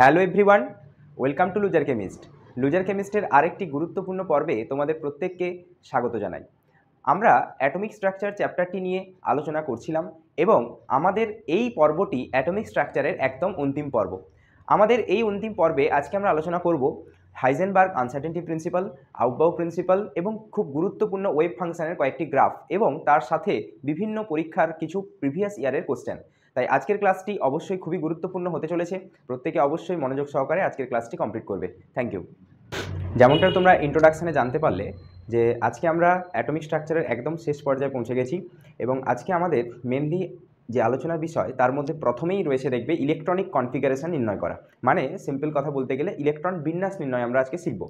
Hello everyone, welcome to loser chemist. লুজার কেমিস্টের আরেকটি গুরুত্বপূর্ণ পর্বে তোমাদের প্রত্যেককে স্বাগত জানাই। আমরা অ্যাটমিক স্ট্রাকচার চ্যাপ্টারটি নিয়ে আলোচনা করছিলাম এবং আমাদের এই পর্বটি অ্যাটমিক স্ট্রাকচারের একদম অন্তিম পর্ব। আমাদের এই অন্তিম পর্বে আজকে আমরা আলোচনা করব হাইজেনবার্গ আনসার্টেনটি প্রিন্সিপাল, আউটবাউ প্রিন্সিপাল এবং খুব গুরুত্বপূর্ণ ওয়েভ ফাংশনের কয়েকটি গ্রাফ এবং তার সাথে বিভিন্ন পরীক্ষার কিছু প্রিভিয়াস ইয়ারের কোশ্চেন। তাই আজকের ক্লাসটি অবশ্যই খুবই গুরুত্বপূর্ণ হতে চলেছে। প্রত্যেকে অবশ্যই মনোযোগ সহকারে আজকের ক্লাসটি কমপ্লিট করবে। Thank you. যেমনটা তোমরা ইন্ট্রোডাকশানে জানতে পারলে যে আজকে আমরা অ্যাটমিক স্ট্রাকচারের একদম শেষ পর্যায়ে পৌঁছে গেছি এবং আজকে আমাদের মেনলি যে আলোচনার বিষয় তার মধ্যে প্রথমেই রয়েছে দেখবে ইলেকট্রনিক কনফিগারেশন নির্ণয় করা, মানে সিম্পল কথা বলতে গেলে ইলেকট্রন বিন্যাস নির্ণয় আমরা আজকে শিখব।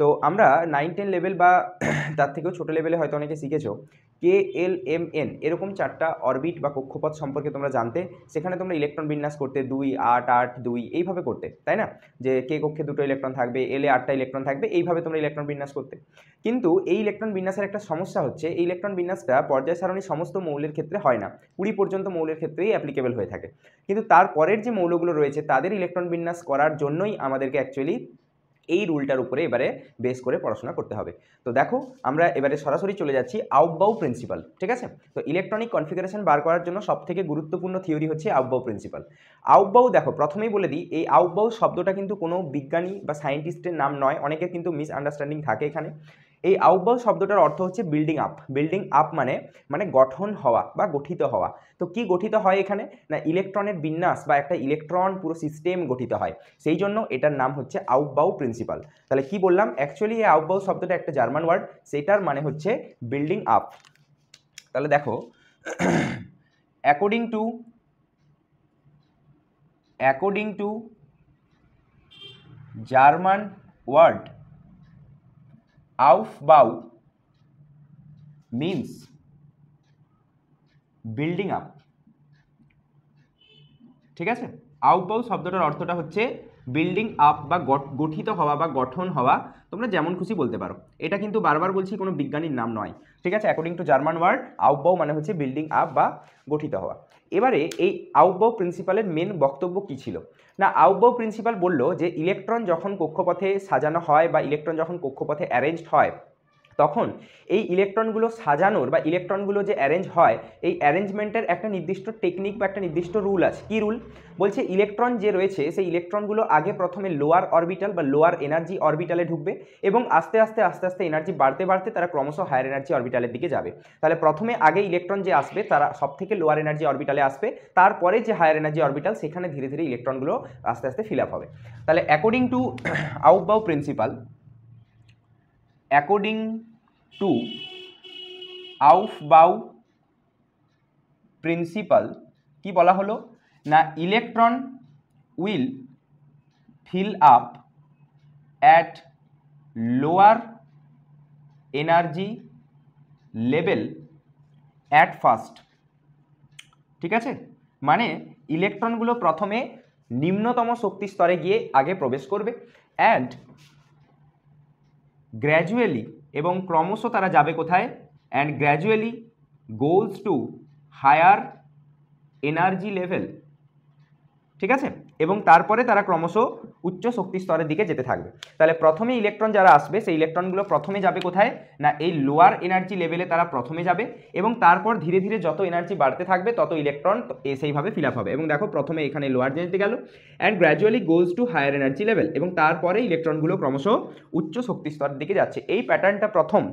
তো আমরা 9-10 লেভেল বা তার থেকেও ছোটো লেভেলে হয়তো অনেকে শিখেছো KLMN এরকম চারটা অরবিট বা কক্ষপথ সম্পর্কে তোমরা জানতে। সেখানে তোমরা ইলেকট্রন বিন্যাস করতে 2, 8, 8, 2 এইভাবে করতে, তাই না? যে কে কক্ষে 2টো ইলেকট্রন থাকবে, এলে 8টা ইলেকট্রন থাকবে, এইভাবে তোমরা ইলেকট্রন বিন্যাস করতে। কিন্তু এই ইলেকট্রন বিন্যাসের একটা সমস্যা হচ্ছে, এই ইলেকট্রন বিন্যাসটা পর্যায় সারণী সমস্ত মৌলের ক্ষেত্রে হয় না, 20 পর্যন্ত মৌলের ক্ষেত্রেই অ্যাপ্লিকেবল হয়ে থাকে। কিন্তু তারপরের যে মৌলগুলো রয়েছে তাদের ইলেকট্রন বিন্যাস করার জন্যই আমাদেরকে অ্যাকচুয়ালি এই রুলটার উপরে এবারে বেস করে পড়াশোনা করতে হবে। তো দেখো আমরা এবারে সরাসরি চলে যাচ্ছি আউটবাউ প্রিন্সিপাল, ঠিক আছে? তো ইলেকট্রনিক কনফিগারেশন বার করার জন্য সবথেকে গুরুত্বপূর্ণ থিওরি হচ্ছে আউটবাউ প্রিন্সিপাল। আউটবাউ দেখো প্রথমেই বলে দিই, এই আউটবাউ শব্দটা কিন্তু কোনো বিজ্ঞানী বা সায়েন্টিস্টের নাম নয়, অনেকের কিন্তু মিসআন্ডারস্ট্যান্ডিং থাকে এখানে। এই আউটবাউ শব্দটার অর্থ হচ্ছে বিল্ডিং আপ। বিল্ডিং আপ মানে গঠন হওয়া বা গঠিত হওয়া। তো কি গঠিত হয় এখানে? না ইলেকট্রনের বিন্যাস বা একটা ইলেকট্রন পুরো সিস্টেম গঠিত হয়, সেই জন্য এটার নাম হচ্ছে আউটবাউ প্রিন্সিপাল। তাহলে কি বললাম, অ্যাকচুয়ালি এই আউটবাউ শব্দটা একটা জার্মান ওয়ার্ড, সেটার মানে হচ্ছে বিল্ডিং আপ। তাহলে দেখো according to German word aufbau means building up, ঠিক আছে? আউটবাউ শব্দটার অর্থটা হচ্ছে বিল্ডিং আপ বা গঠিত হওয়া বা গঠন হওয়া, তোমরা যেমন খুশি বলতে পারো। এটা কিন্তু বারবার বলছি কোনো বিজ্ঞানীর নাম নয়, ঠিক আছে? অ্যাকর্ডিং টু জার্মান ওয়ার্ড আউটবাউ মানে হচ্ছে বিল্ডিং আপ বা গঠিত হওয়া। এবারে এই আউটবাউ প্রিন্সিপালের মেন বক্তব্য কী ছিল? না আউটবাউ প্রিন্সিপাল বলল যে ইলেকট্রন যখন কক্ষপথে সাজানো হয় বা ইলেকট্রন যখন কক্ষপথে অ্যারেঞ্জড হয়, তখন এই ইলেকট্রনগুলো সাজানোর বা ইলেকট্রনগুলো যে অ্যারেঞ্জ হয়, এই অ্যারেঞ্জমেন্টের একটা নির্দিষ্ট টেকনিক বা একটা নির্দিষ্ট রুল আছে। কী রুল? বলছে ইলেকট্রন যে রয়েছে সেই ইলেকট্রনগুলো আগে প্রথমে লোয়ার অরবিটাল বা লোয়ার এনার্জি অরবিটালে ঢুকবে এবং আস্তে আস্তে এনার্জি বাড়তে তারা ক্রমশ হায়ার এনার্জি অরবিটালের দিকে যাবে। তাহলে প্রথমে আগে ইলেকট্রন যে আসবে তারা সব থেকে লোয়ার এনার্জি অরবিটালে আসবে, তারপরে যে হায়ার এনার্জি অরবিটাল সেখানে ধীরে ধীরে ইলেকট্রনগুলো আস্তে ফিল আপ হবে। তাহলে according to Aufbau principle, according to Aufbau principle কি বলা হলো? না electron will fill up at lower energy level at first, ঠিক আছে? মানে ইলেকট্রনগুলো প্রথমে নিম্নতম শক্তি স্তরে গিয়ে আগে প্রবেশ করবে অ্যান্ড গ্র্যাজুয়ালি এবং ক্রমশ তারা যাবে কোথায়? And gradually goes to higher energy level, ঠিক আছে? এবং তারপরে তারা ক্রমশ উচ্চ শক্তি স্তরের দিকে যেতে থাকবে। তাহলে প্রথমে ইলেকট্রন যারা আসবে সেই ইলেকট্রনগুলো প্রথমে যাবে কোথায়? না এই লোয়ার এনার্জি লেভেলে তারা প্রথমে যাবে এবং তারপর ধীরে ধীরে যত এনার্জি বাড়তে থাকবে তত ইলেকট্রন সেইভাবে ফিল আপ হবে। এবং দেখো প্রথমে এখানে লোয়ার এনার্জি গেল and gradually goes to higher energy level, এবং তারপরে ইলেকট্রনগুলো ক্রমশ উচ্চ শক্তি স্তরের দিকে যাচ্ছে। এই প্যাটার্নটা প্রথম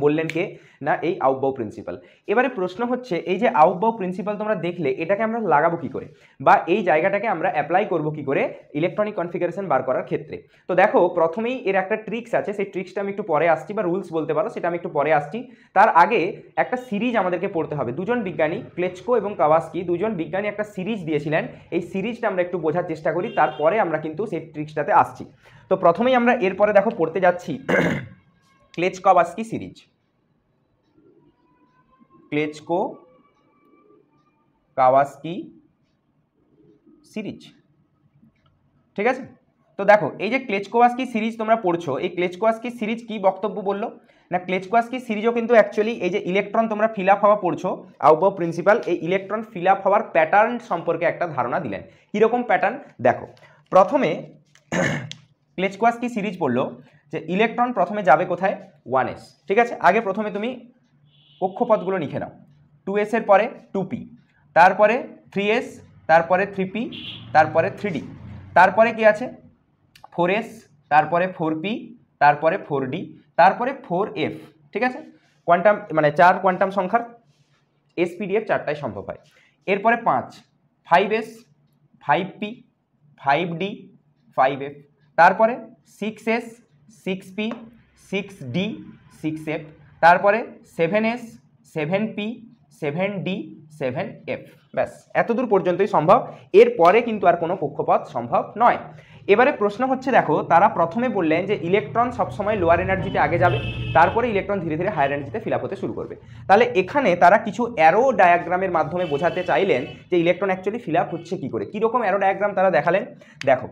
বললেন কে? না এই আউটবাউ প্রিন্সিপাল। এবারে প্রশ্ন হচ্ছে এই যে আউটবাউ প্রিন্সিপাল তোমরা দেখলে, এটাকে আমরা লাগাবো কি করে বা এই জায়গাটাকে আমরা অ্যাপ্লাই করব কি করে ইলেকট্রনিক কনফিগারেশন বার করার ক্ষেত্রে? তো দেখো প্রথমেই এর একটা ট্রিক্স আছে, সেই ট্রিক্সটা আমি একটু পরে আসছি, বা রুলস বলতে পারো, সেটা আমি একটু পরে আসছি। তার আগে একটা সিরিজ আমাদেরকে পড়তে হবে। দুজন বিজ্ঞানী ক্লেচকো এবং কাওয়াস্কি, দুজন বিজ্ঞানী একটা সিরিজ দিয়েছিলেন, এই সিরিজটা আমরা একটু বোঝার চেষ্টা করি, তারপরে আমরা কিন্তু সেই ট্রিক্সটাতে আসছি। তো প্রথমেই আমরা এরপরে দেখো পড়তে যাচ্ছি ক্লেচকো-কাওয়াস্কি সিরিজ, ক্লেচকো-কাওয়াস্কি সিরিজ, ঠিক আছে? তো দেখো এই যে ক্লেচকো-কাওয়াস্কি সিরিজ তোমরা পড়ছো, এই ক্লেচকো-কাওয়াস্কি সিরিজ কি বক্তব্য বললো? না ক্লেচকো-কাওয়াস্কি সিরিজও কিন্তু অ্যাকচুয়ালি এই যে ইলেকট্রন তোমরা ফিল আপ হওয়া পড়ছো, আউটবাউ প্রিন্সিপাল এই ইলেকট্রন ফিল আপ হওয়ার প্যাটার্ন সম্পর্কে একটা ধারণা দিলেন। কীরকম প্যাটার্ন দেখো, প্রথমে ক্লেচকোয়াস্কি সিরিজ পড়লো যে ইলেকট্রন প্রথমে যাবে কোথায় 1s, ঠিক আছে। আগে প্রথমে তুমি কক্ষপথগুলো লিখে নাও, 2s এর পরে 2p, তারপরে 3s, তারপরে 3p, তারপরে 3d, তারপরে কি আছে 4s, তারপরে 4p, তারপরে 4d, তারপরে 4f, ঠিক আছে। কোয়ান্টাম মানে 4 কোয়ান্টাম সংখ্যার এসপিডিএফ 4টাই সম্ভব হয়। এরপরে 5s, 5p, 5d, 5f, তারপরে 6s, 6p, 6d, 6f, তারপরে 7s, 7p, 7d, 7f। ব্যাস এতদূর পর্যন্তই সম্ভব, এরপরে কিন্তু আর কোনো কক্ষপথ সম্ভব নয়। এবারে প্রশ্ন হচ্ছে, দেখো তারা প্রথমে বললেন যে ইলেকট্রন সবসময় লোয়ার এনার্জিতে আগে যাবে, তারপরে ইলেকট্রন ধীরে ধীরে হায়ার এনার্জিতে ফিল আপ হতে শুরু করবে। তাহলে এখানে তারা কিছু অ্যারো ডায়াগ্রামের মাধ্যমে বোঝাতে চাইলেন যে ইলেকট্রন অ্যাকচুয়ালি ফিল আপ হচ্ছে কী করে। কীরকম অ্যারো ডায়াগ্রাম তারা দেখালেন, দেখো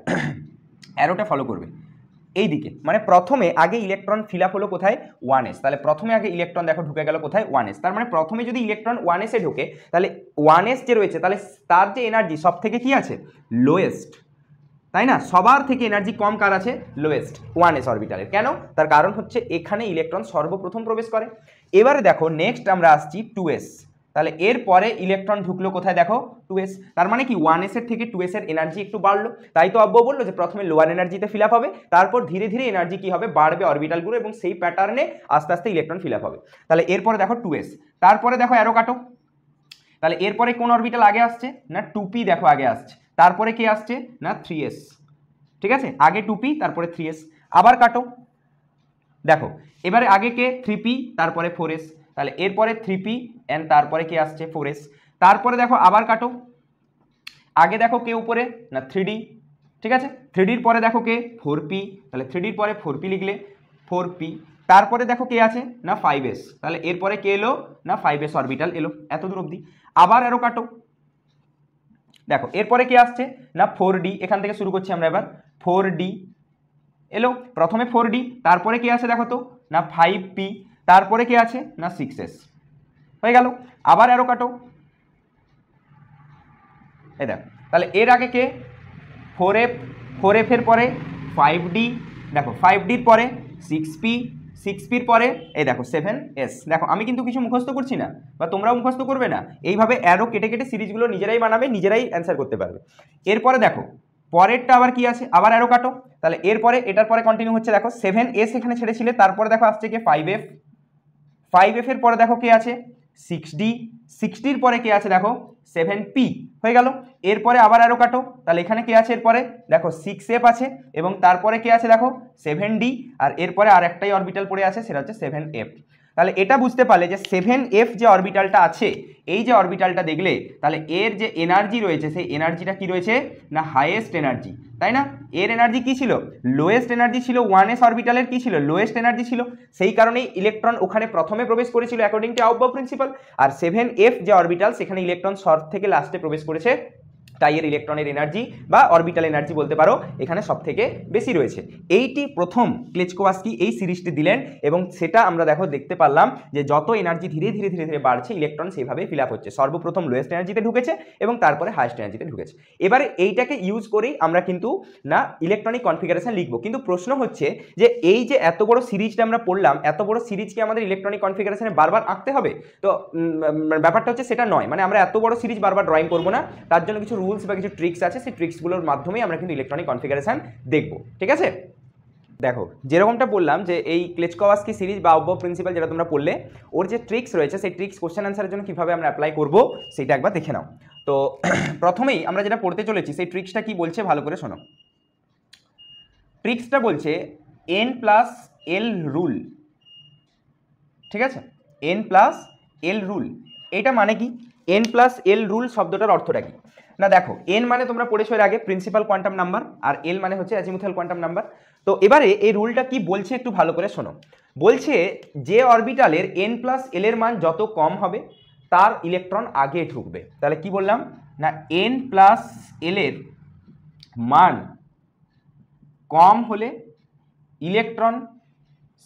অ্যারোটা ফলো করবে এই দিকে, মানে প্রথমে আগে ইলেকট্রন ফিল আপ হলো কোথায় 1s, তাহলে প্রথমে আগে ইলেকট্রন দেখো ঢুকে গেল কোথায় 1s, তার মানে প্রথমে যদি ইলেকট্রন 1s এ ঢোকে তাহলে 1s যে রয়েছে তাহলে তার যে এনার্জি সব থেকে কি আছে লোয়েস্ট, তাই না। সবার থেকে এনার্জি কম কার আছে লোয়েস্ট 1s অরবিটালের। কেন, তার কারণ হচ্ছে এখানে ইলেকট্রন সর্বপ্রথম প্রবেশ করে। এবারে দেখো নেক্সট আমরা আসছি 2s, তাহলে এরপরে ইলেকট্রন ঢুকলো কোথায় দেখো 2s, তার মানে কি 1s এর থেকে 2s এর এনার্জি একটু বাড়লো। তাই তো অব্য বললো যে প্রথমে লোয়ার এনার্জিতে ফিল আপ হবে, তারপর ধীরে ধীরে এনার্জি কি হবে বাড়বে অরবিটালগুলো, এবং সেই প্যাটার্নে আস্তে আস্তে ইলেকট্রন ফিল আপ হবে। তাহলে এরপরে দেখো 2s, তারপরে দেখো অ্যারো কাটো, তাহলে এরপরে কোন অরবিটাল আগে আসছে না 2p, দেখো আগে আসছে, তারপরে কি আসছে না 3s, ঠিক আছে। আগে 2p তারপরে 3s, আবার কাটো, দেখো এবারে আগে কে 3p তারপরে 4s, তাহলে এরপরে 3p এন্ড তারপরে কি আসছে 4s, তারপরে দেখো আবার কাটো, আগে দেখো কে উপরে না 3d, ঠিক আছে। 3dর পরে দেখো কে 4p, তাহলে 3dর পরে 4p লিখলে 4p, তারপরে দেখো কে আছে না 5s, তাহলে এরপরে কে এলো না 5s অরবিটাল এলো, এত দূর অবধি। আবার আরো কাটো, দেখো এরপরে কি আসছে না 4d, এখান থেকে শুরু করছি আমরা এবার 4d এলো, প্রথমে 4d, তারপরে কি আছে দেখো তো না 5p, তারপরে কি আছে না 6s, হয়ে গেল। আবার আরো কাটো, এই দেখো তাহলে এর আগে কে 4f, 4f এর পরে 5d, দেখো 5dর পরে 6p, 6pর পরে এই দেখো 7s। দেখো আমি কিন্তু কিছু মুখস্থ করছি না, বা তোমরাও মুখস্থ করবে না, এইভাবে অ্যারো কেটে কেটে সিরিজগুলো নিজেরাই বানাবে, নিজেরাই অ্যান্সার করতে পারবে। এরপরে দেখো পরেরটা আবার কি আছে, আবার অ্যারো কাটো, তাহলে এরপরে এটার পরে কন্টিনিউ হচ্ছে, দেখো 7s এখানে ছেড়েছিলে, তারপরে দেখো আসছে কি 5f, 5f এর পরে দেখো কে আছে 6d, 6dর পরে কে আছে দেখো 7p, হয়ে গেল। এরপরে আবার আরো কাটো, তাহলে এখানে কে আছে এরপরে দেখো 6f আছে, এবং তারপরে কে আছে দেখো 7d, আর এরপরে আর একটাই অরবিটাল পড়ে আছে সেটা হচ্ছে 7f। তাহলে এটা বুঝতে পারলে যে 7f যে অরবিটালটা আছে, এই যে অরবিটালটা দেখলে, তাহলে এর যে এনার্জি রয়েছে সেই এনার্জিটা কি রয়েছে না হাইয়েস্ট এনার্জি, তাই না। এর এনার্জি কি ছিল লোয়েস্ট এনার্জি ছিল, 1s অরবিটালের কি ছিল লোয়েস্ট এনার্জি ছিল, সেই কারণেই ইলেকট্রন ওখানে প্রথমে প্রবেশ করেছিল অ্যাকর্ডিং টু আউটবাউ প্রিন্সিপাল। আর 7f যে অরবিটাল সেখানে ইলেকট্রন সব থেকে লাস্টে প্রবেশ করেছে, তাই এর ইলেকট্রনের এনার্জি বা অরবিটাল এনার্জি বলতে পারো এখানে সব থেকে বেশি রয়েছে। এইটি প্রথম ক্লেচকোয়াস্কি এই সিরিজটি দিলেন, এবং সেটা আমরা দেখতে পারলাম যে যত এনার্জি ধীরে ধীরে ধীরে ধীরে বাড়ছে ইলেকট্রন সেইভাবে ফিল আপ হচ্ছে, সর্বপ্রথম লোয়েস্ট এনার্জিতে ঢুকেছে এবং তারপরে হাইয়েস্ট এনার্জিতে ঢুকেছে। এবারে এইটাকে ইউজ করেই আমরা কিন্তু না ইলেকট্রনিক কনফিগারেশন লিখবো, কিন্তু প্রশ্ন হচ্ছে যে এই যে এত বড় সিরিজটা আমরা পড়লাম, এত বড় সিরিজকে আমাদের ইলেকট্রনিক কনফিগারেশনে বারবার আঁকতে হবে? তো ব্যাপারটা হচ্ছে সেটা নয়, মানে আমরা এত বড় সিরিজ বারবার ড্রয়িং করবো না, তার জন্য কিছু রুলস বা কিছু ট্রিক্স আছে, সেই ট্রিক্সগুলোর মাধ্যমেই আমরা কিন্তু ইলেকট্রনিক কনফিগারেশন দেখব, ঠিক আছে। দেখো যেরকমটা বললাম যে এই ক্লেচকোয়াস্কি সিরিজ বা আউটবাউ প্রিন্সিপাল যেটা তোমরা পড়লে, ওর যে ট্রিক্স রয়েছে সেই ট্রিক্স কোশ্চেন অ্যান্সারের জন্য কীভাবে আমরা অ্যাপ্লাই করব সেটা একবার দেখে নাও। তো প্রথমেই আমরা যেটা পড়তে চলেছি সেই ট্রিক্সটা কি বলছে ভালো করে শোনো। ট্রিক্সটা বলছে n+l রুল, ঠিক আছে, n+l রুল। এটা মানে কি n+l রুল শব্দটার অর্থটা কি না, দেখো n মানে তোমরা পড়েছো এর আগে প্রিন্সিপাল কোয়ান্টাম নাম্বার, আর l মানে হচ্ছে অ্যাজিমুথাল কোয়ান্টাম নাম্বার। তো এবারে এই রুলটা কি বলছে একটু ভালো করে শোনো। বলছে যে অরবিটালের n+l এর মান যত কম হবে তার ইলেকট্রন আগে ঢুকবে। তাহলে কি বললাম না n+l এর মান কম হলে ইলেকট্রন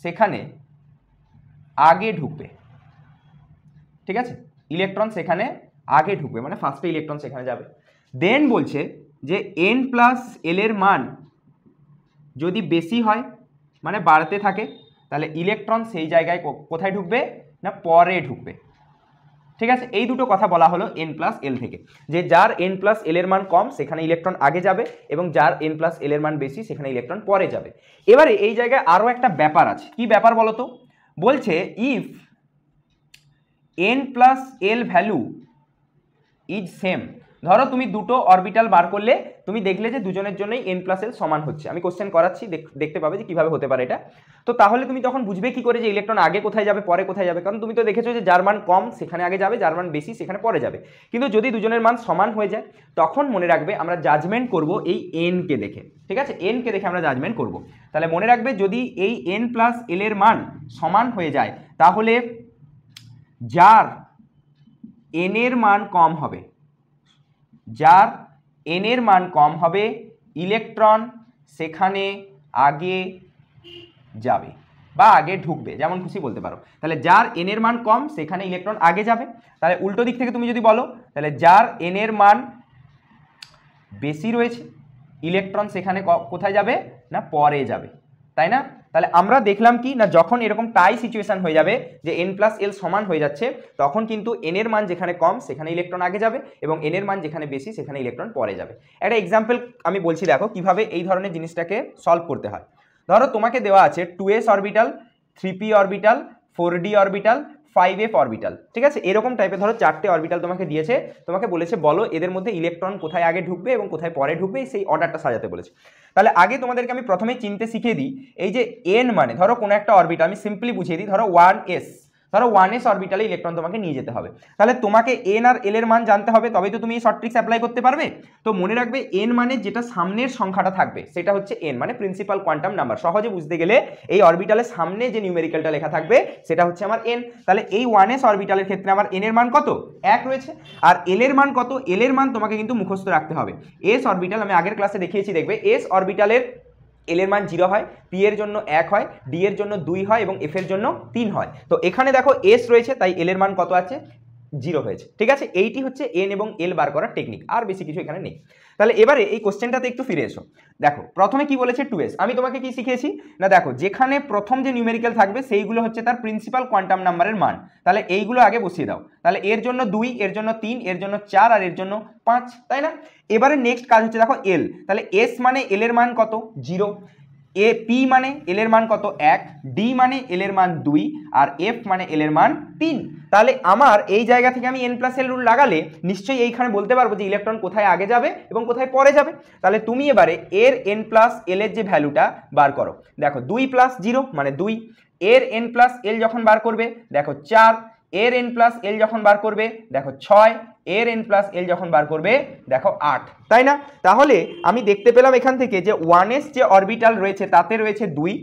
সেখানে আগে ঢুকবে, ঠিক আছে, ইলেকট্রন সেখানে আগে ঢুকবে, মানে ফার্স্টে ইলেকট্রন সেখানে যাবে। দেন বলছে যে n প্লাস এল এর মান যদি বেশি হয় মানে বাড়তে থাকে, তাহলে ইলেকট্রন সেই জায়গায় কোথায় ঢুকবে না পরে ঢুকবে। ঠিক আছে, এই দুটো কথা বলা হলো n প্লাস এল থেকে, যে যার n প্লাস এল এর মান কম সেখানে ইলেকট্রন আগে যাবে এবং যার n প্লাস এল এর মান বেশি সেখানে ইলেকট্রন পরে যাবে। এবারে এই জায়গায় আরও একটা ব্যাপার আছে, কি ব্যাপার বলো তো? বলছে if n plus L value is same. ধরো তুমি দুটো অরবিটাল বার করলে, তুমি দেখলে যে দুজনের জন্যই n প্লাস এল সমান হচ্ছে। আমি কোশ্চেন করাচ্ছি, দেখতে পাবে যে কিভাবে হতে পারে এটা। তো তাহলে তুমি তখন বুঝবে কি করে যে ইলেকট্রন আগে কোথায় যাবে পরে কোথায় যাবে, কারণ তুমি তো দেখেছো যে যার মান কম সেখানে আগে যাবে, যার মান বেশি সেখানে পরে যাবে। কিন্তু যদি দুজনের মান সমান হয়ে যায় তখন মনে রাখবে আমরা জাজমেন্ট করব এই n কে দেখে। ঠিক আছে, n কে দেখে আমরা জাজমেন্ট করব। তাহলে মনে রাখবে যদি এই n প্লাস এল এর মান সমান হয়ে যায় তাহলে যার n এর মান কম হবে, যার n এর মান কম হবে ইলেকট্রন সেখানে আগে যাবে বা আগে ঢুকবে, যেমন খুশি বলতে পারো। তাহলে যার n এর মান কম সেখানে ইলেকট্রন আগে যাবে। তাহলে উল্টো দিক থেকে তুমি যদি বলো তাহলে যার n এর মান বেশি রয়েছে ইলেকট্রন সেখানে কোথায় যাবে না পরে যাবে, তাই না? তাহলে আমরা দেখলাম কি না, যখন এরকম টাই সিচুয়েশন হয়ে যাবে যে n প্লাস এল সমান হয়ে যাচ্ছে তখন কিন্তু n এর মান যেখানে কম সেখানে ইলেকট্রন আগে যাবে এবং n এর মান যেখানে বেশি সেখানে ইলেকট্রন পরে যাবে। একটা এক্সাম্পল আমি বলছি, দেখো কিভাবে এই ধরনের জিনিসটাকে সলভ করতে হয়। ধরো তোমাকে দেওয়া আছে 2s orbital, 3p orbital, 4d orbital, 5f orbital. ঠিক আছে, এরকম টাইপের ধরো 4টে অরবিটাল তোমাকে দিয়েছে, তোমাকে বলেছে বলো এদের মধ্যে ইলেকট্রন কোথায় আগে ঢুকবে এবং কোথায় পরে ঢুকবে, সেই অর্ডারটা সাজাতে বলেছে। তাহলে আগে তোমাদেরকে আমি প্রথমেই চিনতে শিখিয়ে দিই, এই যে n মানে ধরো কোনো একটা অরবিটাল, আমি সিম্পলি বুঝিয়ে দিই, ধরো 1s, ধরো 1s অরবিটালে ইলেকট্রন তোমাকে নিয়ে যেতে হবে। তাহলে তোমাকে n আর l এর মান জানতে হবে, তবেই তো তুমি এই শর্ট ট্রিক্স অ্যাপ্লাই করতে পারবে। তো মনে রাখবে n মানে যেটা সামনের সংখ্যাটা থাকবে সেটা হচ্ছে n মানে প্রিন্সিপাল কোয়ান্টাম নাম্বার। সহজে বুঝতে গেলে এই অরবিটালের সামনে যে নিউমেরিক্যালটা লেখা থাকবে সেটা হচ্ছে আমার n। তাহলে এই 1s অরবিটালের ক্ষেত্রে আমার n এর মান কত 1 রয়েছে, আর l এর মান কত, l এর মান তোমাকে কিন্তু মুখস্থ রাখতে হবে। s অরবিটাল আমি আগের ক্লাসে দেখিয়েছি, দেখবে s অরবিটালের এল এর মান 0 হয়, পি এর জন্য 1 হয়, ডি এর জন্য 2 হয় এবং এফ এর জন্য 3 হয়। তো এখানে দেখো এস রয়েছে তাই এল এর মান কত আছে 0 হয়েছে। ঠিক আছে, এইটি হচ্ছে এন এবং এল বার করার টেকনিক, আর বেশি কিছু এখানে নেই। তাহলে এবারে এই কোশ্চেনটাতে একটু ফিরে এসো। দেখো প্রথমে কি বলেছে 2s, আমি তোমাকে কি শিখিয়েছি না, দেখো যেখানে প্রথম যে নিউমেরিক্যাল থাকবে সেইগুলো হচ্ছে তার প্রিন্সিপাল কোয়ান্টাম নাম্বারের মান। তাহলে এইগুলো আগে বসিয়ে দাও। তাহলে এর জন্য 2, এর জন্য 3, এর জন্য 4 আর এর জন্য 5, তাই না? এবারে নেক্সট কাজ হচ্ছে দেখো এল, তাহলে এস মানে এল এর মান কত 0, এ পি মানে এল এর মান কত 1, ডি মানে এল এর মান 2 আর এফ মানে এল এর মান 3। তাহলে আমার এই জায়গা থেকে আমি n প্লাস এল রুল লাগালে নিশ্চয়ই এইখানে বলতে পারবো যে ইলেকট্রন কোথায় আগে যাবে এবং কোথায় পরে যাবে। তাহলে তুমি এবারে এর n প্লাস এল এর যে ভ্যালুটা বার করো, দেখো 2 প্লাস 0 মানে 2, এর n প্লাস এল যখন বার করবে দেখো 4, এর n প্লাস এল যখন বার করবে দেখো 6, এর n প্লাস এল যখন বার করবে দেখো 8, তাই না? তাহলে আমি দেখতে পেলাম এখান থেকে যে 1s যে অরবিটাল রয়েছে তাতে রয়েছে 2,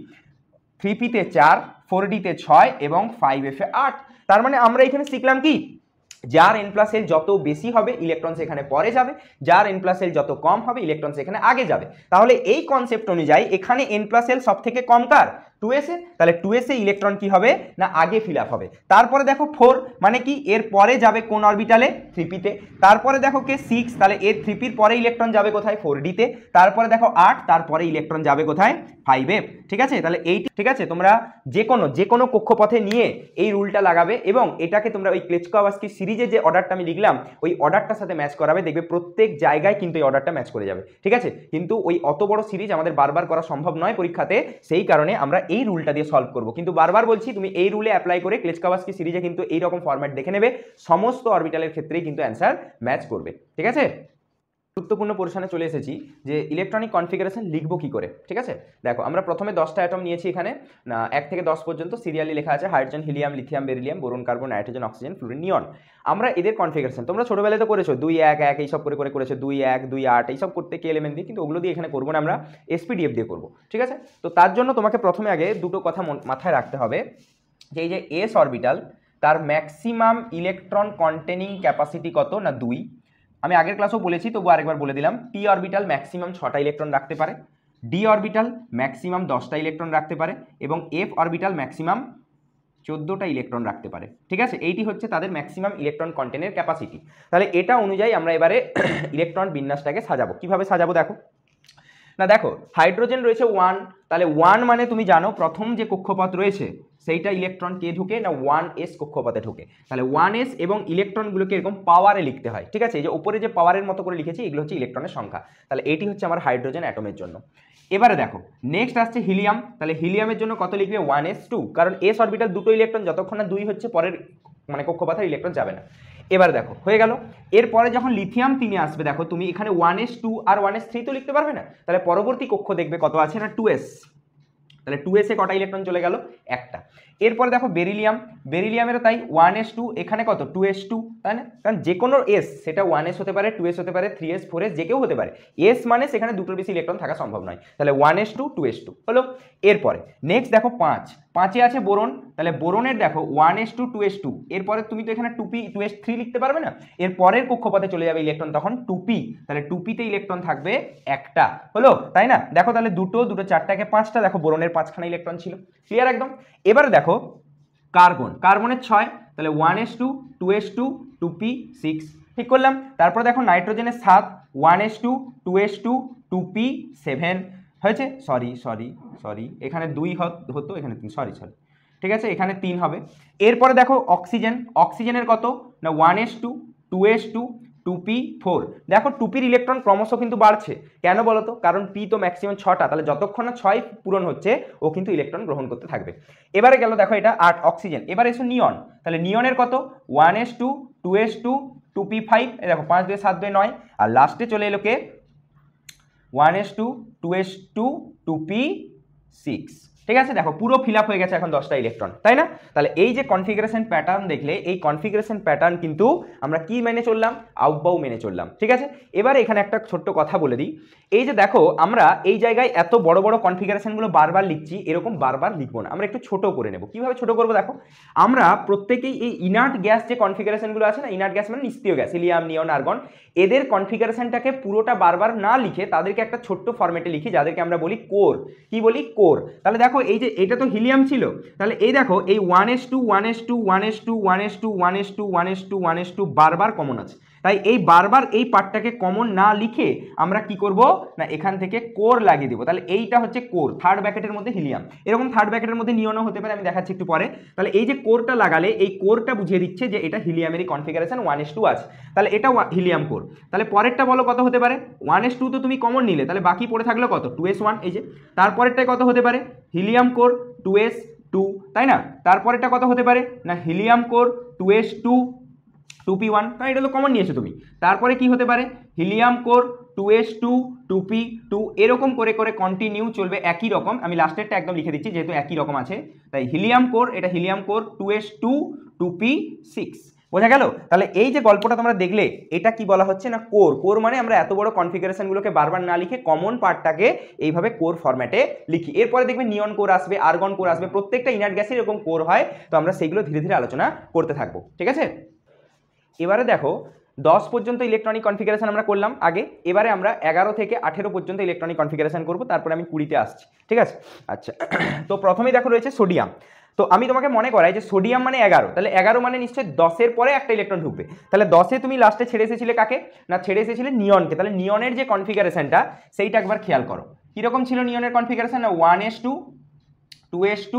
3p তে 4, 4d তে 6 এবং 5f এ 8। তার মানে আমরা এখানে শিখলাম কি, যার n প্লাস এল যত বেশি হবে ইলেকট্রন সেখানে পরে যাবে, যার n প্লাস এল যত কম হবে ইলেকট্রন সেখানে আগে যাবে। তাহলে এই কনসেপ্ট অনুযায়ী এখানে n প্লাস এল সব থেকে কম কার 2s এ, তাহলে 2s এ ইলেকট্রন কি হবে না আগে ফিল আপ হবে। তারপরে দেখো 4 মানে কি এর পরে যাবে কোন অরবিটালে 3p তে, তারপরে দেখো কে 6 তাহলে এর 3p এর পরে ইলেকট্রন যাবে কোথায় 4d তে, তারপরে দেখো 8 তারপরে ইলেকট্রন যাবে কোথায় 5f। ঠিক আছে, তাহলে এইটি ঠিক আছে, তোমরা যে কোনো কক্ষপথে নিয়ে এই রুলটা লাগাবে এবং এটাকে তোমরা ওই ক্লেচকোভাস্কি সিরিজে যে অর্ডারটা আমি লিখলাম ওই অর্ডারটার সাথে ম্যাচ করাবে, দেখবে প্রত্যেক জায়গায় কিন্তু এই অর্ডারটা ম্যাচ করে যাবে। ঠিক আছে, কিন্তু ওই অত বড় সিরিজ আমাদের বারবার করা সম্ভব নয় পরীক্ষাতে, সেই কারণে আমরা এই রুলটা দিয়ে সলভ করব। কিন্তু বারবার বলছি তুমি এই রুলে অ্যাপ্লাই করে ক্লেচকোভাস্কি সিরিজে কিন্তু এই রকম ফরম্যাট দেখে নেবে, সমস্ত অরবিটালের ক্ষেত্রেই কিন্তু অ্যান্সার ম্যাচ করবে। ঠিক আছে, গুরুত্বপূর্ণ পোর্শনে চলে এসেছি যে ইলেকট্রনিক কনফিগারেশন লিখবো কি করে। ঠিক আছে, দেখো আমরা প্রথমে 10টা অ্যাটম নিয়েছি, এখানে 1 থেকে 10 পর্যন্ত সিরিয়ালি লেখা আছে hydrogen, helium, lithium, beryllium, boron, carbon, nitrogen, oxygen, fluorine, neon. আমরা এদের কনফিগারেশন তোমরা ছোটবেলায় তো করেছো 2 1 1 এইসব করে করেছো, 2 1 2 8 এইসব করতে কে এলিমেন্ট দিয়ে, কিন্তু ওগুলো দিয়ে এখানে করবো না, আমরা এসপিডিএফ দিয়ে করবো। ঠিক আছে, তো তার জন্য তোমাকে প্রথমে আগে দুটো কথা মাথায় রাখতে হবে, যে এই যে এস অরবিটাল তার ম্যাক্সিমাম ইলেকট্রন কন্টেনিং ক্যাপাসিটি কত না 2। আমি আগের ক্লাসেও বলেছি তবু আরেকবার বলে দিলাম, পি অরবিটাল ম্যাক্সিমাম 6টা ইলেকট্রন রাখতে পারে, ডি অরবিটাল ম্যাক্সিমাম 10টা ইলেকট্রন রাখতে পারে এবং এফ অরবিটাল ম্যাক্সিমাম 14টা ইলেকট্রন রাখতে পারে। ঠিক আছে, এইটি হচ্ছে তাদের ম্যাক্সিমাম ইলেকট্রন কন্টেনের ক্যাপাসিটি। তাহলে এটা অনুযায়ী আমরা এবারে ইলেকট্রন বিন্যাসটাকে সাজাবো। কিভাবে সাজাবো দেখো না, দেখো হাইড্রোজেন রয়েছে 1, তাহলে 1 মানে তুমি জানো প্রথম যে কক্ষপথ রয়েছে সেইটা ইলেকট্রন কে ঢুকে না 1s কক্ষপথে ঢুকে। তাহলে 1s এবং ইলেকট্রনগুলোকে এরকম পাওয়ারে লিখতে হয়। ঠিক আছে, এই যে উপরে যে পাওয়ারের মতো করে লিখেছি এগুলো হচ্ছে ইলেকট্রনের সংখ্যা। তাহলে এটি হচ্ছে আমার হাইড্রোজেন অ্যাটমের জন্য। এবারে দেখো নেক্সট আসছে হিলিয়াম। তাহলে হিলিয়ামের জন্য কত লিখবে 1s2, কারণ s অরবিটাল দুটো ইলেকট্রন, যতক্ষণ না 2 হচ্ছে পরের মানে কক্ষপথের ইলেকট্রন যাবে না। এবার দেখো হয়ে গেল। এরপরে যখন লিথিয়াম 3 আসবে, দেখো তুমি এখানে 1s2 আর 1s3 তো লিখতে পারবে না, তাহলে পরবর্তী কক্ষ দেখবে কত আছে না 2s। তাহলে 2s এ কটা ইলেকট্রন চলে গেল? একটা। এরপরে দেখো বেরিলিয়াম, বেরিলিয়ামেরও তাই 1s2, এখানে কত 2s2, তাই না? কারণ যে কোনো s সেটা 1s হতে পারে, 2s হতে পারে, 3s 4s যে কেউ হতে পারে। s মানে সেখানে দুটোর বেশি ইলেকট্রন থাকা সম্ভব নয়। তাহলে 1s2 2s2 হলো। এরপরে নেক্সট দেখো 5 এ আছে বোরন। তাহলে বোরনের দেখো 1s2 2s2, এরপরে তুমি তো এখানে 2p 2s3 লিখতে পারবে না, এর পরের কক্ষপথে চলে যাবে ইলেকট্রন তখন 2p। তাহলে 2p তে ইলেকট্রন থাকবে একটা, হলো তাই না? দেখো তাহলে দুটো 4টাকে 5টা, দেখো বোরনের 5খানা ইলেকট্রন ছিল। ক্লিয়ার একদম। এবারে দেখো কার্বন, কার্বনের 6, তাহলে 1s2 2s2 2p 6, ঠিক করলাম। তারপর দেখো নাইট্রোজেনের 7, 1s2 2s2 2p 7 হয়েছে। সরি এখানে 2 হতো, এখানে 3, সরি ঠিক আছে, এখানে 3 হবে। এরপরে দেখো অক্সিজেন, অক্সিজেনের কত না 1s2 2s2 2p4। দেখো 2pর ইলেকট্রন ক্রমশ কিন্তু বাড়ছে, কেন বলো তো? কারণ p তো ম্যাক্সিমাম 6টা, তাহলে যতক্ষণ না 6 পূরণ হচ্ছে ও কিন্তু ইলেকট্রন গ্রহণ করতে থাকবে। এবারে গেল দেখো এটা 8 অক্সিজেন। এবারে এসো নিয়ন, তাহলে নিয়নের কত 1s2 2s2 2p5, এই দেখো 5 2 7 2 9, আর লাস্টে চলে এলো কে 1s2 2s2 2p6। ঠিক আছে, দেখো পুরো ফিল আপ হয়ে গেছে এখন 10টা ইলেকট্রন, তাই না? তাহলে এই যে কনফিগারেশন প্যাটার্ন দেখলে, এই কনফিগারেশন প্যাটার্ন কিন্তু আমরা কি মেনে চললাম? আউটবাউ মেনে চললাম। ঠিক আছে, এবারে এখানে একটা ছোট্ট কথা বলে দিই। এই যে দেখো আমরা এই জায়গায় এত বড় বড় কনফিগারেশনগুলো বারবার লিখছি, এরকম বারবার লিখবো না, আমরা একটু ছোট করে নেব। কিভাবে ছোট করবো দেখো, আমরা প্রত্যেকেই এই ইনার্ট গ্যাস যে কনফিগারেশনগুলো আছে না, ইনার্ট গ্যাস মানে নিষ্ক্রিয় গ্যাস, হিলিয়াম নিয়ন আর্গন, এদের কনফিগারেশনটাকে পুরোটা বারবার না লিখে তাদেরকে একটা ছোট্ট ফরম্যাটে লিখি, যাদেরকে আমরা বলি কোর। কি বলি? কোর। তাহলে দেখো এই যে এটা তো হিলিয়াম ছিল, তাহলে এই দেখো এই 1s2 1s2 1s2 1s2 1s2 1s2 1s2 বারবার কমন আছে, তাই এই বারবার এই পার্টটাকে কমন না লিখে আমরা কি করব না এখান থেকে কোর লাগিয়ে দিব। তাহলে এইটা হচ্ছে কোর, থার্ড ব্র্যাকেটের মধ্যে হিলিয়াম, এরকম থার্ড ব্র্যাকেটের মধ্যে নিয়নও হতে পারে, আমি দেখাচ্ছি একটু পরে। তাহলে এই যে কোরটা লাগালে এই কোরটা বুঝিয়ে দিচ্ছে যে এটা হিলিয়ামেরই কনফিগারেশন 1s2 আছে, তাহলে এটা হিলিয়াম কোর। তাহলে পরেরটা বলো কত হতে পারে? 1s2 তো তুমি কমন নিলে, তাহলে বাকি পড়ে থাকলো কত 2s1, এই যে তারপরেরটাই কত হতে পারে? হিলিয়াম কোর 2s2, তাই না? তারপরেরটা কত হতে পারে না হিলিয়াম কোর 2s2 2p1, কারণ এটা তো কমন নিয়েছো তুমি। তারপরে কি হতে পারে? হিলিয়াম কোর 2s2 2p2, এরকম করে করে কন্টিনিউ চলবে একই রকম। আমি লাস্টেরটা একদম লিখে দিচ্ছি যেহেতু একই রকম আছে, তাই হিলিয়াম কোর, এটা হিলিয়াম কোর 2s2 2p6। বোঝা গেল? তাহলে এই যে গল্পটা তোমরা দেখলে, এটা কি বলা হচ্ছে না কোর। কোর মানে আমরা এত বড় কনফিগারেশনগুলোকে বারবার না লিখে কমন পার্টটাকে এইভাবে কোর ফরম্যাটে লিখি। এরপরে দেখবে নিয়ন কোর আসবে, আর্গন কোর আসবে, প্রত্যেকটা ইনার্ট গ্যাসের এরকম কোর হয়, তো আমরা সেগুলো ধীরে ধীরে আলোচনা করতে থাকবো। ঠিক আছে, এবারে দেখো 10 পর্যন্ত ইলেকট্রনিক কনফিগারেশন আমরা করলাম আগে, এবারে আমরা 11 থেকে 18 পর্যন্ত ইলেকট্রনিক কনফিগারেশন করব, তারপরে আমি 20-তে আসছি। ঠিক আছে, আচ্ছা তো প্রথমেই দেখো রয়েছে সোডিয়াম। তো আমি তোমাকে মনে করাই যে সোডিয়াম মানে 11, তাহলে 11 মানে নিশ্চয়ই 10-এর পরে একটা ইলেকট্রন ঢুকবে। তাহলে 10-এ তুমি লাস্টে ছেড়ে এসেছিলে কাকে না? ছেড়ে এসেছিলে নিয়নকে। তাহলে নিয়নের যে কনফিগারেশনটা সেইটা একবার খেয়াল করো, কীরকম ছিল নিয়নের কনফিগারেশন না 1s2 2s2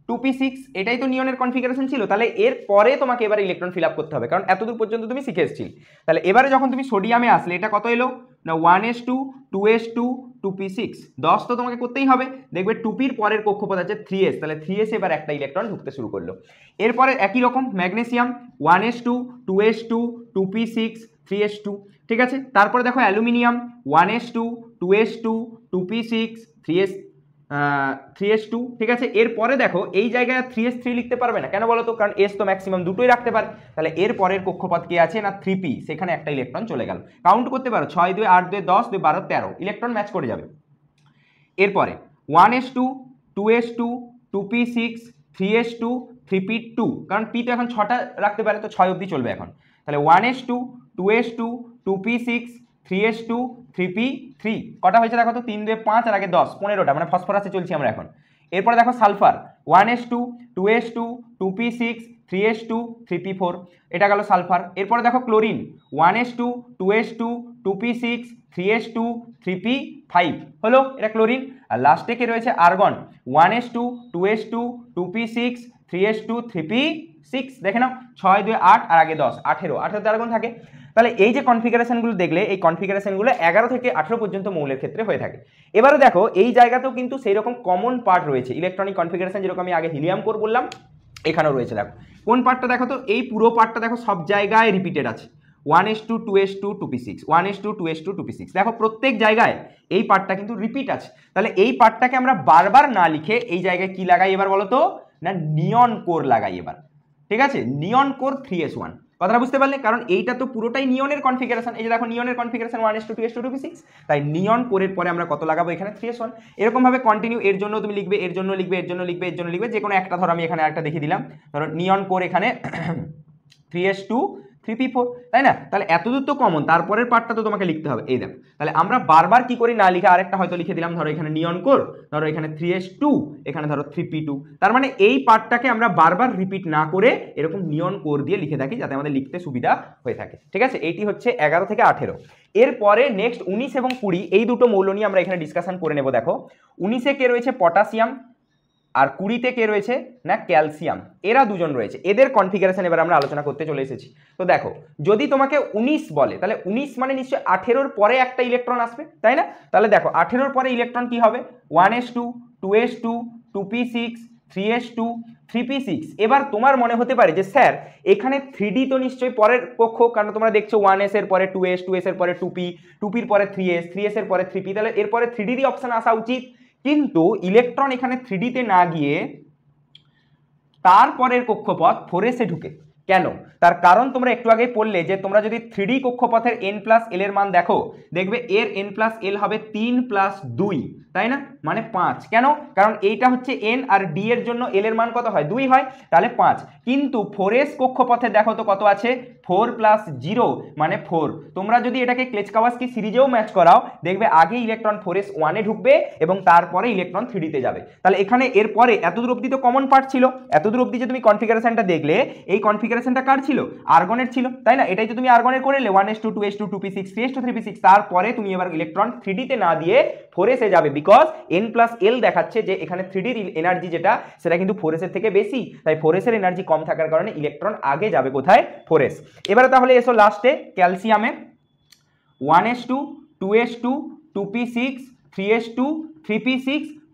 2p6, এটাই তো নিয়নের কনফিগারেশন ছিল। তাহলে এর পরে তোমাকে এবারে ইলেকট্রন ফিল আপ করতে হবে, কারণ এতদূর পর্যন্ত তুমি শিখে এসেছিলে। তাহলে এবারে যখন তুমি সোডিয়ামে আসলে, এটা কত এলো না 1s2 2s2 2p6, 10 তো তোমাকে করতেই হবে। দেখবে 2pর পরের কক্ষপথ আছে 3s, তাহলে 3s এবার একটা ইলেকট্রন ঢুকতে শুরু করলো। এরপরে একই রকম magnesium 1s2 2s2 2p6 3s2, ঠিক আছে। তারপরে দেখো aluminium 1s2 2s2 2p6 3s2, ঠিক আছে। এরপরে দেখো এই জায়গায় 3s3 লিখতে পারবে না, কেন বলো তো? কারণ s তো ম্যাক্সিমাম দুটোই রাখতে পারে। তাহলে এর পরের কক্ষপথ কে আছে না 3p, সেখানে একটা ইলেকট্রন চলে গেল। কাউন্ট করতে পারো 6 2 8 2 10 2 12 13 ইলেকট্রন ম্যাচ করে যাবে। এরপরে 1s2 2s2 2p6 3s2 3p2, কারণ p তো এখন 6টা রাখতে পারে, তো 6 অবধি চলবে এখন। তাহলে 1s2 2s2 2p6 3s2 3p3, কটা হয়েছে দেখো তো? 3 2 5 আর আগে 10 15টা, মানে ফসফরাসে চলছি আমরা এখন। এরপরে দেখো sulphur 1s2 2s2 2p6 3s2 3p4, এটা গেল সালফার। এরপরে দেখো chlorine 1s2 2s2 2p6 3s2 3p5 হলো, এটা ক্লোরিন। আর লাস্টে কে রয়েছে argon 1s2 2s2 2p6 3s2 3p6, দেখে নাও 6 2 8 আর আগে 10 18 আর্গন থাকে। তাহলে এই যে কনফিগারেশনগুলো দেখলে, এই কনফিগারেশনগুলো 11 থেকে 18 পর্যন্ত মৌলের ক্ষেত্রে হয়ে থাকে। এবারে দেখো এই জায়গাতেও কিন্তু সেই রকম কমন পার্ট রয়েছে ইলেকট্রনিক কনফিগারেশন, যেরকম আমি আগে হিলিয়াম কোর বললাম, এখানেও রয়েছে। দেখো কোন পার্টটা দেখো তো, এই পুরো পার্টটা দেখো সব জায়গায় রিপিটেড আছে 1s2 2s2 2p6 1s2 2s2 2p6, দেখো প্রত্যেক জায়গায় এই পার্টটা কিন্তু রিপিট আছে। তাহলে এই পার্টটাকে আমরা বারবার না লিখে এই জায়গায় কি লাগাই এবার বলো তো, না নিয়ন কোর লাগাই এবার, ঠিক আছে, নিয়ন কোর 3s1। কথাটা বুঝতে পারলে? কারণ এইটা তো পুরোটাই নিয়নের কনফিগারেশন, এই যে দেখো নিয়নের কনফিগারেশন 1s2 2s2 2p6, তাই নিয়ন কোরের পরে আমরা কত লাগাবো এখানে 3s1। এরকম ভাবে কন্টিনিউ, এর জন্য তুমি লিখবে, এর জন্য লিখবে, এর জন্য লিখবে, এর জন্য লিখবে, যে কোনো একটা। ধরো আমি এখানে একটা দেখিয়ে দিলাম, ধরো নিয়ন কোর এখানে 3s2 3p4, তাই না? তাহলে এতদূর তো কমন, তারপরের পার্টটা তো তোমাকে লিখতে হবে। এই দেখো, তাহলে আমরা বারবার কি করি না লিখে আরেকটা হয়তো লিখে দিলাম, ধরো এখানে নিয়ন কোর, ধরো এখানে 3s2, এখানে ধরো 3p2, তার মানে এই পার্টটাকে আমরা বারবার রিপিট না করে এরকম নিয়ন কোর দিয়ে লিখে থাকি, যাতে আমাদের লিখতে সুবিধা হয়ে থাকে, ঠিক আছে? এইটি হচ্ছে 11 থেকে 18। এরপরে নেক্সট 19 এবং 20, এই দুটো মৌল নিয়ে আমরা এখানে ডিসকাশন করে নেব। দেখো 19-এ কে রয়েছে পটাশিয়াম, আর 20-তে কে রয়েছে না ক্যালসিয়াম, এরা দুজন রয়েছে। এদের কনফিগারেশন এবার আমরা আলোচনা করতে চলে এসেছি। তো দেখো যদি তোমাকে 19 বলে, তাহলে 19 মানে নিশ্চয়ই 18-র পরে একটা ইলেকট্রন আসবে, তাই না? তাহলে দেখো 18-র পরে ইলেকট্রন কি হবে, 1s2 2s2 2p6 3s2 3p6। এবার তোমার মনে হতে পারে যে স্যার এখানে 3d তো নিশ্চয়ই পরের কক্ষ, কারণ তোমরা দেখছো 1s এর পরে 2s, 2s এর পরে 2p, 2pর পরে 3s, 3s এর পরে 3p, তাহলে এরপরে 3d অপশন আসা উচিত। কিন্তু ইলেকট্রন এখানে 3d-তে না গিয়ে তারপরের কক্ষপথ 4s-এ ঢুকে। কেন? তার কারণ তোমরা একটু আগেই পড়লে যে তোমরা যদি 3d কক্ষপথের n+l এর মান দেখো, দেখবে এর n+l হবে 3+2, তাই না? মানে 5। কেন? কারণ এইটা হচ্ছে n আর d এর জন্য l এর মান কত হয়, 2 হয়, তাহলে 5। কিন্তু 4s কক্ষপথে দেখো তো কত আছে, 4+0 মানে 4। তোমরা যদি এটাকে ক্লেচকাওয়াস্কি সিরিজেও ম্যাচ করাও, দেখবে আগে ইলেকট্রন 4s1-এ ঢুকবে এবং তারপরে ইলেকট্রন 3d-তে যাবে। তাহলে এখানে এরপরে এতদূর অবধি তো কমন পার্ট ছিল, এতদূর অবধি যে তুমি কনফিগারেশনটা দেখলে, এই কনফিগারেশনটা কার ছিল, আর্গনের ছিল, তাই না? এটাই তো তুমি আর্গনের করে নিলে 1s2 2s2 2p6 3s2 3p6। তারপরে তুমি এবার ইলেকট্রন 3d-তে না দিয়ে 4s-এ যাবে, বিকজ n+l দেখাচ্ছে যে এখানে 3d-র এনার্জি যেটা সেটা কিন্তু 4s-এর থেকে বেশি, তাই 4s-এর এনার্জি কম থাকার কারণে ইলেকট্রন আগে যাবে কোথায়, 4s। এবারে তাহলে এসো লাস্টে ক্যালসিয়ামে 1s2 2s2 2p6 3s2 3p6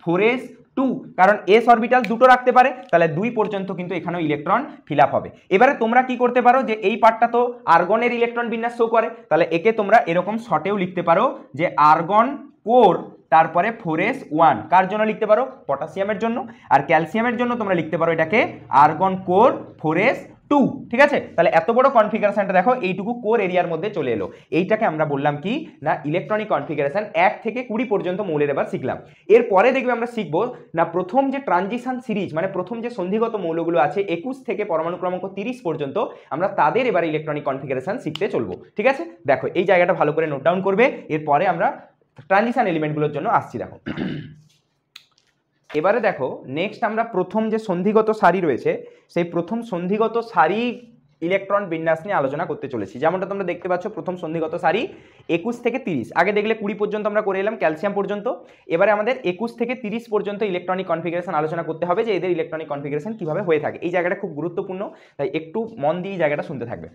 4s2, কারণ s অরবিটাল দুটো রাখতে পারে, তাহলে 2 পর্যন্ত কিন্তু এখানেও ইলেকট্রন ফিল আপ হবে। এবারে তোমরা কি করতে পারো, যে এই পার্টটা তো আর্গনের ইলেকট্রন বিন্যাস শো করে, তাহলে একে তোমরা এরকম শর্টেও লিখতে পারো যে আর্গন কোর তারপরে 4s1। কার জন্য লিখতে পারো, পটাশিয়ামের জন্য। আর ক্যালসিয়ামের জন্য তোমরা লিখতে পারো এটাকে আর্গন কোর 4s2, ঠিক আছে? তাহলে এত বড় কনফিগারেশনটা দেখো এইটুকু কোর এরিয়ার মধ্যে চলে এলো। এইটাকে আমরা বললাম কি না ইলেকট্রনিক কনফিগারেশন। 1 থেকে 20 পর্যন্ত মৌলের এবার শিখলাম। এরপরে দেখবে আমরা শিখবো না প্রথম যে ট্রানজিশন সিরিজ, মানে প্রথম যে সন্ধিগত মৌলগুলো আছে 21 থেকে পরমাণু ক্রমাঙ্ক 30 পর্যন্ত, আমরা তাদের এবার ইলেকট্রনিক কনফিগারেশন শিখতে চলবো, ঠিক আছে? দেখো এই জায়গাটা ভালো করে নোট ডাউন করবে, এরপরে আমরা ট্রানজিশন এলিমেন্টগুলোর জন্য আসছি। দেখো এবারে দেখো নেক্সট আমরা প্রথম যে সন্ধিগত সারি রয়েছে, সেই প্রথম সন্ধিগত সারি ইলেকট্রন বিন্যাস নিয়ে আলোচনা করতে চলেছি। যেমনটা তোমরা দেখতে পাচ্ছ, প্রথম সন্ধিগত সারি 21 থেকে 30, আগে দেখলে 20 পর্যন্ত আমরা করে এলাম ক্যালসিয়াম পর্যন্ত। এবারে আমাদের 21 থেকে 30 পর্যন্ত ইলেকট্রনিক কনফিগারেশন আলোচনা করতে হবে, যে এদের ইলেকট্রনিক কনফিগারেশন কিভাবে হয়ে থাকে। এই জায়গাটা খুব গুরুত্বপূর্ণ, তাই একটু মন দিয়ে জায়গাটা শুনতে থাকবে।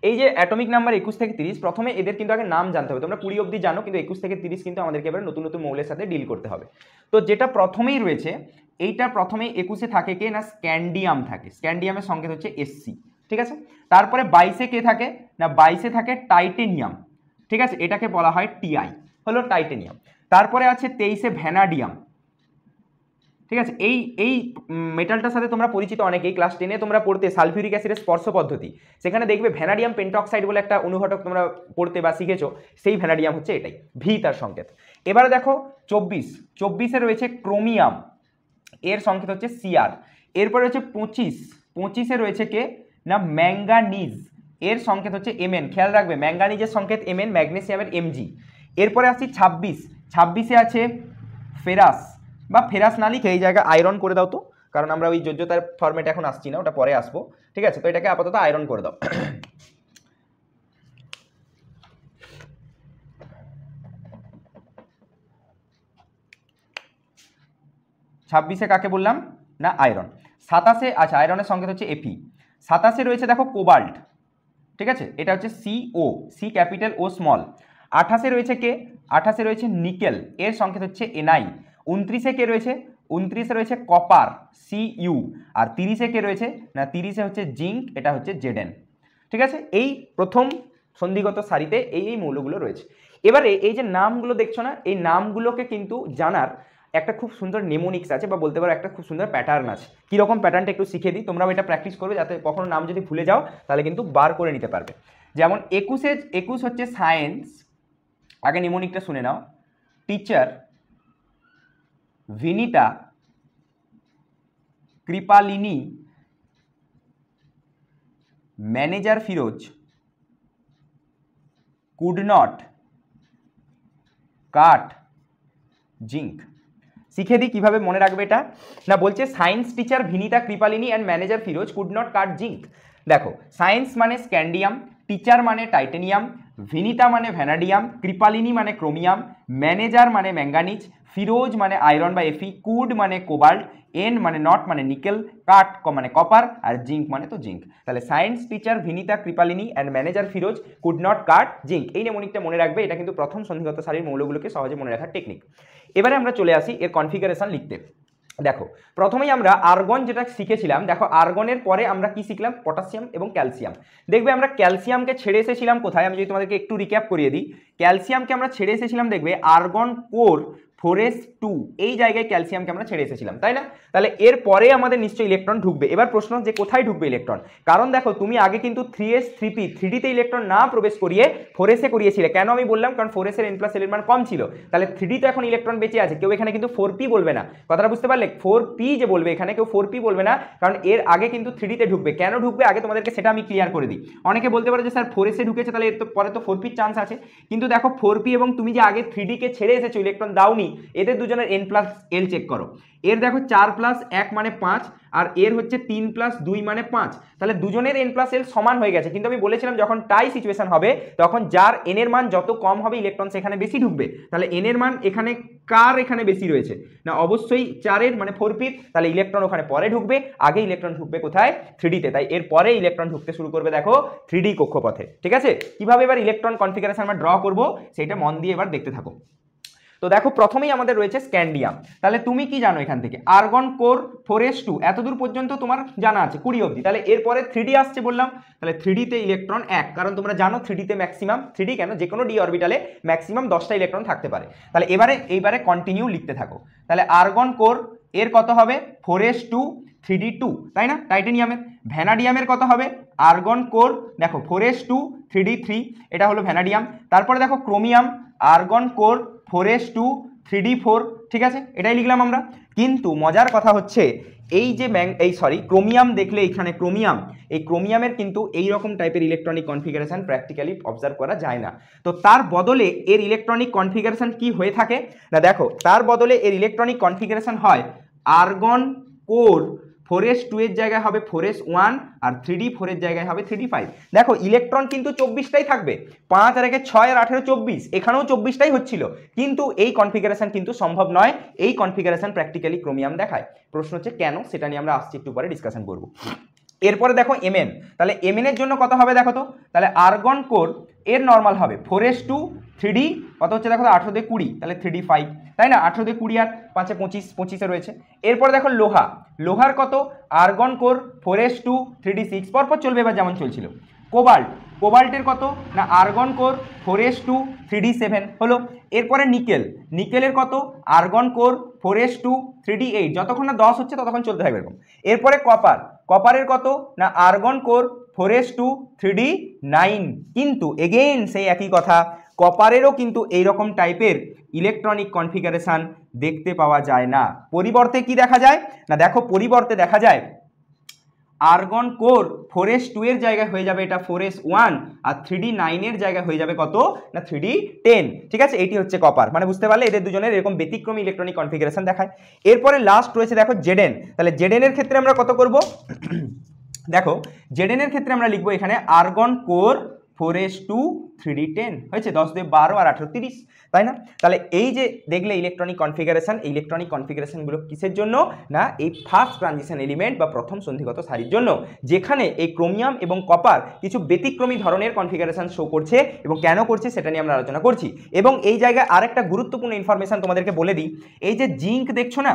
এই যে অ্যাটমিক নাম্বার 21 থেকে 30, প্রথমে এদের কিন্তু আগে নাম জানতে হবে। তোমরা 20 অবধি জানো, কিন্তু 21 থেকে 30 কিন্তু আমাদেরকে এবার নতুন নতুন মৌলের সাথে ডিল করতে হবে। তো যেটা প্রথমেই রয়েছে, এইটা প্রথমেই 21-এ থাকে কে না স্ক্যান্ডিয়াম থাকে, স্ক্যান্ডিয়ামের সংকেত হচ্ছে Sc, ঠিক আছে? তারপরে 22-এ কে থাকে না 22-এ থাকে টাইটেনিয়াম, ঠিক আছে? এটাকে বলা হয় Ti, হলো টাইটেনিয়াম। তারপরে আছে 23-এ ভ্যানাডিয়াম, ঠিক আছে? এই মেটালটার সাথে তোমরা পরিচিত অনেকেই, ক্লাস 10-এ তোমরা পড়তে সালফিউরিক অ্যাসিডের স্পর্শ পদ্ধতি, সেখানে দেখবে ভ্যানাডিয়াম পেন্টঅক্সাইড বলে একটা অনুঘটক তোমরা পড়তে বা শিখেছো, সেই ভ্যানাডিয়াম হচ্ছে এটাই, ভি তার সংকেত। এবারে দেখো 24-এ রয়েছে ক্রোমিয়াম, এর সংকেত হচ্ছে Cr। এরপরে রয়েছে 25-এ রয়েছে কে না ম্যাঙ্গানিজ, এর সংকেত হচ্ছে Mn। খেয়াল রাখবে ম্যাঙ্গানিজের সংকেত Mn, ম্যাগনেসিয়ামের Mg। এরপরে আসছি 26-এ আছে ফেরাস, বা ফেরাস না লিখে এই জায়গায় আয়রন করে দাও তো, কারণ আমরা ওই যোজ্যতার ফরম্যাটে এখন আসছি না, ওটা পরে আসবো, ঠিক আছে। তো এটাকে আপাতত আয়রন করে দাও। 26-এ কাকে বললাম না আয়রন। 27-এ আচ্ছা আয়রনের সংকেত হচ্ছে এফি। 27-এ রয়েছে দেখো কোবাল্ট, ঠিক আছে, এটা হচ্ছে সিও, সি ক্যাপিটাল ও স্মল। 28-এ রয়েছে কে, 28-এ রয়েছে নিকেল, এর সংকেত হচ্ছে এনআই। 29-এ কে রয়েছে, 29-এ রয়েছে কপার, সিইউ। আর 30-এ কে রয়েছে না 30-এ হচ্ছে জিঙ্ক, এটা হচ্ছে জেডেন, ঠিক আছে। এই প্রথম সন্ধিগত সারিতে এই মৌলগুলো রয়েছে। এবারে এই যে নামগুলো দেখছো না, এই নামগুলোকে কিন্তু জানার একটা খুব সুন্দর নেমোনিক্স আছে, বা বলতে পারো একটা খুব সুন্দর প্যাটার্ন আছে। কীরকম প্যাটার্নটা একটু শিখে দিই, তোমরাও এটা প্র্যাকটিস করবে, যাতে কখনো নাম যদি ভুলে যাও তাহলে কিন্তু বার করে নিতে পারবে। যেমন 21 হচ্ছে সায়েন্স, আগে নেমোনিকটা শুনে নাও। Teacher Vinita Kripalani, manager Firoz, could not cut zinc. শিখে দিই কীভাবে মনে রাখবে এটা না, বলছে science teacher Vinita Kripalani and manager Firoz could not cut zinc. দেখো সায়েন্স মানে স্ক্যান্ডিয়াম, টিচার মানে টাইটেনিয়াম, ভিনিতা মানে ভ্যানাডিয়াম, কৃপালিনী মানে ক্রোমিয়াম, ম্যানেজার মানে ম্যাঙ্গানিজ, ফিরোজ মানে আয়রন বা এফি, কুড মানে কোবাল্ট, এন মানে নট মানে নিকেল, কাট মানে কপার, আর জিঙ্ক মানে তো জিঙ্ক। তাহলে science teacher Vinita Kripalani and manager Firoz could not cut zinc, এই নেমোনিকটা মনে রাখবে। এটা কিন্তু প্রথম সন্ধিগত সারির মৌলগুলোকে সহজে মনে রাখার টেকনিক। এবারে আমরা চলে আসি এর কনফিগারেশন লিখতে। দেখো প্রথমেই আমরা আর্গন যেটা শিখেছিলাম, দেখো আর্গনের পরে আমরা কি শিখলাম, পটাশিয়াম এবং ক্যালসিয়াম। দেখবে আমরা ক্যালসিয়ামকে ছেড়ে এসেছিলাম কোথায়, আমি যদি তোমাদেরকে একটু রিক্যাপ করিয়ে দিই। ক্যালসিয়ামকে আমরা ছেড়ে এসেছিলাম দেখবে আর্গন কোর 4s2, এই জায়গায় ক্যালসিয়ামকে আমরা ছেড়ে এসেছিলাম, তাই না? তাহলে এর পরে আমাদের নিশ্চয়ই ইলেকট্রন ঢুকবে। এবার প্রশ্ন যে কোথায় ঢুকবে ইলেকট্রন, কারণ দেখো তুমি আগে কিন্তু 3s 3p 3dতে ইলেকট্রন না প্রবেশ করিয়ে 4sে করিয়েছিলে। কেন আমি বললাম, কারণ 4s এর n+l এর মান কম ছিল। তাহলে 3d তো এখন ইলেকট্রন বেঁচে আছে, কেউ এখানে কিন্তু 4p বলবে না, কথাটা বুঝতে পারলে? 4p যে বলবে এখানে, কেউ 4p বলবে না, কারণ এর আগে কিন্তু 3dতে ঢুকবে। কেন ঢুকবে আগে তোমাদেরকে সেটা আমি ক্লিয়ার করে দিই। অনেকে বলতে পারে যে স্যার 4sে ঢুকেছে, তাহলে এর তো পরে তো 4p চান্স আছে। কিন্তু দেখো 4p এবং তুমি যে আগে 3dকে ছেড়ে এসেছো, ইলেকট্রন দাওনি, এদের দুজনের n+l চেক করো। এর দেখো 4+1 মানে 5, আর এর হচ্ছে 3+2 মানে 5। তাহলে দুজনের n+l সমান হয়ে গেছে। কিন্তু আমি বলেছিলাম যখন টাই সিচুয়েশন হবে, তখন যার n এর মান যত কম হবে ইলেকট্রন সেখানে বেশি ঢুকবে। তাহলে n এর মান এখানে কার এখানে বেশি রয়েছে না, অবশ্যই 4-এর মানে 4p। তাহলে ইলেকট্রন ওখানে পরে ঢুকবে, আগে ইলেকট্রন ঢুকবে কোথায়, 3dতে। তাই এর পরে ইলেকট্রন ঢুকতে শুরু করবে দেখো 3d কক্ষপথে, ঠিক আছে। কিভাবে এবার ইলেকট্রন কনফিগারেশন আমরা ড্র করব সেটা মন দিয়ে এবার দেখতে থাকো। তো দেখো প্রথমেই আমাদের রয়েছে স্ক্যান্ডিয়াম। তাহলে তুমি কি জানো এখান থেকে, আর্গন কোর 4s2 এতদূর পর্যন্ত তোমার জানা আছে 20 অবধি। তাহলে এরপরে 3d আসছে বললাম, তাহলে 3dতে ইলেকট্রন 1, কারণ তোমরা জানো 3dতে ম্যাক্সিমাম, 3d কেন, যে কোনো d অরবিটালে ম্যাক্সিমাম 10টা ইলেকট্রন থাকতে পারে। তাহলে এইবারে কন্টিনিউ লিখতে থাকো। তাহলে আর্গন কোর এর কত হবে 4s2 3d2, তাই না? টাইটেনিয়ামের। ভ্যানাডিয়ামের কত হবে, আর্গন কোর দেখো 4s2 3d3, এটা হলো ভ্যানাডিয়াম। তারপরে দেখো chromium, argon core 4s2 3d4, ঠিক আছে, এটাই লিখলাম আমরা। কিন্তু মজার কথা হচ্ছে এই যে ক্রোমিয়াম দেখলে এখানে এই ক্রোমিয়ামের কিন্তু এই রকম টাইপের ইলেকট্রনিক কনফিগারেশন প্র্যাকটিক্যালি অবজার্ভ করা যায় না। তো তার বদলে এর ইলেকট্রনিক কনফিগারেশন কি হয়ে থাকে না, দেখো তার বদলে এর ইলেকট্রনিক কনফিগারেশন হয় আর্গন কোর 4s2 এর জায়গায় হবে 4s1, আর 3d4 এর জায়গায় হবে 3d5। দেখো ইলেকট্রন কিন্তু 24টাই থাকবে, 5 আর 1 6 আর 18 24, এখানেও 24টাই হচ্ছিল। কিন্তু এই কনফিগারেশন কিন্তু সম্ভব নয়, এই কনফিগারেশন প্র্যাকটিক্যালি ক্রোমিয়াম দেখায়। প্রশ্ন হচ্ছে কেন, সেটা নিয়ে আমরা আসছি একটু পরে ডিসকাশন করব। এরপরে দেখো Mn, তাহলে Mn এর জন্য কত হবে দেখো তো, তাহলে আর্গন কোর এর নর্মাল হবে 4s2 3d কত হচ্ছে দেখো 18 দিয়ে 20, তাহলে 3d5, তাই না? 18 দিয়ে 20 আর 5 এ 25, 25-এ রয়েছে। এরপরে দেখো লোহার কত, আর্গন কোর 4s2 3d6, পরপর চলবে এবার যেমন চলছিল। কোবাল্টের কত না, আর্গন কোর 4s2 3d7 হলো। এরপরে নিকেলের কত, আর্গন কোর 4s2 3d8, যতক্ষণ না 10 হচ্ছে ততক্ষণ চলতে থাকবে এরকম। এরপরে কপারের কত না, আর্গন কোর 4s2 3d9। কিন্তু এগেইন সেই একই কথা, কপারেরও কিন্তু এইরকম টাইপের ইলেকট্রনিক কনফিগারেশন দেখতে পাওয়া যায় না। পরিবর্তে কি দেখা যায় না, দেখো পরিবর্তে দেখা যায় আর্গন কোর 4s2 এর জায়গায় হয়ে যাবে এটা 4s1, আর 3d9 এর জায়গায় হয়ে যাবে কত না 3d10। ঠিক আছে, এটি হচ্ছে কপার। মানে বুঝতে পারলে এদের দুজনের এরকম ব্যতিক্রমী ইলেকট্রনিক কনফিগারেশন দেখায়। এরপরে লাস্ট রয়েছে দেখো জেডেন। তাহলে জেডেন এর ক্ষেত্রে আমরা কত করব? দেখো জেডেন এর ক্ষেত্রে আমরা লিখবো এখানে আর্গন কোর 4s2 3d10 হয়েছে, 10 দিয়ে 12 আর 18 30, তাই না? তাহলে এই যে দেখলে ইলেকট্রনিক কনফিগারেশন, এই ইলেকট্রনিক কনফিগারেশনগুলো কিসের জন্য না এই ফার্স্ট ট্রানজিশন এলিমেন্ট বা প্রথম সন্ধিগত সারির জন্য, যেখানে এই ক্রোমিয়াম এবং কপার কিছু ব্যতিক্রমী ধরনের কনফিগারেশন শো করছে এবং কেন করছে সেটা নিয়ে আমরা আলোচনা করছি। এবং এই জায়গায় আরেকটা গুরুত্বপূর্ণ ইনফরমেশন তোমাদেরকে বলে দিই, এই যে জিঙ্ক দেখছো না,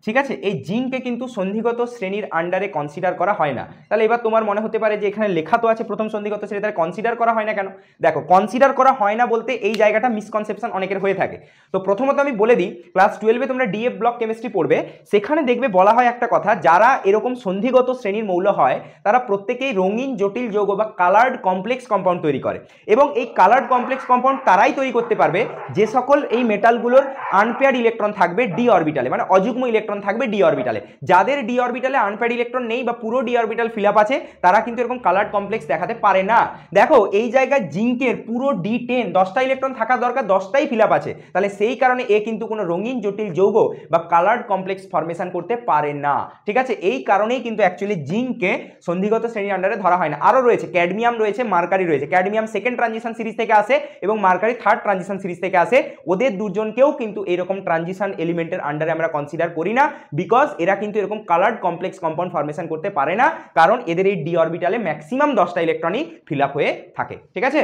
ঠিক আছে, এই জিঙ্ককে কিন্তু সন্ধিগত শ্রেণীর আন্ডারে কনসিডার করা হয় না। তাহলে এবার তোমার মনে হতে পারে যে এখানে লেখা তো আছে প্রথম সন্ধিগত শ্রেণী, তাহলে কনসিডার করা হয় না কেন? দেখো কনসিডার করা হয় না বলতে এই জায়গাটা মিসকনসেপশন অনেকের হয়ে থাকে। তো প্রথমত আমি বলে দিই, ক্লাস 12-এ তোমরা ডিএফ ব্লক কেমিস্ট্রি পড়বে, সেখানে দেখবে বলা হয় একটা কথা, যারা এরকম সন্ধিগত শ্রেণীর মৌল হয় তারা প্রত্যেকেই রঙিন জটিল যৌগ বা কালার্ড কমপ্লেক্স কম্পাউন্ড তৈরি করে। এবং এই কালার্ড কমপ্লেক্স কম্পাউন্ড তারাই তৈরি করতে পারবে যে সকল এই মেটালগুলোর আনপেয়ার্ড ইলেকট্রন থাকবে ডি অরবিটালে, মানে অযুগ্ম ইলেকট্রন থাকবে ডি অরবিটালে। যাদের ডি অরবিটালে আনপেয়ার্ড ইলেকট্রন নেই বা পুরো ডি অরবিটাল ফিল আপ আছে, তারা কিন্তু এরকম কালার্ড কমপ্লেক্স দেখাতে পারে না। দেখো এই জায়গায় জিঙ্কের পুরো D10 10টা ইলেকট্রন থাকা দরকার, 10টাই ফিল আপ আছে, তাহলে সেই কারণে এ কিন্তু কোনো রঙিন জটিল যৌগ বা কালার্ড কমপ্লেক্স ফরমেশন করতে পারে না। ঠিক আছে, এই কারণেই কিন্তু অ্যাকচুয়ালি জিঙ্ককে সন্ধিগত শ্রেণীর আন্ডারে ধরা হয় না। আরও রয়েছে ক্যাডমিয়াম রয়েছে, মার্কারি রয়েছে। ক্যাডমিয়াম সেকেন্ড ট্রানজিশন সিরিজ থেকে আসে এবং মার্কারি থার্ড ট্রানজিশন সিরিজ থেকে আসে। ওদের দুজনকেও কিন্তু এরকম ট্রানজিশন এলিমেন্টের আন্ডারে আমরা কনসিডার করি না, বিকজ এরা কিন্তু এরকম কালার্ড কমপ্লেক্স কম্পাউন্ড ফরমেশন করতে পারে না, কারণ এদের এই ডি অরবিটালে ম্যাক্সিমাম 10টা ইলেকট্রনই ফিল আপ হয়ে থাকে। ঠিক আছে,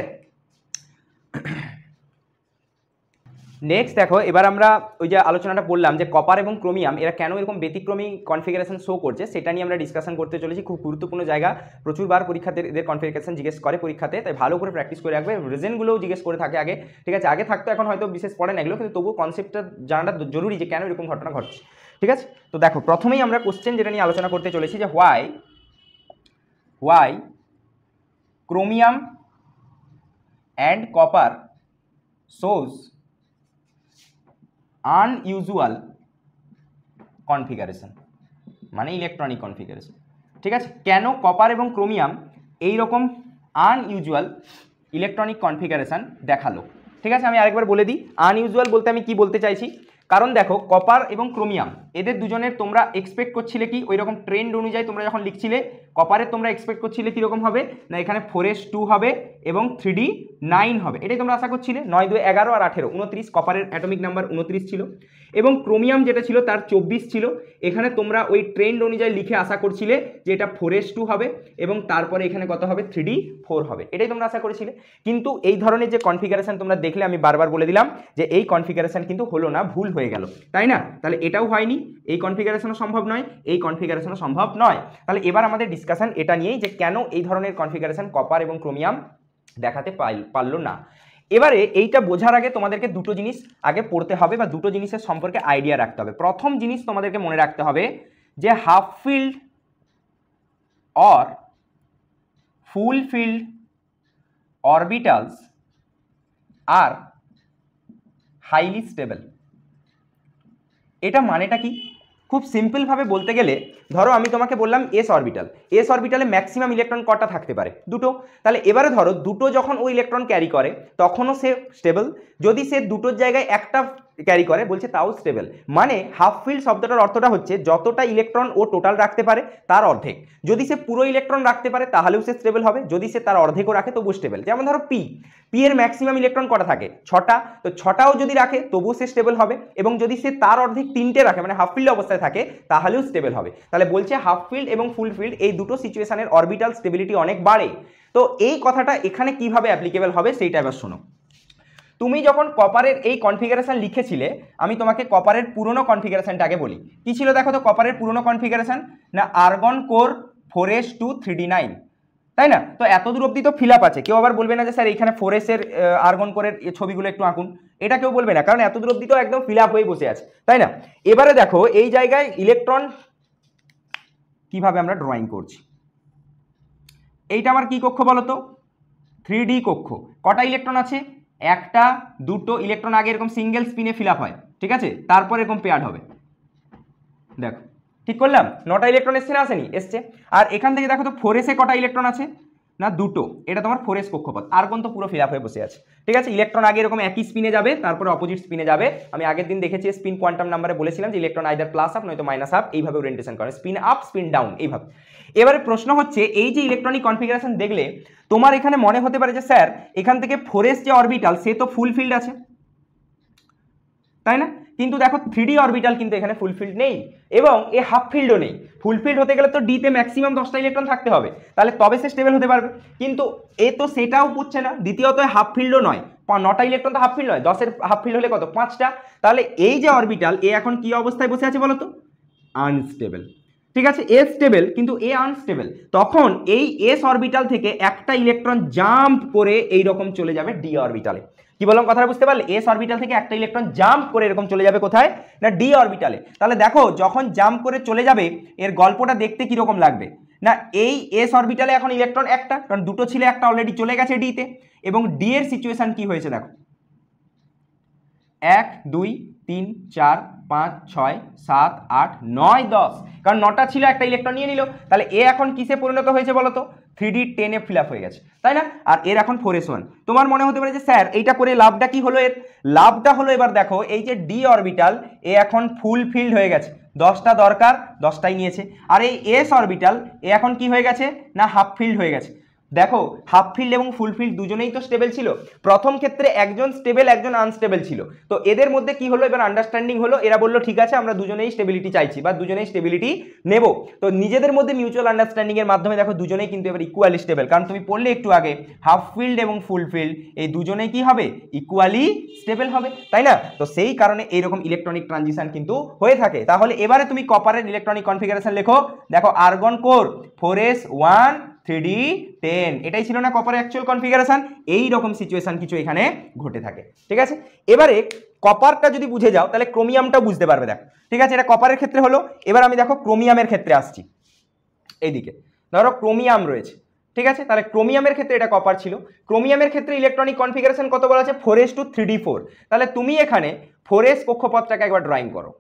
নেক্সট দেখো এবার আমরা ওই যে আলোচনাটা বললাম যে কপার এবং ক্রোমিয়াম এরা কেন এরকম ব্যতিক্রমী কনফিগারেশন শো করছে, সেটা নিয়ে আমরা ডিসকাশন করতে চলেছি। খুব গুরুত্বপূর্ণ জায়গা, প্রচুরবার পরীক্ষাতে এদের কনফিগারেশন জিজ্ঞেস করে পরীক্ষাতে, তাই ভালো করে প্র্যাকটিস করে রাখবে। রিজনগুলোও জিজ্ঞেস করে থাকে আগে, ঠিক আছে, আগে থাকতো, এখন হয়তো বিশেষ পড়ে না এগুলো, কিন্তু তবুও কনসেপ্টটা জানাটা জরুরি যে কেন এরকম ঘটনা ঘটছে। ঠিক আছে, তো দেখো প্রথমেই আমরা কোশ্চেন যেটা নিয়ে আলোচনা করতে চলেছি যে why chromium and copper shows unusual configuration, মানে ইলেকট্রনিক কনফিগারেশন। ঠিক আছে, কেন কপার এবং ক্রোমিয়াম এইরকম আনইউজুয়াল ইলেকট্রনিক কনফিগারেশন দেখালো। ঠিক আছে, আমি আরেকবার বলে দিই আনইউজুয়াল বলতে আমি কি বলতে চাইছি। কারণ দেখো কপার এবং ক্রোমিয়াম এদের দুজনের তোমরা এক্সপেক্ট করছিলে কি ওই রকম ট্রেন্ড অনুযায়ী তোমরা যখন লিখছিলে, কপারের তোমরা এক্সপেক্ট করছিলে কীরকম হবে না এখানে 4s2 হবে এবং 3d9 হবে, এটাই তোমরা আশা করছিলে। 9 2 11 আর 18 29, কপারের অ্যাটমিক নাম্বার 29 ছিল, এবং ক্রোমিয়াম যেটা ছিল তার 24 ছিল। এখানে তোমরা ওই ট্রেন্ড অনুযায়ী লিখে আশা করছিলে যে এটা 4s2 হবে এবং তারপরে এখানে কত হবে 3d4 হবে, এটাই তোমরা আশা করেছিলে। কিন্তু এই ধরনের যে কনফিগারেশন তোমরা দেখলে, আমি বারবার বলে দিলাম যে এই কনফিগারেশন কিন্তু হলো না, ভুল হয়ে গেল, তাই না? তাহলে এটাও হয়নি, এই কনফিগারেশনও সম্ভব নয়, এই কনফিগারেশনও সম্ভব নয়। তাহলে এবার আমাদের ডিসকাশন এটা নিয়েই যে কেন এই ধরনের কনফিগারেশন কপার এবং ক্রোমিয়াম দেখাতে পারলো না। এবারে এইটা বোঝার আগে তোমাদেরকে দুটো জিনিস আগে পড়তে হবে বা দুটো জিনিসের সম্পর্কে আইডিয়া রাখতে হবে। প্রথম জিনিস তোমাদেরকে মনে রাখতে হবে যে half field or full field orbitals are highly stable. এটা মানেটা কি? খুব সিম্পলভাবে বলতে গেলে ধরো আমি তোমাকে বললাম এস অরবিটালে ম্যাক্সিমাম ইলেকট্রন কটা থাকতে পারে? দুটো। তাহলে এবারে ধরো দুটো যখন ওই ইলেকট্রন ক্যারি করে তখনও সে স্টেবল, যদি সে দুটোর জায়গায় একটা ক্যারি করে বলছে তাও স্টেবল। মানে হাফ ফিল্ড শব্দটার অর্থটা হচ্ছে যতটা ইলেকট্রন ও টোটাল রাখতে পারে তার অর্ধেক। যদি সে পুরো ইলেকট্রন রাখতে পারে তাহলেও সে স্টেবল হবে, যদি সে তার অর্ধেকও রাখে তবু স্টেবল। যেমন ধরো পি এর ম্যাক্সিমাম ইলেকট্রন কটা থাকে? 6টা, তো 6টাও যদি রাখে তবুও সে স্টেবল হবে, এবং যদি সে তার অর্ধেক 3টে রাখে মানে হাফ ফিল্ড অবস্থায় থাকে তাহলেও স্টেবল হবে। তাহলে বলছে হাফ ফিল্ড এবং ফুল ফিল্ড এই দুটো সিচুয়েশনের অরবিটাল স্টেবিলিটি অনেক বাড়ে। তো এই কথাটা এখানে কিভাবে অ্যাপ্লিকেবল হবে সেইটা এবার শোনো। তুমি যখন কপারের এই কনফিগারেশন লিখেছিলে, আমি তোমাকে কপারের পুরনো কনফিগারেশনটা আগে বলি। কি ছিল দেখো তো কপারের পুরনো কনফিগারেশন? না আর্গন কোর 4s2 3d9, তাই না? তো এত দূর অব্দি তো ফিল আপ আছে, কেউ আবার বলবে না যে স্যার এইখানে 4s এর আর্গন কোরের ছবিগুলো একটু আঁকুন, এটা কেউ বলবে না, কারণ এত দূর অব্দি তো একদম ফিল আপ হয়ে বসে আছে, তাই না? এবারে দেখো এই জায়গায় ইলেকট্রন কিভাবে আমরা ড্রয়িং করছি। এইটা আমার কি কক্ষ বলো তো? 3d কক্ষ। কটা ইলেকট্রন আছে? একটা, দুটো ইলেকট্রন আগে এরকম সিঙ্গেল স্পিনে ফিল আপ হয়, ঠিক আছে, তারপর এরকম পেয়ার্ড হবে। দেখো ঠিক করলাম, 9টা ইলেকট্রন এসছে না আসেনি, এসছে। আর এখান থেকে দেখো তো 4s এ কটা ইলেকট্রন আছে না, দুটো, এটা তোমার 4s কক্ষপথ, আর্গন তো পুরো ফিল আপ হয়ে বসে আছে। ঠিক আছে, ইলেকট্রন আগে এরকম একই স্পিনে যাবে, তারপরে অপোজিট স্পিনে যাবে। আমি আগের দিন দেখেছি স্পিন কোয়ান্টাম নাম্বারে বলেছিলাম যে ইলেকট্রন আইদার প্লাস আপ নয়তো মাইনাস আপ, এইভাবে ওরিয়েন্টেশন করে, স্পিন আপ স্পিন ডাউন এইভাবে। এবারে প্রশ্ন হচ্ছে এই যে ইলেকট্রনিক কনফিগারেশন দেখলে তোমার এখানে মনে হতে পারে যে স্যার এখান থেকে 4s যে অরবিটাল সে তো ফুল ফিল্ড আছে, তাই না? কিন্তু দেখো 3D অরবিটাল কিন্তু এখানে ফুলফিল্ড নেই এবং এ হাফ ফিল্ডও নেই। ফুলফিল্ড হতে গেলে তো ডিতে ম্যাক্সিমাম 10টা ইলেকট্রন থাকতে হবে, তাহলে তবে সে স্টেবল হতে পারবে, কিন্তু এ তো সেটাও বুঝছে না। দ্বিতীয়ত হাফ ফিল্ডও নয়, 9টা ইলেকট্রন তো হাফ ফিল্ড নয়, 10-এর হাফ ফিল্ড হলে কত, 5টা। তাহলে এই যে অরবিটাল এ এখন কি অবস্থায় বসে আছে বলো তো, আনস্টেবল। ঠিক আছে, এ স্টেবল কিন্তু এ আনস্টেবল। তখন এই এস অরবিটাল থেকে একটা ইলেকট্রন জাম্প করে এই রকম চলে যাবে ডি অরবিটালে। কি বললাম কথাটা বুঝতে পারলে? এস অরবিটাল থেকে একটা ইলেকট্রন জাম্প করে এরকম চলে যাবে কোথায় না, ডি অরবিটালে। তাহলে দেখো যখন জাম্প করে চলে যাবে এর গল্পটা দেখতে কি রকম লাগবে না, এই এস অরবিটালে এখন ইলেকট্রন একটা, কারণ দুটো ছিল, একটা অলরেডি চলে গেছে ডিতে, এবং ডি এর সিচুয়েশন কি হয়েছে দেখো, 1 2 3 4 5 6 7 8 9 10, কারণ 9টা ছিল, একটা ইলেকট্রন নিয়ে নিল। তাহলে এ এখন কিসে পরিণত হয়েছে বলো তো, 3D 10 এ ফিল আপ হয়ে গেছে, তাই না? আর এর এখন 4s1। তোমার মনে হতে পারে যে স্যার এইটা করে লাভটা কি হলো, এর লাভটা হলো এবার দেখো এই যে ডি অরবিটাল এ এখন ফুল ফিল্ড হয়ে গেছে, 10টা দরকার 10টাই নিয়েছে। আর এই এস অরবিটাল এ এখন কি হয়ে গেছে না, হাফ ফিল্ড হয়ে গেছে। দেখো হাফ ফিল্ড এবং ফুল ফিল্ড দুজনেই তো স্টেবল ছিল, প্রথম ক্ষেত্রে একজন স্টেবল একজন আনস্টেবল ছিল, তো এদের মধ্যে কি হলো এবার আন্ডারস্ট্যান্ডিং হলো, এরা বললো ঠিক আছে আমরা দুজনেই স্টেবিলিটি চাইছি বা দুজনেই স্টেবিলিটি নেব। তো নিজেদের মধ্যে মিউচুয়াল আন্ডারস্ট্যান্ডিং এর মাধ্যমে দেখো দুজনেই কিন্তু এবার ইকুয়ালি স্টেবল, কারণ তুমি পড়লে একটু আগে হাফ ফিল্ড এবং ফুল ফিল্ড এই দুজনেই কি হবে, ইকুয়ালি স্টেবল হবে, তাই না? তো সেই কারণে এইরকম ইলেকট্রনিক ট্রানজিশন কিন্তু হয়ে থাকে। তাহলে এবারে তুমি কপারের ইলেকট্রনিক কনফিগারেশন লেখো, দেখো আর্গন কোর 4s1 3D 10, এটাই ছিল না কপারের অ্যাকচুয়াল কনফিগারেশন। এই রকম সিচুয়েশন কিছু এখানে ঘটে থাকে। ঠিক আছে, এবারে কপারটা যদি বুঝে যাও তাহলে ক্রোমিয়ামটা বুঝতে পারবে। দেখো ঠিক আছে, এটা কপারের ক্ষেত্রে হলো, এবার আমি দেখো ক্রোমিয়ামের ক্ষেত্রে আসছি। এইদিকে ধরো ক্রোমিয়াম রয়েছে, ঠিক আছে, তাহলে ক্রোমিয়ামের ক্ষেত্রে এটা কপার ছিল। ক্রোমিয়ামের ক্ষেত্রে ইলেকট্রনিক কনফিগারেশন কত বলা আছে, 4s to 3D 4। তাহলে তুমি এখানে 4s কক্ষপথটাকে একবার ড্রয়িং করো,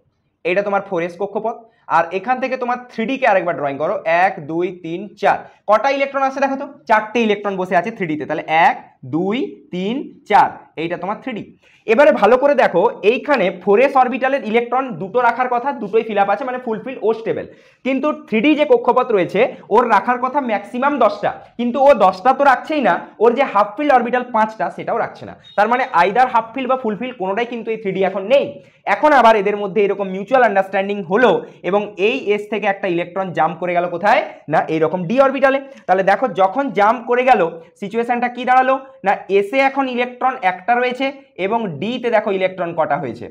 এটা তোমার 4s কক্ষপথ, আর এখান থেকে তোমার 3D কে আরেকবার ড্রয়িং করো, 1 2 3 4, কটা ইলেকট্রন আছে দেখো তো, 4টে ইলেকট্রন বসে আছে 3D তে, তাহলে 1 2 3 4, এইটা তোমার 3D। এবারে ভালো করে দেখো এইখানে 4s অরবিটালের ইলেকট্রন দুটো রাখার কথা, দুটোই ফিল আপ আছে, মানে ফুলফিল ও স্টেবল। কিন্তু 3D যে কক্ষপথ রয়েছে ওর রাখার কথা ম্যাক্সিমাম 10টা, কিন্তু ও 10টা তো রাখছেই না, ওর যে হাফ ফিল্ড অরবিটাল 5টা সেটাও রাখছে না। তার মানে আইদার হাফ ফিল্ড বা ফুলফিল কোনোটাই কিন্তু এই 3D এখন নেই। এখন আবার এদের মধ্যে এরকম মিউচুয়াল আন্ডারস্ট্যান্ডিং হলো এবং এই এস থেকে একটা ইলেকট্রন জাম্প করে গেল কোথায় না, এইরকম ডি অরবিটালে। তাহলে দেখো যখন জাম্প করে গেল সিচুয়েশনটা কি দাঁড়ালো না, এসে এখন ইলেকট্রন একটা রয়েছে এবং ডি তে দেখো ইলেকট্রন কটা হয়েছে,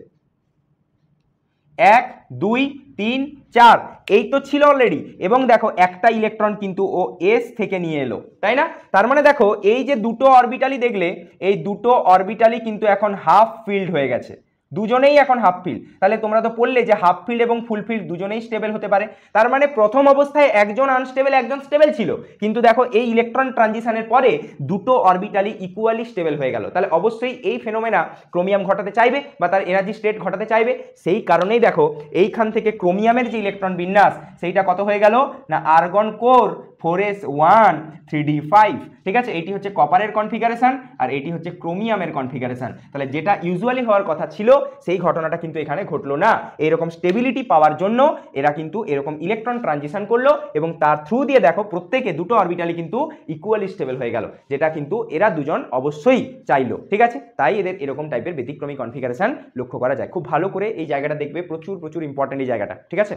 1 2 3 4, এই তো ছিল অলরেডি, এবং দেখো একটা ইলেকট্রন কিন্তু ও এস থেকে নিয়ে এলো, তাই না? তার মানে দেখো এই যে দুটো অরবিটালই দেখলে, এই দুটো অরবিটালই কিন্তু এখন হাফ ফিল্ড হয়ে গেছে, দুজনেই এখন হাফ ফিল্ড। তাহলে তোমরা তো পড়লে যে হাফ ফিল্ড এবং ফুল ফিল্ড দুজনেই স্টেবল হতে পারে, তার মানে প্রথম অবস্থায় একজন আনস্টেবল একজন স্টেবল ছিল, কিন্তু দেখো এই ইলেকট্রন ট্রানজিশনের পরে দুটো অরবিটালি ইকুয়ালি স্টেবল হয়ে গেল। তাহলে অবশ্যই এই ফেনোমেনা ক্রোমিয়াম ঘটাতে চাইবে বা তার এনার্জি স্টেট ঘটাতে চাইবে, সেই কারণেই দেখো এইখান থেকে ক্রোমিয়ামের যে ইলেকট্রন বিন্যাস সেইটা কত হয়ে গেল না, আর্গন কোর 4s1 3D 5। ঠিক আছে, এটি হচ্ছে কপারের কনফিগারেশন আর এটি হচ্ছে ক্রোমিয়ামের কনফিগারেশন। তাহলে যেটা ইউজুয়ালি হওয়ার কথা ছিল সেই ঘটনাটা কিন্তু এখানে ঘটলো না। এরকম স্টেবিলিটি পাওয়ার জন্য এরা কিন্তু এরকম ইলেকট্রন ট্রানজিশন করলো এবং তার থ্রু দিয়ে দেখো প্রত্যেকে দুটো অরবিটালি কিন্তু ইকুয়ালি স্টেবল হয়ে গেল, যেটা কিন্তু এরা দুজন অবশ্যই চাইলো। ঠিক আছে, তাই এদের এরকম টাইপের ব্যতিক্রমী কনফিগারেশন লক্ষ্য করা যায়। খুব ভালো করে এই জায়গাটা দেখবে, প্রচুর প্রচুর ইম্পর্টেন্ট এই জায়গাটা। ঠিক আছে,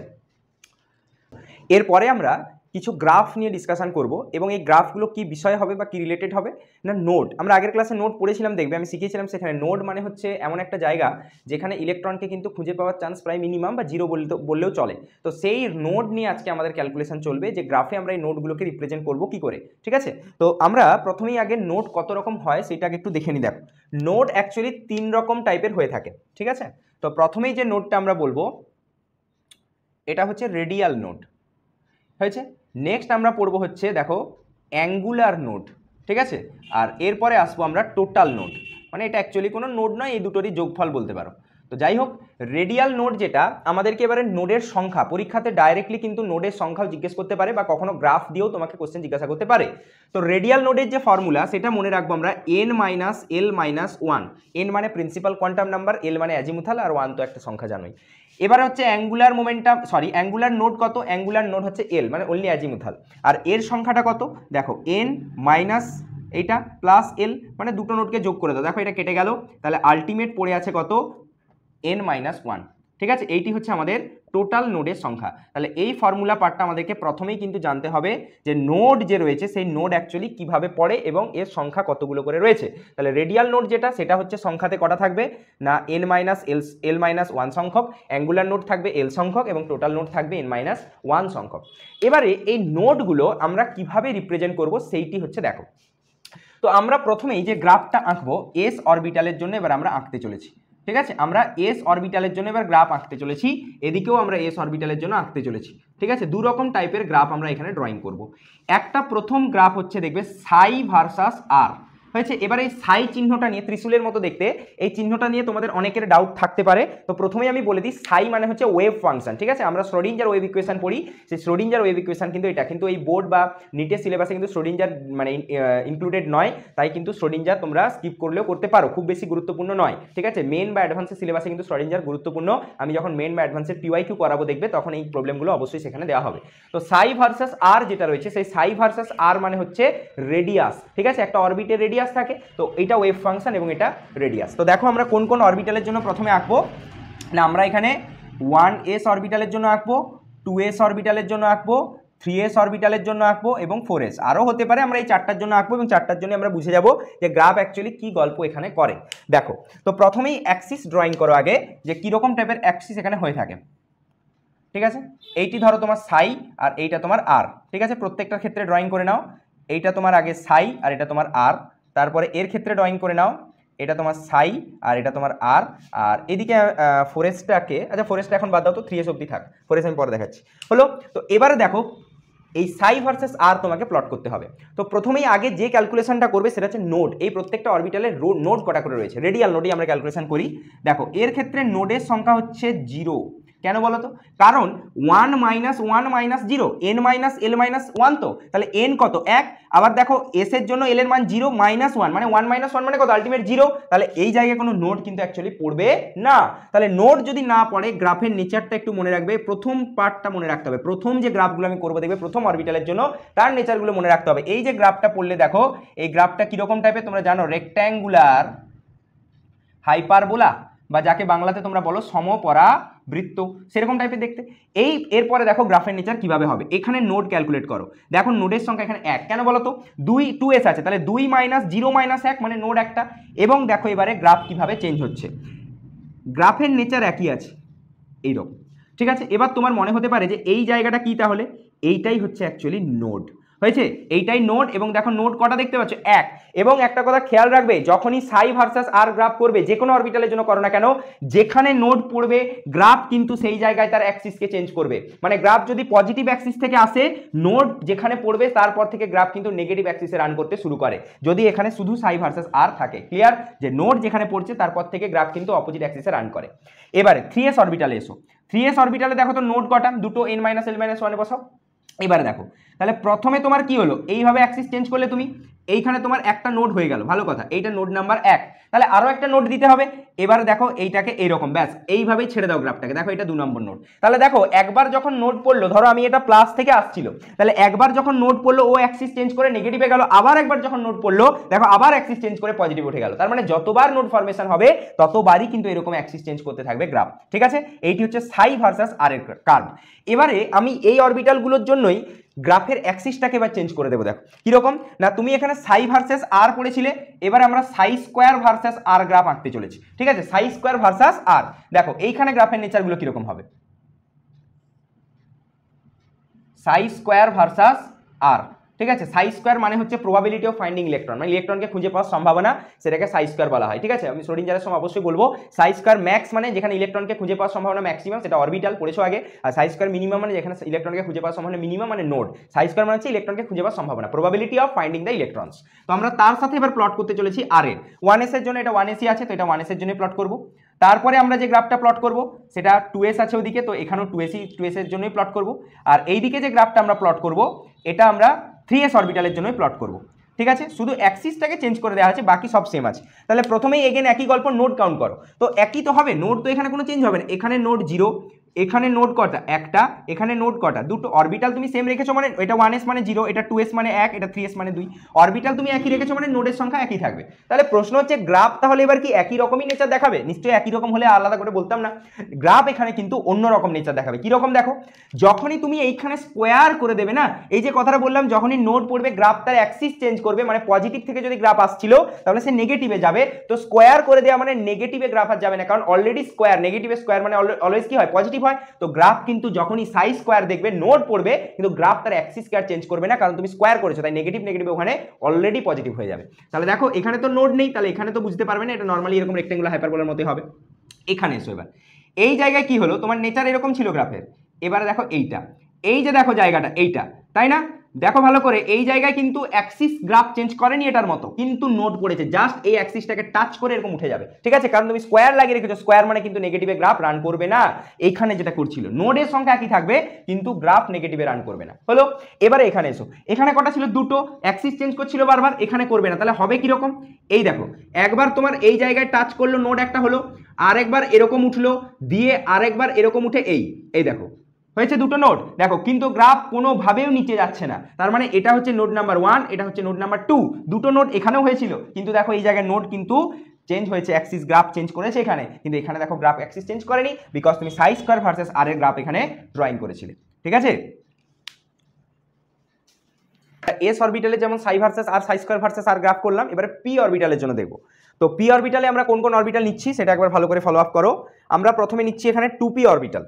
এরপরে আমরা কিছু গ্রাফ নিয়ে ডিসকাশন করব এবং এই গ্রাফগুলো কি বিষয় হবে বা কি রিলেটেড হবে না, নোড। আমরা আগের ক্লাসে নোড পড়েছিলাম, দেখবে আমি শিখিয়েছিলাম সেখানে নোড মানে হচ্ছে এমন একটা জায়গা যেখানে ইলেকট্রনকে কিন্তু খুঁজে পাওয়ার চান্স প্রায় মিনিমাম বা জিরো বললেও চলে। তো সেই নোড নিয়ে আজকে আমাদের ক্যালকুলেশন চলবে যে গ্রাফে আমরা এই নোডগুলোকে রিপ্রেজেন্ট করব কি করে। ঠিক আছে, তো আমরা প্রথমেই আগে নোড কত রকম হয় সেটাকে একটু দেখে নিই। দেখো নোড অ্যাকচুয়ালি 3 রকম টাইপের হয়ে থাকে। ঠিক আছে, তো প্রথমেই যে নোডটা আমরা বলবো এটা হচ্ছে রেডিয়াল নোড হয়েছে। নেক্সট আমরা পড়বো হচ্ছে দেখো অ্যাঙ্গুলার নোড। ঠিক আছে, আর এরপরে আসবো আমরা টোটাল নোড, মানে এটা অ্যাকচুয়ালি কোনো নোড নয়, এই দুটোরই যোগফল বলতে পারো। তো তো যাই হোক, রেডিয়াল নোড যেটা আমাদেরকে এবারে নোডের সংখ্যা, পরীক্ষাতে ডাইরেক্টলি কিন্তু নোডের সংখ্যাও জিজ্ঞেস করতে পারে বা কখনো গ্রাফ দিয়েও তোমাকে কোশ্চেন জিজ্ঞাসা করতে পারে। তো রেডিয়াল নোডের যে ফর্মুলা সেটা মনে রাখবো আমরা n minus L minus one. N মানে প্রিন্সিপাল কোয়ান্টাম নাম্বার, এল মানে অ্যাজিমুথাল, আর ওয়ান তো একটা সংখ্যা জানোই। এবারে হচ্ছে angular momentum, sorry angular node কত, অ্যাঙ্গুলার নোড হচ্ছে এল মানে অনলি অ্যাজিমুথাল, আর এর সংখ্যাটা কত দেখো n মাইনাস এইটা প্লাস এল, মানে দুটো নোডকে যোগ করে দাও, দেখো এটা কেটে গেল, তাহলে আলটিমেট পড়ে আছে কত n মাইনাস ওয়ান। ঠিক আছে, এইটি হচ্ছে আমাদের টোটাল নোডের সংখ্যা। তাহলে এই ফর্মুলা পার্টটা আমাদেরকে প্রথমেই কিন্তু জানতে হবে যে নোড যে রয়েছে সেই নোড অ্যাকচুয়ালি কিভাবে পড়ে এবং এর সংখ্যা কতগুলো করে রয়েছে। তাহলে রেডিয়াল নোড যেটা সেটা হচ্ছে সংখ্যাতে কটা থাকবে না n minus L minus one সংখ্যক, অ্যাঙ্গুলার নোড থাকবে এল সংখ্যক এবং টোটাল নোড থাকবে n মাইনাস ওয়ান সংখ্যক। এবারে এই নোডগুলো আমরা কিভাবে রিপ্রেজেন্ট করব সেইটি হচ্ছে দেখো। তো আমরা প্রথমেই যে গ্রাফটা আঁকবো এস অরবিটালের জন্য এবার আমরা আঁকতে চলেছি। ঠিক আছে, আমরা এস অরবিটালের জন্য এবার গ্রাফ আঁকতে চলেছি, এদিকেও আমরা এস অরবিটালের জন্য আঁকতে চলেছি। ঠিক আছে, দু রকম টাইপের গ্রাফ আমরা এখানে ড্রয়িং করব। একটা প্রথম গ্রাফ হচ্ছে দেখবে সাই ভার্সাস আর হয়েছে। এবার এই সাই চিহ্নটা নিয়ে, ত্রিশূলের মতো দেখতে, এই চিহ্নটা নিয়ে তোমাদের অনেকের ডাউট থাকতে পারে। তো প্রথমেই আমি বলে দিই সাই মানে হচ্ছে ওয়েভ ফাংশন। ঠিক আছে, আমরা শ্রোডিঞ্জার ওয়েভ ইকুয়েশন পড়ি, সেই শ্রোডিঞ্জার ওয়েভ ইকুয়েশন কিন্তু এটা, কিন্তু এই বোর্ড বা নিটের সিলেবাসে কিন্তু শ্রোডিঞ্জার মানে ইনক্লুডেড নয়, তাই কিন্তু শ্রোডিঞ্জার তোমরা স্কিপ করলেও করতে পারো, খুব বেশি গুরুত্বপূর্ণ নয়। ঠিক আছে, মেন বা অ্যাডভান্সের সিলেবাসে কিন্তু শ্রোডিঞ্জার গুরুত্বপূর্ণ। আমি যখন মেন বা অ্যাডভান্সের পিওয়াইকিউ করাবো দেখবে তখন এই প্রবলেমগুলো অবশ্যই সেখানে দেওয়া হবে। তো সাই ভার্সাস আর যেটা রয়েছে, সেই সাই ভার্সাস আর মানে হচ্ছে রেডিয়াস। ঠিক আছে, একটা অরবিটের রেডিয়াস থাকে, তো এটা ওয়েভ ফাংশন এবং এটা রেডিয়াস। তো দেখো আমরা কোন কোন অরবিটালের জন্য প্রথমে আঁকবো না, আমরা এখানে 1s অরবিটালের জন্য আঁকবো, 2s অরবিটালের জন্য আঁকবো, 3s অরবিটালের জন্য আঁকবো এবং 4s, আরও হতে পারে। আমরা এই চারটার জন্য আঁকবো এবং চারটার জন্য আমরা বুঝে যাব যে গ্রাফ অ্যাকচুয়ালি কি গল্প এখানে করে। দেখো, তো প্রথমেই অ্যাক্সিস ড্রয়িং করো আগে, যে কীরকম টাইপের অ্যাক্সিস এখানে হয়ে থাকে। ঠিক আছে, এইটি ধরো তোমার সাই আর এইটা তোমার আর। ঠিক আছে, প্রত্যেকটার ক্ষেত্রে ড্রয়িং করে নাও। এইটা তোমার আগে সাই আর এটা তোমার আর, তারপরে এর ক্ষেত্রে ড্রয়িং করে নাও, এটা তোমার সাই আর এটা তোমার আর। আর এদিকে ফরেস্টটাকে, আচ্ছা ফরেস্টটা এখন বাদ দাও তো, 3s অবধি থাক, ফরেস্ট আমি পরে দেখাচ্ছি। হলো, তো এবারে দেখো এই সাই ভার্সেস আর তোমাকে প্লট করতে হবে। তো প্রথমেই আগে যে ক্যালকুলেশনটা করবে সেটা হচ্ছে নোড। এই প্রত্যেকটা অরবিটালের নোড কটা করে রয়েছে, রেডিয়াল নোডেই আমরা ক্যালকুলেশন করি। দেখো এর ক্ষেত্রে নোডের সংখ্যা হচ্ছে 0। কেন বলো তো, কারণ 1 minus 1 minus 0, n minus L minus 1, তো তাহলে n কত 1। আবার দেখো এস এর জন্য এল এর মান 0 মাইনাস 1 মানে 1 মাইনাস 1 মানে কত আলটিমেট 0, তাহলে এই জায়গায় কোনো নোড কিন্তু অ্যাকচুয়ালি পড়বে না। তাহলে নোড যদি না পড়ে, গ্রাফের নেচারটা একটু মনে রাখবে, প্রথম পার্টটা মনে রাখতে হবে। প্রথম যে গ্রাফগুলো আমি করবো দেখবে প্রথম অরবিটালের জন্য, তার নেচারগুলো মনে রাখতে হবে। এই যে গ্রাফটা পড়লে দেখো, এই গ্রাফটা কিরকম টাইপের তোমরা জানো, রেক্ট্যাঙ্গুলার হাইপারবোলা, বা যাকে বাংলাতে তোমরা বলো সমপরা বৃত্ত, সেরকম টাইপের দেখতে। এরপরে দেখো গ্রাফের নেচার কিভাবে হবে। এখানে নোড ক্যালকুলেট করো, দেখো নোডের সংখ্যা এখানে 1, কেন বলো তো 2s আছে, তাহলে 2 মাইনাস 0 মাইনাস 1 মানে নোড একটা। এবং দেখো এবারে গ্রাফ কিভাবে চেঞ্জ হচ্ছে, গ্রাফের নেচার একই আছে এইরকম। ঠিক আছে, এবার তোমার মনে হতে পারে যে এই জায়গাটা কি, তাহলে এইটাই হচ্ছে অ্যাকচুয়ালি নোড হয়েছে, এইটাই নোড। এবং দেখো নোড কটা দেখতে পাচ্ছ, 1। এবং একটা কথা খেয়াল রাখবে, যখনই সাই ভার্সাস আর গ্রাফ করবে, যে কোনো অরবিটালের জন্য করো না কেন, যেখানে নোড পড়বে গ্রাফ কিন্তু সেই জায়গায় তার অ্যাক্সিসকে চেঞ্জ করবে। মানে গ্রাফ যদি পজিটিভ অ্যাক্সিস থেকে আসে, নোড যেখানে পড়বে তারপর থেকে গ্রাফ কিন্তু নেগেটিভ অ্যাক্সিসে রান করতে শুরু করে, যদি এখানে শুধু সাই ভার্সাস আর থাকে। ক্লিয়ার, যে নোড যেখানে পড়ছে তারপর থেকে গ্রাফ কিন্তু অপোজিট অ্যাক্সিসে রান করে। এবারে 3s অরবিটালে এসো। 3s অরবিটালে দেখো তো নোড কটা, দুটো, n মাইনাস এল মাইনাস 1 বসাও। এবারে দেখো, তাহলে প্রথমে তোমার কি হলো, এইভাবে অ্যাক্সিস চেঞ্জ করলে তুমি এইখানে তোমার একটা নোড হয়ে গেল, ভালো কথা, এইটা নোড নাম্বার 1, তাহলে আরও একটা নোড দিতে হবে। এবারে দেখো এইটাকে এইরকম, ব্যাস এইভাবেই ছেড়ে দাও গ্রাফটাকে। দেখো এটা 2 নম্বর নোড। তাহলে দেখো একবার যখন নোড পড়লো, ধরো আমি এটা প্লাস থেকে আসছিল, তাহলে একবার যখন নোড পড়লো ও অ্যাক্সিস চেঞ্জ করে নেগেটিভে গেল, আবার একবার যখন নোড পড়লো দেখো আবার অ্যাক্সিস চেঞ্জ করে পজিটিভ উঠে গেল। তার মানে যতবার নোড ফরমেশন হবে ততবারই কিন্তু এরকম অ্যাক্সিস চেঞ্জ করতে থাকবে গ্রাফ। ঠিক আছে, এইটি হচ্ছে সাই ভার্সাস আর এর কার্ভ। এবারে আমি এই অরবিটালগুলোর জন্যই গ্রাফের অ্যাক্সিসটাকে এবার চেঞ্জ করে দেবো। দেখো কিরকম না, তুমি এখানে সাই ভার্সেস আর পড়েছিলে, এবার আমরা সাই স্কোয়ার ভার্সেস আর গ্রাফ আঁকতে চলেছি। ঠিক আছে, সাই স্কোয়ার ভার্সেস আর, দেখো এইখানে গ্রাফের নেচারগুলো কিরকম হবে, সাই স্কোয়ার ভার্সেস আর। ঠিক আছে, সাই স্কোয়ার মানে হচ্ছে প্রবাবিলিটি অফ ফাইন্ডিং ইলেকট্রন, মানে ইলেকট্রনকে খুঁজে পাওয়ার সম্ভাবনা, সেটাকে সাই স্কোয়ার বলা হয়। ঠিক আছে, আমি শ্রোডিঞ্জারের সময় অবশ্যই বলবো। সাই স্কোয়ার ম্যাক্স মানে যেখানে ইলেকট্রনকে খুঁজে পাওয়ার সম্ভাবনা ম্যাক্সিমাম, সেটা অরবিটাল পড়েছো আগে। আর সাই স্কোয়ার মিনিমাম মানে যেখানে ইলেকট্রনকে খুঁজে পাওয়ার সম্ভাবনা মিনিমাম মানে নোড। সাই স্কোয়ার মানে হচ্ছে ইলেকট্রনকে খুঁজে পাওয়ার সম্ভাবনা, probability of finding the electrons. তো আমরা তার সাথে এবার প্লট করতে চলেছি আর এর 1s এর জন্য, এটা 1s আছে, তো এটা 1s এর জন্য প্লট করবো। তারপরে আমরা যে গ্রাফটা প্লট করব সেটা 2s আছে ওদিকে, তো এখানেও 2s এর জন্যই প্লট করব। আর এইদিকে যে গ্রাফটা আমরা প্লট করব এটা আমরা 3s অরবিটালের জন্যই প্লট করব। ঠিক আছে, শুধু অ্যাক্সিসটাকে চেঞ্জ করে দেওয়া আছে, বাকি সব সেম আছে। তাহলে প্রথমেই এগেন একই গল্প, নোড কাউন্ট করো। তো একই তো হবে, নোড তো এখানে কোনো চেঞ্জ হবে না। এখানে নোড 0, এখানে নোড কটা, একটা, এখানে নোড কটা, দুটো। অরবিটাল তুমি সেম রেখেছো মানে এটা 1s মানে 0, এটা 2s মানে 1, এটা 3s মানে 2। অরবিটাল তুমি একই রেখেছো মানে নোডের সংখ্যা একই থাকবে। তাহলে প্রশ্ন হচ্ছে গ্রাফ তাহলে এবার কি একই রকমই নেচার দেখাবে? নিশ্চয়ই একই রকম হলে আলাদা করে বলতাম না। গ্রাফ এখানে কিন্তু অন্য রকম নেচার দেখাবে। কি রকম দেখো, যখনই তুমি এইখানে স্কোয়ার করে দেবে না, এই যে কথাটা বললাম, যখনই নোড পড়বে গ্রাফ তার অ্যাক্সিস চেঞ্জ করবে, মানে পজিটিভ থেকে যদি গ্রাফ আসছিল তাহলে সে নেগেটিভে যাবে। তো স্কোয়ার করে দেওয়া মানে নেগেটিভে গ্রাফ আর যাবে না, কারণ অলরেডি স্কোয়ার, নেগেটিভে স্কোয়ার মানে অলওয়েজ কি হয়, পজিটিভ হয়। তো গ্রাফ কিন্তু যখনই সাই স্কোয়ার দেখবে, নোড পড়বে, কিন্তু গ্রাফ তার অ্যাক্সিস কে আর চেঞ্জ করবে না, কারণ তুমি স্কোয়ার করেছো, তাই নেগেটিভ নেগেটিভ ওখানে অলরেডি পজিটিভ হয়ে যাবে। তাহলে দেখো এখানে তো নোড নেই, তাহলে এখানে তো বুঝতে পারবে না, এটা নর্মালি এরকম রেক্টেঙ্গুলার হাইপারবোলার মতোই হবে। এখানে এসো এবার, এই জায়গায় কি হলো, তোমার নেচার এরকম ছিল গ্রাফের। এবারে দেখো এইটা, এই যে দেখো জায়গাটা এইটা, তাই না? দেখো ভালো করে, এই জায়গায় কিন্তু অ্যাক্সিস গ্রাফ চেঞ্জ করেনি এটার মতো, কিন্তু নোড পড়েছে, জাস্ট এই অ্যাক্সিসটাকে টাচ করে এরকম উঠে যাবে। ঠিক আছে, কারণ তুমি স্কোয়ার লাগিয়ে রেখেছো, স্কোয়ার মানে কিন্তু নেগেটিভে গ্রাফ রান করবে না। এইখানে যেটা করছিল, নোডের সংখ্যা একই থাকবে কিন্তু গ্রাফ নেগেটিভে রান করবে না। হলো, এবারে এখানে এসো, এখানে কটা ছিল, দুটো, অ্যাক্সিস চেঞ্জ করছিল বারবার, এখানে করবে না। তাহলে হবে কি রকম, এই দেখো, একবার তোমার এই জায়গায় টাচ করলো, নোড একটা হলো, আরেকবার এরকম উঠলো, দিয়ে আরেকবার এরকম উঠে এই দেখো হয়েছে দুটো নোড। দেখো কিন্তু গ্রাফ কোনোভাবেও নিচে যাচ্ছে না, তার মানে এটা হচ্ছে নোড নাম্বার 1, এটা হচ্ছে নোড নাম্বার 2। দুটো নোড এখানেও হয়েছিল, কিন্তু দেখো এই জায়গায় নোড কিন্তু চেঞ্জ হয়েছে, অ্যাক্সিস গ্রাফ চেঞ্জ করেছে এখানে, কিন্তু এখানে দেখো গ্রাফ অ্যাক্সিস চেঞ্জ করেনি, বিকজ তুমি সাই স্কয়ার ভার্সেস আর এর গ্রাফ এখানে ড্রয়িং করেছিলে। ঠিক আছে, এস অরবিটালে যেমন সাই ভার্সেস আর, সাই স্কয়ার ভার্সেস আর গ্রাফ করলাম, এবারে পি অরবিটালের জন্য দেখবো। তো পি অরবিটালে আমরা কোন কোন অরবিটাল নিচ্ছি সেটা একবার ভালো করে ফলো আপ করো। আমরা প্রথমে নিচ্ছি এখানে 2p অরবিটাল।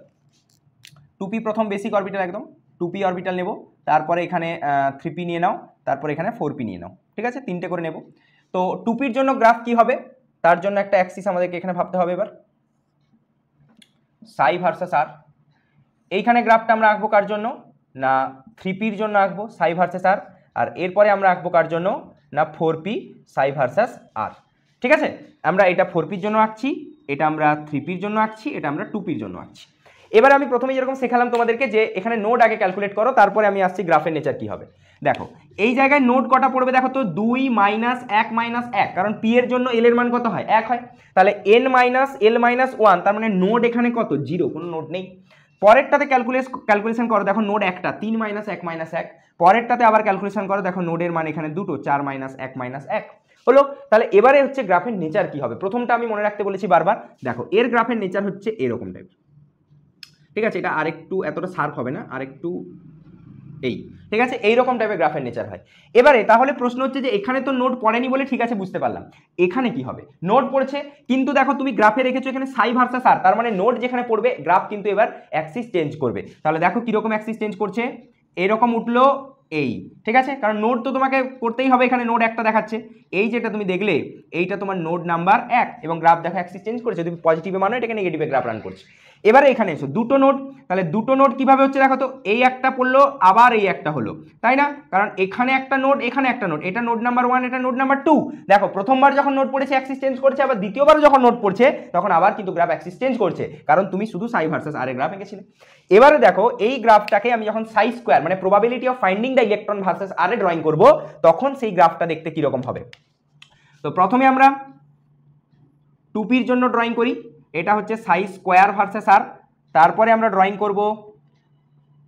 2p প্রথম বেসিক অরবিটাল, একদম 2p অরবিটাল নেব, তারপরে এখানে 3p নিয়ে নাও, তারপরে এখানে 4p নিয়ে নাও। ঠিক আছে, তিনটে করে নেব। তো 2pর জন্য গ্রাফ কি হবে, তার জন্য একটা অ্যাক্সিস আমাদেরকে এখানে ভাবতে হবে। এবার সাই ভার্সেস আর, এইখানে গ্রাফটা আমরা আঁকবো কার জন্য না 3pর জন্য আঁকবো, সাই ভার্সেস আর। আর এরপরে আমরা আঁকবো কার জন্য না 4p সাই ভার্সেস আর। ঠিক আছে, আমরা এটা 4pর জন্য আঁকছি, এটা আমরা 3pর জন্য আঁকছি, এটা আমরা 2pর জন্য আঁকছি। এবার আমি প্রথমে যেরকম শেখালাম তোমাদেরকে যে এখানে নোড আগে ক্যালকুলেট করো, তারপরে আমি আসছি গ্রাফের নেচার কি হবে। দেখো এই জায়গায় নোড কটা পড়বে, দেখো তো 2 -1 -1, কারণ পি এর জন্য এল এর মান কত হয়, 1 হয়। তাহলে n - l - 1, তার মানে নোড এখানে কত, 0, কোনো নোড নেই। পরেরটাতে ক্যালকুলেশন করো, দেখো নোড একটা, 3 - 1 - 1। পরেরটাতে আবার ক্যালকুলেশন করো, দেখো নোডের মান এখানে দুটো, 4 - 1 - 1 হলো। তাহলে এবারে হচ্ছে গ্রাফের নেচার কি হবে, প্রথমটা আমি মনে রাখতে বলেছি বারবার। দেখো এর গ্রাফের নেচার হচ্ছে এরকম টাইপ। ঠিক আছে, এটা আরেকটু এতটা শার্প হবে না, আরেকটু এই, ঠিক আছে, এইরকম টাইপের গ্রাফের নেচার হয়। এবারে তাহলে প্রশ্ন হচ্ছে যে এখানে তো নোড পড়েনি বলে ঠিক আছে বুঝতে পারলাম, এখানে কি হবে, নোড পড়েছে কিন্তু দেখো তুমি গ্রাফে রেখেছো এখানে সাই ভার্সেস আর, তার মানে নোড যেখানে পড়বে গ্রাফ কিন্তু এবার অ্যাক্সিস চেঞ্জ করবে। তাহলে দেখো কিরকম অ্যাক্সিস চেঞ্জ করছে, এরকম উঠলো এই। ঠিক আছে, কারণ নোড তো তোমাকে করতেই হবে, এখানে নোড একটা দেখাচ্ছে, এই যেটা তুমি দেখলে এইটা তোমার নোড নাম্বার 1, এবং গ্রাফ দেখো অ্যাক্সিস চেঞ্জ করেছে, তুমি পজিটিভে মানো এটাকে নেগেটিভে গ্রাফ রান করছে। এবারে এখানে এসো, দুটো নোড, তাহলে দুটো নোড কিভাবে হচ্ছে দেখো তো, এই একটা পড়লো আবার এই একটা হলো, তাই না? কারণ এখানে একটা নোড, এখানে একটা নোড, এটা নোড নাম্বার 1, এটা নোড নাম্বার 2। দেখো প্রথমবার যখন নোড পড়েছে অ্যাক্সিস চেঞ্জ করছে, আবার দ্বিতীয়বার যখন নোড পড়ছে তখন আবার কিন্তু গ্রাফ অ্যাক্সিস চেঞ্জ করছে, কারণ তুমি শুধু সাই ভার্সেস আর এর গ্রাফ এঁকেছিলে। এবারে দেখো এই গ্রাফটাকে আমি যখন সাই স্কোয়ার মানে probability of finding the electron versus r এ ড্রয়িং করব, তখন সেই গ্রাফটা দেখতে কিরকম হবে। তো প্রথমে আমরা 2pর জন্য ড্রয়িং করি, এটা হচ্ছে সাই স্কোয়ার ভার্সেস আর। তারপরে আমরা ড্রয়িং করব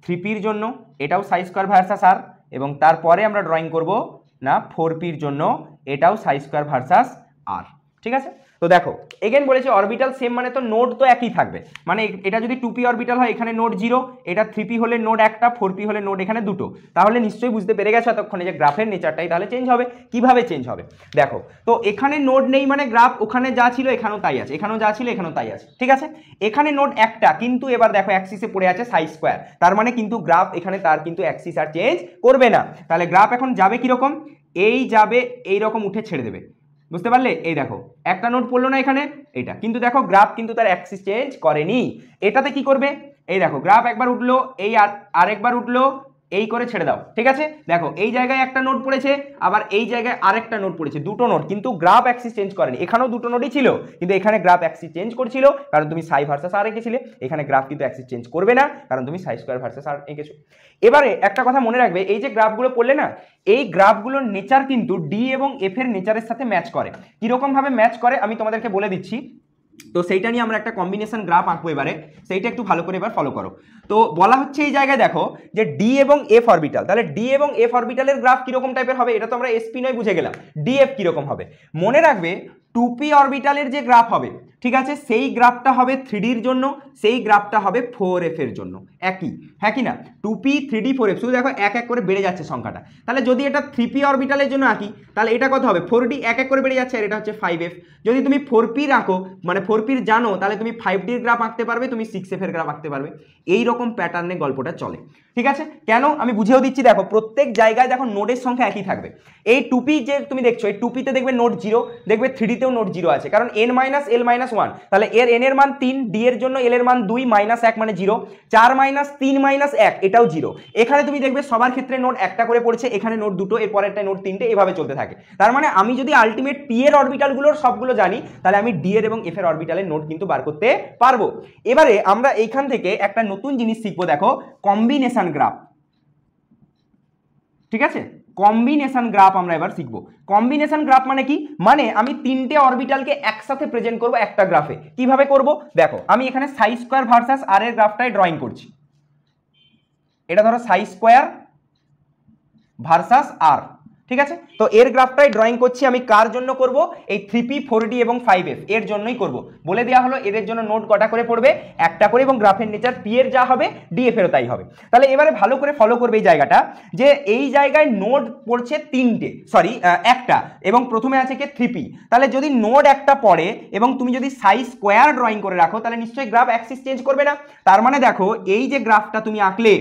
3pর জন্য, এটাও সাই স্কোয়ার ভার্সেস আর। এবং তারপরে আমরা ড্রয়িং করব না 4pর জন্য, এটাও সাই স্কোয়ার ভার্সেস আর। ঠিক আছে, তো দেখো এগেন বলেছে অরবিটাল সেম মানে তো নোড তো একই থাকবে, মানে এটা যদি 2p অরবিটাল হয় এখানে নোড 0, এটা 3p হলে নোড একটা, 4p হলে নোড এখানে দুটো। তাহলে নিশ্চয়ই বুঝতে পেরে গেছো এতক্ষণে যে গ্রাফের নেচারটাই তাহলে চেঞ্জ হবে। কিভাবে চেঞ্জ হবে দেখো, তো এখানে নোড নেই মানে গ্রাফ ওখানে যা ছিল এখানেও তাই আছে, এখানেও যা ছিল এখানেও তাই আছে। ঠিক আছে, এখানে নোড একটা, কিন্তু এবার দেখো অ্যাক্সিসে পড়ে আছে সাই স্কোয়ার, তার মানে কিন্তু গ্রাফ এখানে তার কিন্তু অ্যাক্সিস আর চেঞ্জ করবে না। তাহলে গ্রাফ এখন যাবে কিরকম, এই যাবে এইরকম উঠে ছেড়ে দেবে, বুঝতে পারলে? এই দেখো একটা নোড পড়লো না এখানে, এটা কিন্তু দেখো গ্রাফ কিন্তু তার অ্যাক্সিস চেঞ্জ করেনি। এটাতে কি করবে, এই দেখো গ্রাফ একবার উঠলো, এই আরেকবার উঠলো, এই করে ছেড়ে দাও, ঠিক আছে। দেখো এই জায়গায় একটা নোড পড়েছে, আবার এই জায়গায় আরেকটা নোড পড়েছে, দুটো নোড, কিন্তু গ্রাফ অ্যাক্সিস চেঞ্জ করেনি। এখানেও দুটো নোডই ছিল, কিন্তু এখানে গ্রাফ অ্যাক্সিস চেঞ্জ করছিল কারণ তুমি সাই ভার্সাস আর এঁকেছিলে। এখানে গ্রাফ কিন্তু অ্যাক্সিস চেঞ্জ করবে না কারণ তুমি সাই স্কোয়ার ভার্সাস আর এঁকেছো। এবারে একটা কথা মনে রাখবে, এই যে গ্রাফগুলো পড়লে না, এই গ্রাফগুলোর নেচার কিন্তু ডি এবং এফ এর নেচারের সাথে ম্যাচ করে। কিরকম ভাবে ম্যাচ করে আমি তোমাদেরকে বলে দিচ্ছি। তো সেইটা নিয়ে আমরা একটা কম্বিনেশন গ্রাফ আঁকবো এবারে, সেইটা একটু ভালো করে এবার ফলো করো। তো বলা হচ্ছে এই জায়গায় দেখো যে ডি এবং এফ অরবিটাল, তাহলে ডি এবং এফ অরবিটালের গ্রাফ কিরকম টাইপের হবে, এটা তো আমরা এসপি নয় বুঝে গেলাম। ডিএফ কিরকম হবে মনে রাখবে, 2p অরবিটালের যে গ্রাফ হবে, ঠিক আছে, সেই গ্রাফটা হবে 3ডির জন্য, সেই গ্রাফটা হবে 4f এর জন্য একই, হ্যাঁ কি না। 2p 3d 4f, শুধু দেখো এক এক করে বেড়ে যাচ্ছে সংখ্যাটা। তাহলে যদি এটা 3p অরবিটালের জন্য আঁকি তাহলে এটা কত হবে, 4d এক এক করে বেড়ে যাচ্ছে, আর এটা হচ্ছে 5f। যদি তুমি 4p রাখো মানে 4p জানো, তাহলে তুমি 5dর গ্রাফ আঁকতে পারবে, তুমি 6f এর গ্রাফ আঁকতে পারবে। এই রকম প্যাটার্নে গল্পটা চলে, ঠিক আছে। কেন আমি বুঝিয়েও দিচ্ছি, দেখো প্রত্যেক জায়গায় দেখো নোডের সংখ্যা একই থাকবে। এই 2p যে তুমি দেখছো, এই 2p তে দেখবে নোড 0, দেখবে 3dতেও নোড 0 আছে, কারণ n - l - 1, তাহলে এর n এর মান 3, d এর জন্য l এর মান 2 - 1 মানে 0, 4 - 3 - 1 এটাও 0। এখানে তুমি দেখবে সবার ক্ষেত্রে নোড একটা করে পড়ছে, এখানে নোড দুটো, এর পরেরটা নোড 3টে, এভাবে চলতে থাকে। তার মানে আমি যদি আলটিমেট p এর অরবিটালগুলোর সবগুলো জানি, তাহলে আমি d এর এবং f এর অরবিটালের নোড কিন্তু বার করতে পারবো। এবারে আমরা এইখান থেকে একটা নতুন জিনিস শিখবো, দেখো কম্বিনেশন গ্রাফ, ঠিক আছে। কম্বিনেশন গ্রাফ আমরা এবার শিখবো। কম্বিনেশন গ্রাফ মানে কি, মানে আমি তিনটে অরবিটালকে একসাথে প্রেজেন্ট করব একটা গ্রাফে। কিভাবে করব দেখো, আমি এখানে সাই স্কোয়ার ভার্সাস আর এর গ্রাফটাই ড্রয়িং করছি। এটা ধরো সাই স্কোয়ার ভার্সাস আর, ঠিক আছে। তো এর গ্রাফটাই ড্রয়িং করছি আমি, কার জন্য করব, এই 3p 4d এবং 5f এর জন্যই করব। বলে দেওয়া হলো এদের জন্য নোড কটা করে পড়বে, একটা করে, এবং গ্রাফের নেচার p এর যা হবে df এরও তাই হবে। তাহলে এবারে ভালো করে ফলো করবে এই জায়গাটা, যে এই জায়গায় নোড পড়ছে তিনটে, সরি একটা, এবং প্রথমে আছে কি 3p। তাহলে যদি নোড একটা পড়ে এবং তুমি যদি সাই স্কোয়ার ড্রয়িং করে রাখো, তাহলে নিশ্চয়ই গ্রাফ অ্যাক্সিস চেঞ্জ করবে না। তার মানে দেখো এই যে গ্রাফটা তুমি আঁকলে,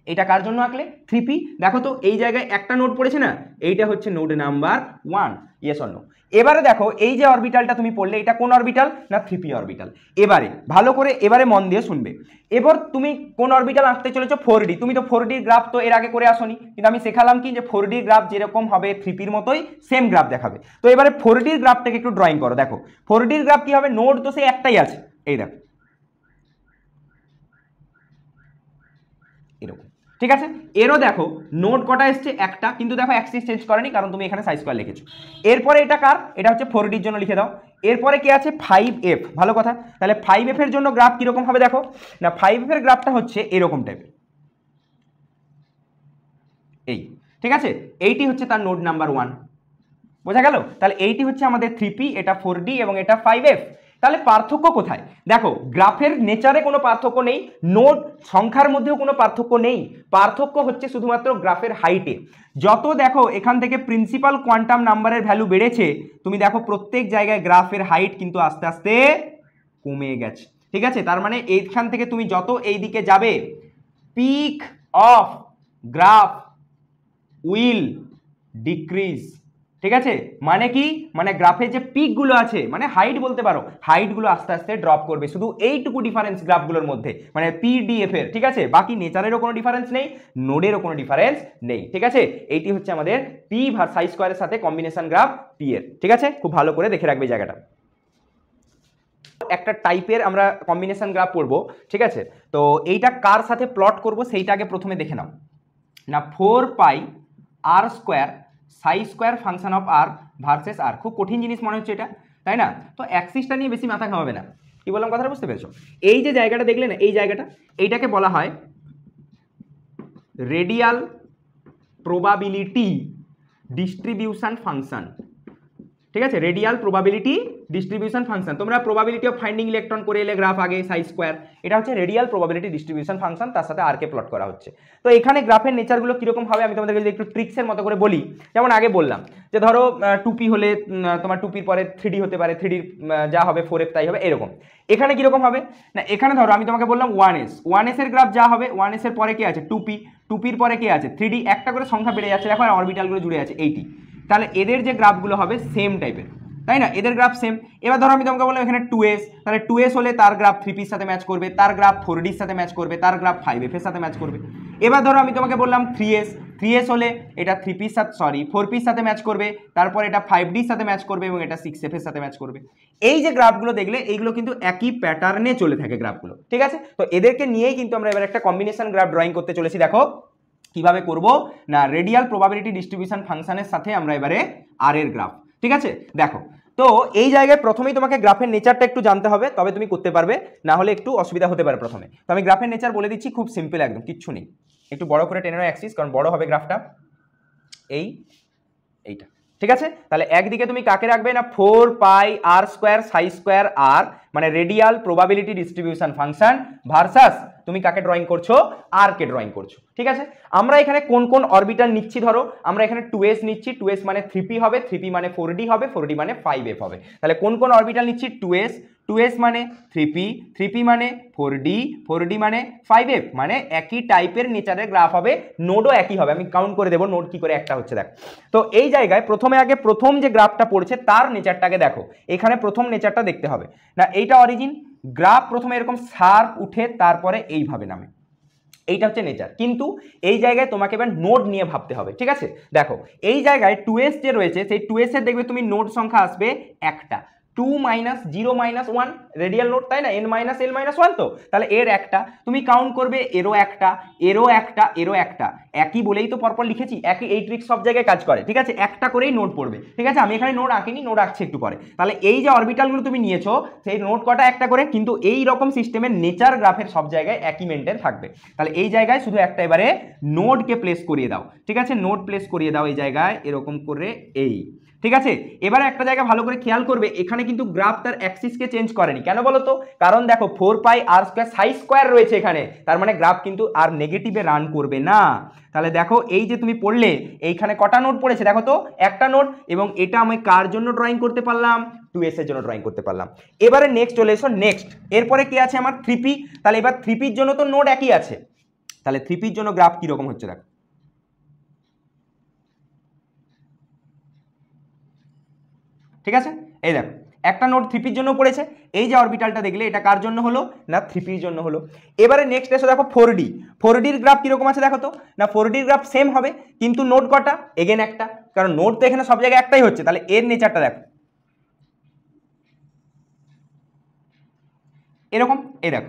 এটা কার জন্য আঁকলে, 3p। দেখো তো এই জায়গায় একটা নোড পড়েছে না, এইটা হচ্ছে node number 1, yes or no. এবারে দেখো এই যে অরবিটালটা তুমি পড়লে, এটা কোন অরবিটাল না 3p অরবিটাল। এবারে ভালো করে এবারে মন দিয়ে শুনবে, এবার তুমি কোন অরবিটাল আঁকতে চলেছো, 4d। তুমি তো 4d গ্রাফ তো এর আগে করে আসোনি, কিন্তু আমি শেখালাম কি যে 4d গ্রাফ যেরকম হবে 3pর মতোই সেম গ্রাফ দেখাবে। তো এবারে 4d গ্রাফটাকে একটু ড্রয়িং করো। দেখো 4d গ্রাফ কি হবে, নোড তো সেই একটাই আছে, এই দেখো এরকম, ঠিক আছে। এরও দেখো নোড কটা এসছে, একটা, কিন্তু দেখো অ্যাক্সিস চেঞ্জ করেনি কারণ তুমি এখানে সাই স্কোয়ার লিখেছো। এরপরে এটা কার, এটা হচ্ছে 4d এর জন্য লিখে দাও। এরপরে কি আছে 5f, ভালো কথা। তাহলে 5f এর জন্য গ্রাফ কিরকম হবে দেখো না, 5f এর গ্রাফটা হচ্ছে এরকম টাইপের, এই, ঠিক আছে। এইটি হচ্ছে তার নোড নাম্বার 1, বোঝা গেল। তাহলে এইটি হচ্ছে আমাদের 3p, এটা 4d এবং এটা 5f। তাহলে পার্থক্য কোথায় দেখো, গ্রাফের নেচারে কোনো পার্থক্য নেই, নোড সংখ্যার মধ্যেও কোনো পার্থক্য নেই, পার্থক্য হচ্ছে শুধুমাত্র গ্রাফের হাইটে। যত দেখো এখান থেকে প্রিন্সিপাল কোয়ান্টাম নাম্বারের ভ্যালু বেড়েছে, তুমি দেখো প্রত্যেক জায়গায় গ্রাফের হাইট কিন্তু আস্তে আস্তে কমে গেছে, ঠিক আছে। তার মানে এইখান থেকে তুমি যত এই দিকে যাবে, peak of graph will decrease, ঠিক আছে। মানে কি, মানে গ্রাফে যে পিকগুলো আছে, মানে হাইট বলতে পারো, হাইটগুলো আস্তে আস্তে ড্রপ করবে, শুধু এইটুকু ডিফারেন্স গ্রাফগুলোর মধ্যে, মানে পিডিএফ এর, ঠিক আছে। বাকি নেচারেরও কোনো ডিফারেন্স নেই, নোডেরও কোনো ডিফারেন্স নেই, ঠিক আছে। এইটি হচ্ছে আমাদের পি ভার সাই স্কোয়ারের সাথে কম্বিনেশন গ্রাফ পি এর, ঠিক আছে। খুব ভালো করে দেখে রাখবে জায়গাটা। একটা টাইপের আমরা কম্বিনেশন গ্রাফ পড়বো, ঠিক আছে। তো এইটা কার সাথে প্লট করব সেইটা আগে প্রথমে দেখে নাও না, 4π r square psi square function of r versus r. খুব কঠিন জিনিস মনে হচ্ছে এটা, তাই না। তো অ্যাক্সিসটা নিয়ে বেশি মাথা ঘামাবে না, কি বললাম কথাটা বুঝতে পেরেছো। এই যে জায়গাটা দেখলে না, এই জায়গাটা, এইটাকে বলা হয় রেডিয়াল প্রবাবিলিটি ডিস্ট্রিবিউশন ফাংশন, ঠিক আছে। রেডিয়াল প্রবাবিলিটি ডিস্ট্রিবিউশন ফাংশন, তোমরা প্রবাবিলিটি অফ ফাইন্ডিং ইলেকট্রন করে এলে গ্রাফ আগে সাই স্কোয়ার, এটা হচ্ছে রেডিয়াল প্রবাবিলিটি ডিস্ট্রিবিউশন ফাংশন, তার সাথে আর কে প্লট করা হচ্ছে। তো এখানে গ্রাফের নেচারগুলো কিরকম হবে আমি তোমাদেরকে যদি একটু ট্রিক্সের মতো করে বলি, যেমন আগে বললাম যে ধরো 2p হলে তোমার 2pর পরে 3d হতে পারে, 3d যা হবে 4f তাই হবে, এরকম। এখানে কিরকম হবে না, এখানে ধরো আমি তোমাকে বললাম 1s এর গ্রাফ যা হবে, 1s এর পরে কি আছে 2p, 2pর পরে কি আছে 3d, একটা করে সংখ্যা বেড়ে যাচ্ছে দেখো, আর অরবিটালগুলো জুড়ে আছে 80। তাহলে এদের যে গ্রাফগুলো হবে সেম টাইপের, তাই না, এদের গ্রাফ সেম। এবার ধরো আমি তোমাকে বললাম এখানে 2s, তাহলে 2s হলে তার গ্রাফ 3pর সাথে ম্যাচ করবে, তার গ্রাফ 4dর সাথে ম্যাচ করবে, তার গ্রাফ 5f এর সাথে ম্যাচ করবে। এবার ধরো আমি তোমাকে বললাম 3s হলে এটা 3pর সাথে 4pর সাথে ম্যাচ করবে, তারপর এটা 5dর সাথে ম্যাচ করবে এবং এটা 6f এর সাথে ম্যাচ করবে। এই যে গ্রাফগুলো দেখলে এইগুলো কিন্তু একই প্যাটার্নে চলে থাকে গ্রাফগুলো, ঠিক আছে। তো এদেরকে নিয়েই কিন্তু আমরা এবার একটা কম্বিনেশন গ্রাফ ড্রয়িং করতে চলেছি। দেখো কিভাবে করব না, রেডিয়াল প্রবাবিলিটি ডিস্ট্রিবিউশন ফাংশনের সাথে আমরা এবারে আর এর গ্রাফ, ঠিক আছে। দেখো তো এই জায়গায় প্রথমেই তোমাকে গ্রাফের নেচারটা একটু জানতে হবে, তবে তুমি করতে পারবে, না হলে একটু অসুবিধা হতে পারে প্রথমে। তো আমি গ্রাফের নেচার বলে দিচ্ছি, খুব সিম্পল একদম, কিচ্ছু নেই। একটু বড় করে টেনে নাও অ্যাক্সিস, কারণ বড় হবে গ্রাফটা। এইটা ঠিক আছে। তাহলে একদিকে তুমি কাকে রাখবে না 4πr² সাই² আর, মানে radial probability distribution function versus তুমি কাকে ড্রয়িং করছো, আর কে ড্রয়িং করছো, ঠিক আছে। আমরা এখানে কোন কোন অরবিটাল নিচ্ছি, ধরো আমরা এখানে 2s নিচ্ছি, 2s মানে 3p হবে, 3p মানে 4d হবে, 4d মানে 5f হবে। তাহলে কোন কোন অরবিটাল নিচ্ছি, 2s মানে 3p, 3p মানে 4d, 4d মানে 5f, মানে একই টাইপের নেচারের গ্রাফ হবে, নোডও একই হবে। আমি কাউন্ট করে দেবো নোড কি করে একটা হচ্ছে, দেখ। তো এই জায়গায় প্রথমে আগে প্রথম যে গ্রাফটা পড়ছে তার নেচারটাকে দেখো, এখানে প্রথম নেচারটা দেখতে হবে না, এইটা অরিজিন গ্রাফ প্রথমে এরকম শার্প উঠে তারপরে এইভাবে নামে, এইটা হচ্ছে নেচার। কিন্তু এই জায়গায় তোমাকে এবার নোড নিয়ে ভাবতে হবে, ঠিক আছে। দেখো এই জায়গায় 2s যে রয়েছে, সেই 2s এর দেখবে তুমি নোড সংখ্যা আসবে একটা, 2 - 0 - 1 রেডিয়াল নোড, তাই না, n-l-1 তো, তাহলে এর একটা তুমি কাউন্ট করবে, এরও একটা, এরও একটা, এরও একটা, একই বলেই তো পরপর লিখেছি, একই, এই ট্রিক সব জায়গায় কাজ করে, ঠিক আছে। একটা করেই নোড পড়বে, ঠিক আছে। আমি এখানে নোড আঁকিনি, নোড আঁকছি একটু পরে। তাহলে এই যে অরবিটালগুলো তুমি নিয়েছো সেই নোড কটা একটা করে, কিন্তু এই রকম সিস্টেমের নেচার গ্রাফের সব জায়গায় একই মেনটেন থাকবে। তাহলে এই জায়গায় শুধু একটা এবারে নোডকে প্লেস করিয়ে দাও, ঠিক আছে, নোড প্লেস করিয়ে দাও এই জায়গায় এরকম করে, এই, ঠিক আছে। এবারে একটা জায়গা ভালো করে খেয়াল করবে, এখানে কিন্তু গ্রাফ তার অ্যাক্সিসকে চেঞ্জ করেনি, কেন বলো তো, কারণ দেখো 4πr² সাই² রয়েছে এখানে, তার মানে গ্রাফ কিন্তু আর নেগেটিভে রান করবে না। তাহলে দেখো এই যে তুমি পড়লে এইখানে কটা নোড পড়েছে, দেখো তো একটা নোড, এবং এটা আমি কার জন্য ড্রয়িং করতে পারলাম, 2s এর জন্য ড্রয়িং করতে পারলাম। এবারে নেক্সট চলে এসো, নেক্সট এরপরে কি আছে আমার 3p, তাহলে এবার 3pর জন্য তো নোড একই আছে, তাহলে 3pর জন্য গ্রাফ কিরকম হচ্ছে দেখো, ঠিক আছে। এই দেখো একটা নোড 3pর জন্য পড়েছে, এই যে অরবিটালটা দেখলে এটা কার জন্য হলো না 3pর জন্য হলো। এবারে নেক্সট এসে দেখো 4dর গ্রাফ কিরকম আছে দেখো তো, না 4dর গ্রাফ সেম হবে, কিন্তু নোড কটা, এগেন একটা, কারণ নোড তো এখানে সব জায়গায় একটাই হচ্ছে। তাহলে এর নেচারটা দেখো এরকম, এই দেখো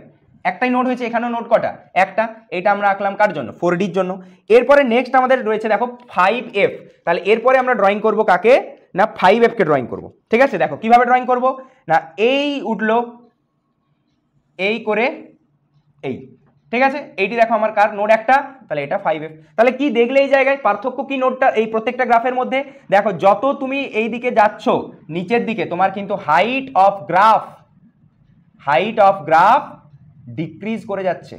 একটাই নোড হয়েছে, এখানেও নোড কটা, একটা, এটা আমরা আঁকলাম কার জন্য, 4dর জন্য। এরপরে নেক্সট আমাদের রয়েছে দেখো 5f, তাহলে এরপরে আমরা ড্রয়িং করব কাকে না 5f কে ড্রয়িং করব, ঠিক আছে। দেখো কিভাবে ড্রয়িং করব না, এই উঠলো এই করে এই, ঠিক আছে। এইটি দেখো আমার কার নোড একটা, তাহলে এটা 5f। তাহলে কি দেখলে এই জায়গায় পার্থক্য কি নোডটা এই প্রত্যেকটা গ্রাফের মধ্যে, দেখো যত তুমি এই দিকে যাচ্ছ নিচের দিকে তোমার কিন্তু হাইট অফ গ্রাফ ডিক্রিজ করে যাচ্ছে,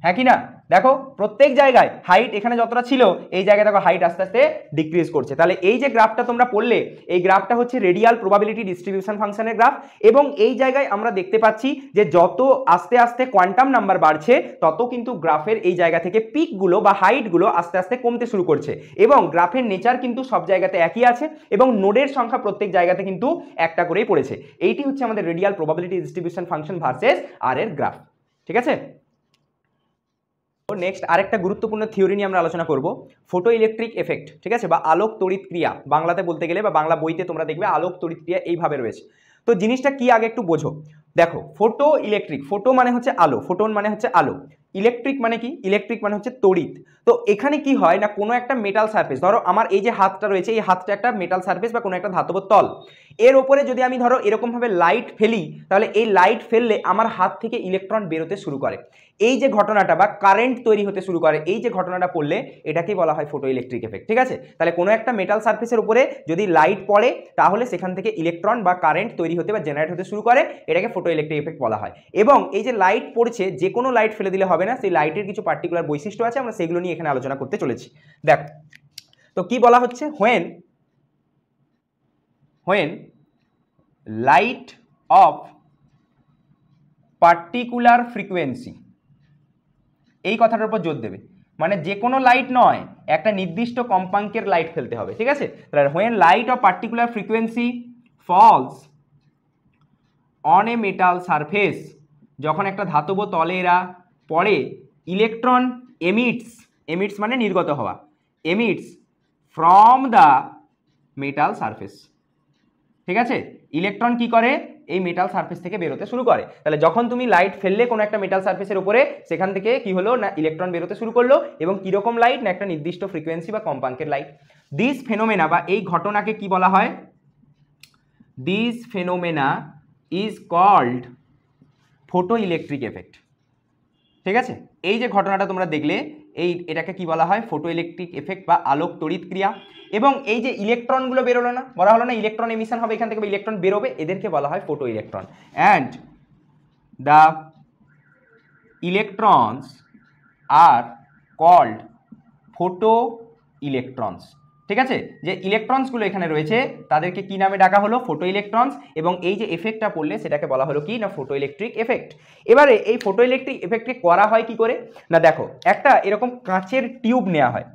হ্যাঁ কি না। দেখো প্রত্যেক জায়গায় হাইট এখানে যতটা ছিল এই জায়গায় দেখো হাইট আস্তে আস্তে ডিক্রিজ করছে। তাহলে এই যে গ্রাফটা তোমরা পড়লে এই গ্রাফটা হচ্ছে রেডিয়াল প্রবাবিলিটি ডিস্ট্রিবিউশন ফাংশনের গ্রাফ, এবং এই জায়গায় আমরা দেখতে পাচ্ছি যে যত আস্তে আস্তে কোয়ান্টাম নাম্বার বাড়ছে তত কিন্তু গ্রাফের এই জায়গা থেকে পিকগুলো বা হাইটগুলো আস্তে আস্তে কমতে শুরু করছে, এবং গ্রাফের নেচার কিন্তু সব জায়গাতে একই আছে, এবং নোডের সংখ্যা প্রত্যেক জায়গাতে কিন্তু একটা করেই পড়েছে। এইটি হচ্ছে আমাদের radial probability distribution function versus r এর গ্রাফ, ঠিক আছে। নেক্সট আরেকটা গুরুত্বপূর্ণ থিওরি নিয়ে আমরা আলোচনা করব, ফটো ইলেকট্রিক এফেক্ট, ঠিক আছে, বা আলোক তড়িৎ ক্রিয়া বাংলাতে বলতে গেলে, বা বাংলা বইতে তোমরা দেখবে আলোক তড়িৎ ক্রিয়া এইভাবে রয়েছে। তো জিনিসটা কি আগে একটু বোঝো। দেখো ফটো ইলেকট্রিক, ফটো মানে হচ্ছে আলো, ফোটন মানে হচ্ছে আলো, ইলেকট্রিক মানে কি, ইলেকট্রিক মানে হচ্ছে তড়িৎ। তো এখানে কি হয় না, কোনো একটা মেটাল সারফেস, ধরো আমার এই যে হাতটা রয়েছে এই হাতটা একটা মেটাল সারফেস বা কোনো একটা ধাতব তল, এর ওপরে যদি আমি ধরো এরকমভাবে লাইট ফেলি, তাহলে এই লাইট ফেললে আমার হাত থেকে ইলেকট্রন বেরোতে শুরু করে, এই যে ঘটনাটা বা কারেন্ট তৈরি হতে শুরু করে, এই যে ঘটনাটা পড়লে এটাকেই বলা হয় ফটো ইলেকট্রিক এফেক্ট, ঠিক আছে। তাহলে কোনো একটা মেটাল সারফেসের উপরে যদি লাইট পড়ে তাহলে সেখান থেকে ইলেকট্রন বা কারেন্ট তৈরি হতে বা জেনারেট হতে শুরু করে, এটাকে ফটো ইলেকট্রিক এফেক্ট বলা হয়। এবং এই যে লাইট পড়ছে যে কোনো লাইট ফেলে দিলে হবে না, সেই লাইটের কিছু পার্টিকুলার বৈশিষ্ট্য আছে, আমরা সেগুলো নিয়ে এখানে আলোচনা করতে চলেছি। দেখ তো কি বলা হচ্ছে, when light of particular frequency, এই কথাটার উপর জোর দেবে, মানে যে কোনো লাইট নয়, একটা নির্দিষ্ট কম্পাঙ্কের লাইট ফেলতে হবে, ঠিক আছে। তাহলে when light of particular frequency falls on a metal surface, যখন একটা ধাতব তলে এরা পড়ে, ইলেকট্রন এমিটস মানে নির্গত হওয়া, emits from the metal surface. ঠিক আছে, ইলেকট্রন কি করে, এই মেটাল সারফেস থেকে বেরোতে শুরু করে। তাহলে যখন তুমি লাইট ফেললে কোনো একটা মেটাল সারফেসের উপরে, সেখান থেকে কি হলো না ইলেকট্রন বেরোতে শুরু করলো, এবং কিরকম লাইট না একটা নির্দিষ্ট ফ্রিকোয়েন্সি বা কম্পাঙ্কের লাইট। দিস ফেনোমেনা বা এই ঘটনাকে কি বলা হয়, this phenomena is called photo electric effect. ঠিক আছে, এই যে ঘটনাটা তোমরা দেখলে এটাকে কি বলা হয়, ফটো ইলেকট্রিক এফেক্ট বা আলোক তড়িৎ ক্রিয়া। এবং এই যে ইলেকট্রনগুলো বেরোলো না, বলা হলো না ইলেকট্রন এমিশন হবে এখান থেকে, ইলেকট্রন বেরোবে, এদেরকে বলা হয় photo electron. And the electrons are called photo electrons. ঠিক আছে, যে ইলেকট্রনসগুলো এখানে রয়েছে তাদেরকে কি নামে ডাকা হলো, ফটো ইলেকট্রনস। এবং এই যে এফেক্টটা পড়লে সেটাকে বলা হলো কি না ফটো ইলেকট্রিক এফেক্ট। এবারে এই ফটো ইলেকট্রিক এফেক্টকে করা হয় কি করে না, দেখো একটা এরকম কাঁচের টিউব নেওয়া হয়,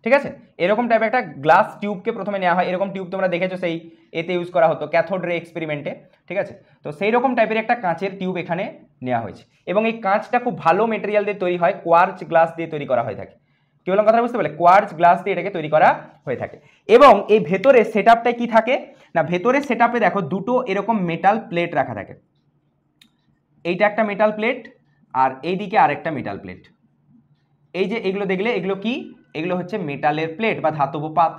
ঠিক আছে, এরকম টাইপের একটা গ্লাস টিউবকে প্রথমে নেওয়া হয়। এরকম টিউব তোমরা দেখেছো সেই এতে ইউজ করা হতো ক্যাথোড রে এক্সপেরিমেন্টে। ঠিক আছে, তো সেই রকম টাইপের একটা কাঁচের টিউব এখানে নেওয়া হয়েছে, এবং এই কাঁচটা খুব ভালো মেটেরিয়াল দিয়ে তৈরি হয়, কোয়ার্চ গ্লাস দিয়ে তৈরি করা হয়ে থাকে। কি বললাম কথা বুঝতে পারলে, কোয়ার্চ গ্লাস দিয়ে এটাকে তৈরি করা হয়ে থাকে। এবং এই ভেতরে সেটআপটায় কি থাকে না, ভেতরে সেটআপে দেখো দুটো এরকম মেটাল প্লেট রাখা থাকে, এইটা একটা মেটাল প্লেট আর এইদিকে আরেকটা মেটাল প্লেট। এই যে এগুলো দেখলে এগুলো কি, এগুলো হচ্ছে মেটালের প্লেট বা ধাতব পাত।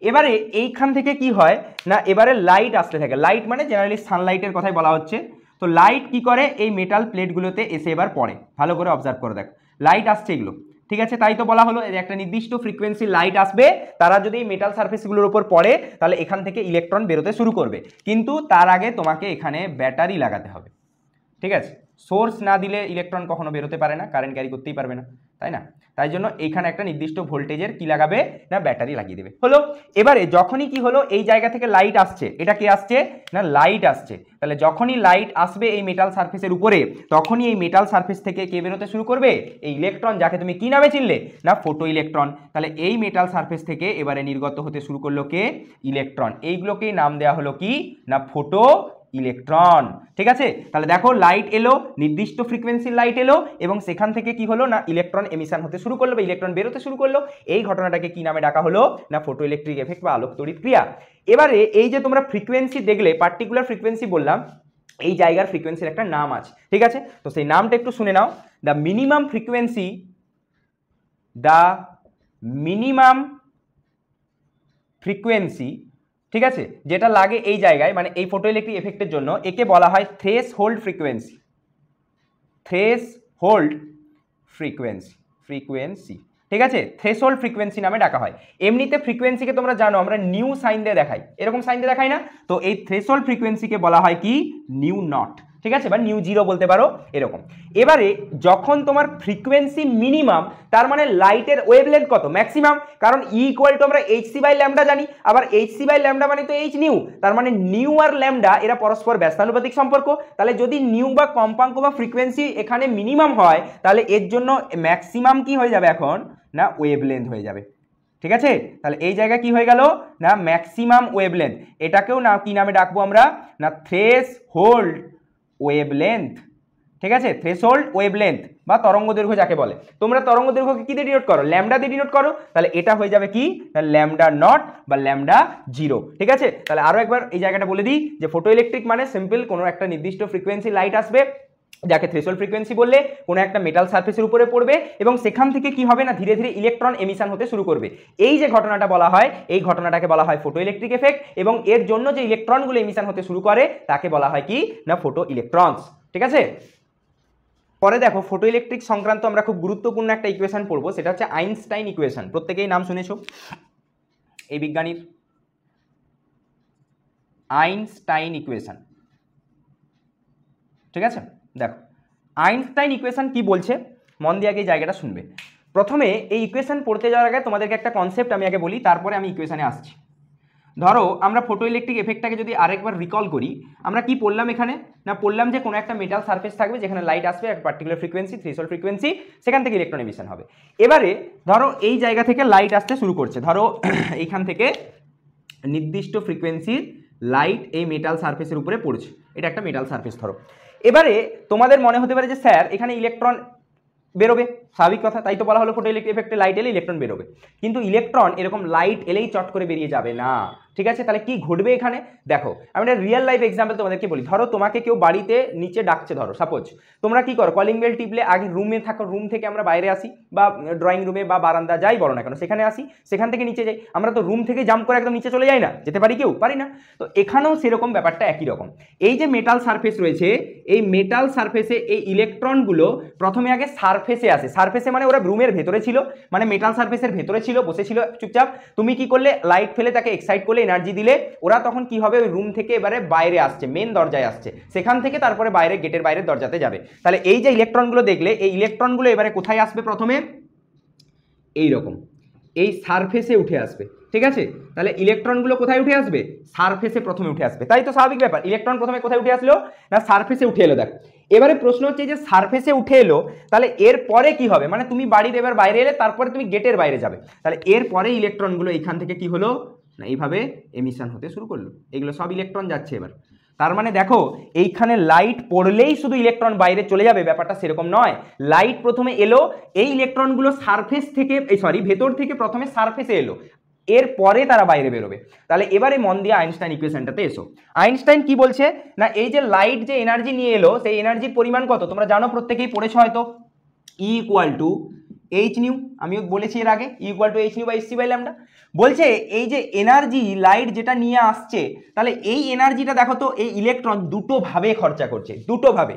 এবারে এইখান থেকে কি হয় না, এবারে লাইট আসতে থাকে, লাইট মানে জেনারেলি সানলাইটের কথাই বলা হচ্ছে। তো লাইট কি করে এই মেটাল প্লেটগুলোতে এসে এবার পড়ে, ভালো করে অবজার্ভ করে দেখো, লাইট আসছে এগুলো। ঠিক আছে, তাই তো বলা হলো একটা নির্দিষ্ট ফ্রিকোয়েন্সি লাইট আসবে, তারা যদি এই মেটাল সারফেসগুলোর উপর পড়ে তাহলে এখান থেকে ইলেকট্রন বেরোতে শুরু করবে। কিন্তু তার আগে তোমাকে এখানে ব্যাটারি লাগাতে হবে। ঠিক আছে, সোর্স না দিলে ইলেকট্রন কখনো বেরোতে পারে না, কারেন্ট ক্যারি করতেই পারবে না, তাই না? তাই জন্য এইখানে একটা নির্দিষ্ট ভোল্টেজের কি লাগাবে না ব্যাটারি লাগিয়ে দেবে। হলো, এবারে যখনই কি হলো এই জায়গা থেকে লাইট আসছে, এটা কি আসছে না লাইট আসছে, তাহলে যখনই লাইট আসবে এই মেটাল সারফেসের উপরে, তখনই এই মেটাল সারফেস থেকে কে বেরোতে শুরু করবে, এই ইলেকট্রন, যাকে তুমি কি নামে চিনলে না ফটো ইলেকট্রন। তাহলে এই মেটাল সারফেস থেকে এবারে নির্গত হতে শুরু করলো কে, ইলেকট্রন। এইগুলোকেই নাম দেওয়া হলো কি না ফটো ইলেকট্রন। ঠিক আছে, তাহলে দেখো লাইট এলো, নির্দিষ্ট ফ্রিকোয়েন্সির লাইট এলো, এবং সেখান থেকে কি হলো না ইলেকট্রন এমিশন হতে শুরু করলো বা ইলেকট্রন বেরোতে শুরু করলো। এই ঘটনাটাকে কি নামে ডাকা হলো না ফটো ইলেকট্রিক এফেক্ট বা আলোক তড়িৎ ক্রিয়া। এবারে এই যে তোমরা ফ্রিকোয়েন্সি দেখলে, পার্টিকুলার ফ্রিকোয়েন্সি বললাম, এই জায়গার ফ্রিকোয়েন্সির একটা নাম আছে। ঠিক আছে, তো সেই নামটা একটু শুনে নাও, the minimum frequency, the minimum frequency, ঠিক আছে, যেটা লাগে এই জায়গায় মানে এই ফটো ইলেকট্রিক এফেক্টের জন্য, একে বলা হয় thresh hold frequency. Thresh hold frequency, ঠিক আছে, থ্রেশহোল্ড ফ্রিকোয়েন্সি নামে ডাকা হয়। এমনিতে ফ্রিকোয়েন্সিকে তোমরা জানো আমরা নিউ সাইন দিয়ে দেখাই, এরকম সাইন দিয়ে দেখাই না, তো এই থ্রেশহোল্ড ফ্রিকোয়েন্সিকে বলা হয় কি নিউ নট। ঠিক আছে, বা নিউ জিরো বলতে পারো এরকম। এবারে যখন তোমার ফ্রিকোয়েন্সি মিনিমাম, তার মানে লাইটের ওয়েভলেন্থ কত ম্যাক্সিমাম, কারণ ই ইকুয়াল টু আমরা এইচ সি বাই ল্যামডা জানি, আবার এইচ সি বাই ল্যামডা মানে তো এইচ নিউ, তার মানে নিউ আর ল্যামডা এরা পরস্পর ব্যস্তানুপাতিক সম্পর্ক। তাহলে যদি নিউ বা কম্পাঙ্ক বা ফ্রিকোয়েন্সি এখানে মিনিমাম হয়, তাহলে এর জন্য ম্যাক্সিমাম কি হয়ে যাবে এখন না ওয়েভলেন্থ হয়ে যাবে। ঠিক আছে, তাহলে এই জায়গায় কি হয়ে গেল না ম্যাক্সিমাম ওয়েভলেন্থ, এটাকেও না কি নামে ডাকবো আমরা না থ্রেশহোল্ড ওয়েভলেন্থ। ঠিক আছে, থ্রেশহোল্ড ওয়েভলেন্থ বা তরঙ্গ দৈর্ঘ্য যাকে বলে। তোমরা তরঙ্গ দৈর্ঘ্যকে কি দিয়ে ডিনোট করো, ল্যামডা দিয়ে ডিনোট করো, তাহলে এটা হয়ে যাবে কি ল্যামডা নট বা ল্যামডা জিরো। ঠিক আছে, তাহলে আরো একবার এই জায়গাটা বলে দিই যে ফটো ইলেকট্রিক মানে সিম্পল কোনো একটা নির্দিষ্ট ফ্রিকোয়েন্সি লাইট আসবে, যাকে থ্রেশহোল্ড ফ্রিকোয়েন্সি বললে, কোনো একটা মেটাল সারফেসের উপরে পড়বে, এবং সেখান থেকে কি হবে না ধীরে ধীরে ইলেকট্রন এমিশন হতে শুরু করবে। এই যে ঘটনাটা বলা হয়, এই ঘটনাটাকে বলা হয় ফটো ইলেকট্রিক এফেক্ট, এবং এর জন্য যে ইলেকট্রনগুলো এমিশন হতে শুরু করে তাকে বলা হয় কি না ফটো ইলেকট্রনস। ঠিক আছে, পরে দেখো ফটো ইলেকট্রিক সংক্রান্ত আমরা খুব গুরুত্বপূর্ণ একটা ইকুয়েশন পড়বো, সেটা হচ্ছে আইনস্টাইন ইকুয়েশন। প্রত্যেকেই নাম শুনেছো এই বিজ্ঞানীর, আইনস্টাইন ইকুয়েশন। ঠিক আছে, দেখো আইনস্টাইন ইকুয়েশন কি বলছে, মন দিয়ে আগে এই জায়গাটা শুনবে। প্রথমে এই ইকুয়েশন পড়তে যাওয়ার আগে তোমাদেরকে একটা কনসেপ্ট আমি আগে বলি, তারপরে আমি ইকুয়েশনে আসছি। ধরো আমরা ফটো ইলেকট্রিক এফেক্টটাকে যদি আরেকবার রিকল করি, আমরা কি পড়লাম এখানে, না পড়লাম যে কোনো একটা মেটাল সারফেস থাকবে যেখানে লাইট আসবে এক পার্টিকুলার ফ্রিকোয়েন্সি, থ্রেশহোল্ড ফ্রিকোয়েন্সি, সেখান থেকে ইলেকট্রন এমিশন হবে। এবারে ধরো এই জায়গা থেকে লাইট আসতে শুরু করছে, ধরো এইখান থেকে নির্দিষ্ট ফ্রিকোয়েন্সির লাইট এই মেটাল সারফেসের উপরে পড়ছে, এটা একটা মেটাল সারফেস ধরো। এবারে তোমাদের মনে হতে পারে যে স্যার এখানে ইলেকট্রন বেরোবে, স্বাভাবিক কথা, তাই তো বলা হলো ফটো ইলেকট্রিক এফেক্টে লাইট এলে ইলেকট্রন বেরোবে, কিন্তু ইলেকট্রন এরকম লাইট এলেই চট করে বেরিয়ে যাবে না, ঠিক আছে? তাহলে কি ঘটবে এখানে দেখো, আমি একটা রিয়েল লাইফ এক্সাম্পল তোমাদেরকে বলি। ধরো তোমাকে কেউ বাড়িতে নিচে ডাকছে, ধরো সাপোজ তোমরা কি করো, কলিং বেল টিপলে আগে রুমে থাকো, রুম থেকে আমরা বাইরে আসি বা ড্রয়িং রুমে বা বারান্দা যাই বলো না কেন সেখানে আসি, সেখান থেকে নিচে যাই, আমরা তো রুম থেকে জাম্প করে একদম নিচে চলে যাই না, যেতে পারি কেউ, পারি না। তো এখানেও সেরকম ব্যাপারটা একই রকম, এই যে মেটাল সারফেস রয়েছে এই মেটাল সারফেসে এই ইলেকট্রনগুলো প্রথমে আগে সারফেসে আসে, সারফেসে মানে ওরা রুমের ভেতরে ছিল, মানে মেটাল সারফেসের ভেতরে ছিল, বসেছিল চুপচাপ, তুমি কি করলে লাইট ফেলে তাকে এক্সাইট করলে, এনার্জি দিলে, ওরা তখন কি হবে ওই রুম থেকে এবারে বাইরে আসছে, মেন দরজায় আসছে, সেখান থেকে তারপরে বাইরে গেটের বাইরের দরজাতে যাবে। তাহলে এই যে ইলেকট্রনগুলো দেখলে এই ইলেকট্রনগুলো এবারে কোথায় আসবে, প্রথমে এই রকম এই সারফেসে উঠে আসবে, ঠিক আছে? তাহলে ইলেকট্রনগুলো কোথায় উঠে আসবে, সারফেসে প্রথমে উঠে আসবে, তাই তো স্বাভাবিক ব্যাপার, ইলেকট্রন প্রথমে কোথায় উঠে আসলো, না সারফেসে উঠে এলো। দেখ এবারে প্রশ্ন হচ্ছে যে সারফেসে উঠে এলো, তাহলে এর পরে কি হবে, মানে তুমি বাড়ির এবার বাইরে এলে তারপরে তুমি গেটের বাইরে যাবে, তাহলে এর পরে ইলেকট্রনগুলো এখান থেকে কি হলো না এইভাবে এমিশন হতে শুরু করলো, এগুলো সব ইলেকট্রন যাচ্ছে এবার। তার মানে দেখো এইখানে লাইট পড়লেই শুধু ইলেকট্রন বাইরে চলে যাবে, ব্যাপারটা সেরকম নয়। লাইট প্রথমে এলো, এই ইলেকট্রনগুলো সারফেস থেকে ভেতর থেকে প্রথমে সারফেসে এলো, এরপরে তারা বাইরে বেরোবে। তাহলে এবারে মন দিয়ে আইনস্টাইন ইকুয়েশনটাতে এসো। আইনস্টাইন কি বলছে না, এই যে লাইট যে এনার্জি নিয়ে এলো সেই এনার্জির পরিমাণ কত তোমরা জানো, প্রত্যেকেই পড়েছো হয়তো, E equal to H nu, আমিও বলেছি এর আগে, E equal to H nu by C by lambda. বলছে এই যে এনার্জি লাইট যেটা নিয়ে আসছে, তাহলে এই এনার্জিটা দেখো তো এই ইলেকট্রন দুটো ভাবে খরচা করছে, দুটো ভাবে।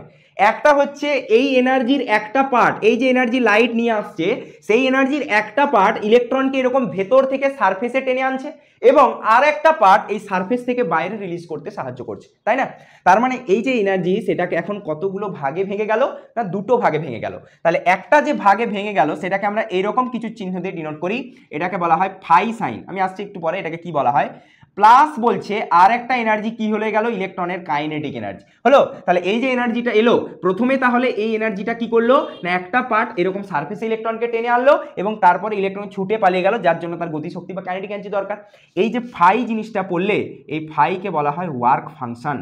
একটা হচ্ছে এই এনার্জির একটা পার্ট, এই যে এনার্জি লাইট নিয়ে আসছে সেই এনার্জির একটা পার্ট ইলেকট্রনকে এরকম ভেতর থেকে সারফেসে টেনে আনছে, এবং আর একটা পার্ট এই সারফেস থেকে বাইরে রিলিজ করতে সাহায্য করছে, তাই না? তার মানে এই যে এনার্জি সেটাকে এখন কতগুলো ভাগে ভেঙে গেল, না দুটো ভাগে ভেঙে গেল। তাহলে একটা যে ভাগে ভেঙে গেল সেটাকে আমরা এরকম কিছু চিহ্ন দিয়ে ডিনোট করি, এটাকে বলা হয় ফাই সাইন, আমি আসছি একটু পরে এটাকে কি বলা হয়। প্লাস বলছে আর একটা এনার্জি কি হয়ে গেল, ইলেকট্রনের কাইনেটিক এনার্জি হলো। তাহলে এই যে এনার্জিটা এলো প্রথমে, তাহলে এই এনার্জিটা কি করলো না একটা পার্ট এরকম সারফেসে ইলেকট্রনকে টেনে আনলো এবং তারপরে ইলেকট্রন ছুটে পালিয়ে গেল, যার জন্য তার গতিশক্তি বা কাইনেটিক এনার্জি দরকার। এই যে ফাই জিনিসটা পড়লে এই ফাইকে বলা হয় ওয়ার্ক ফাংশন,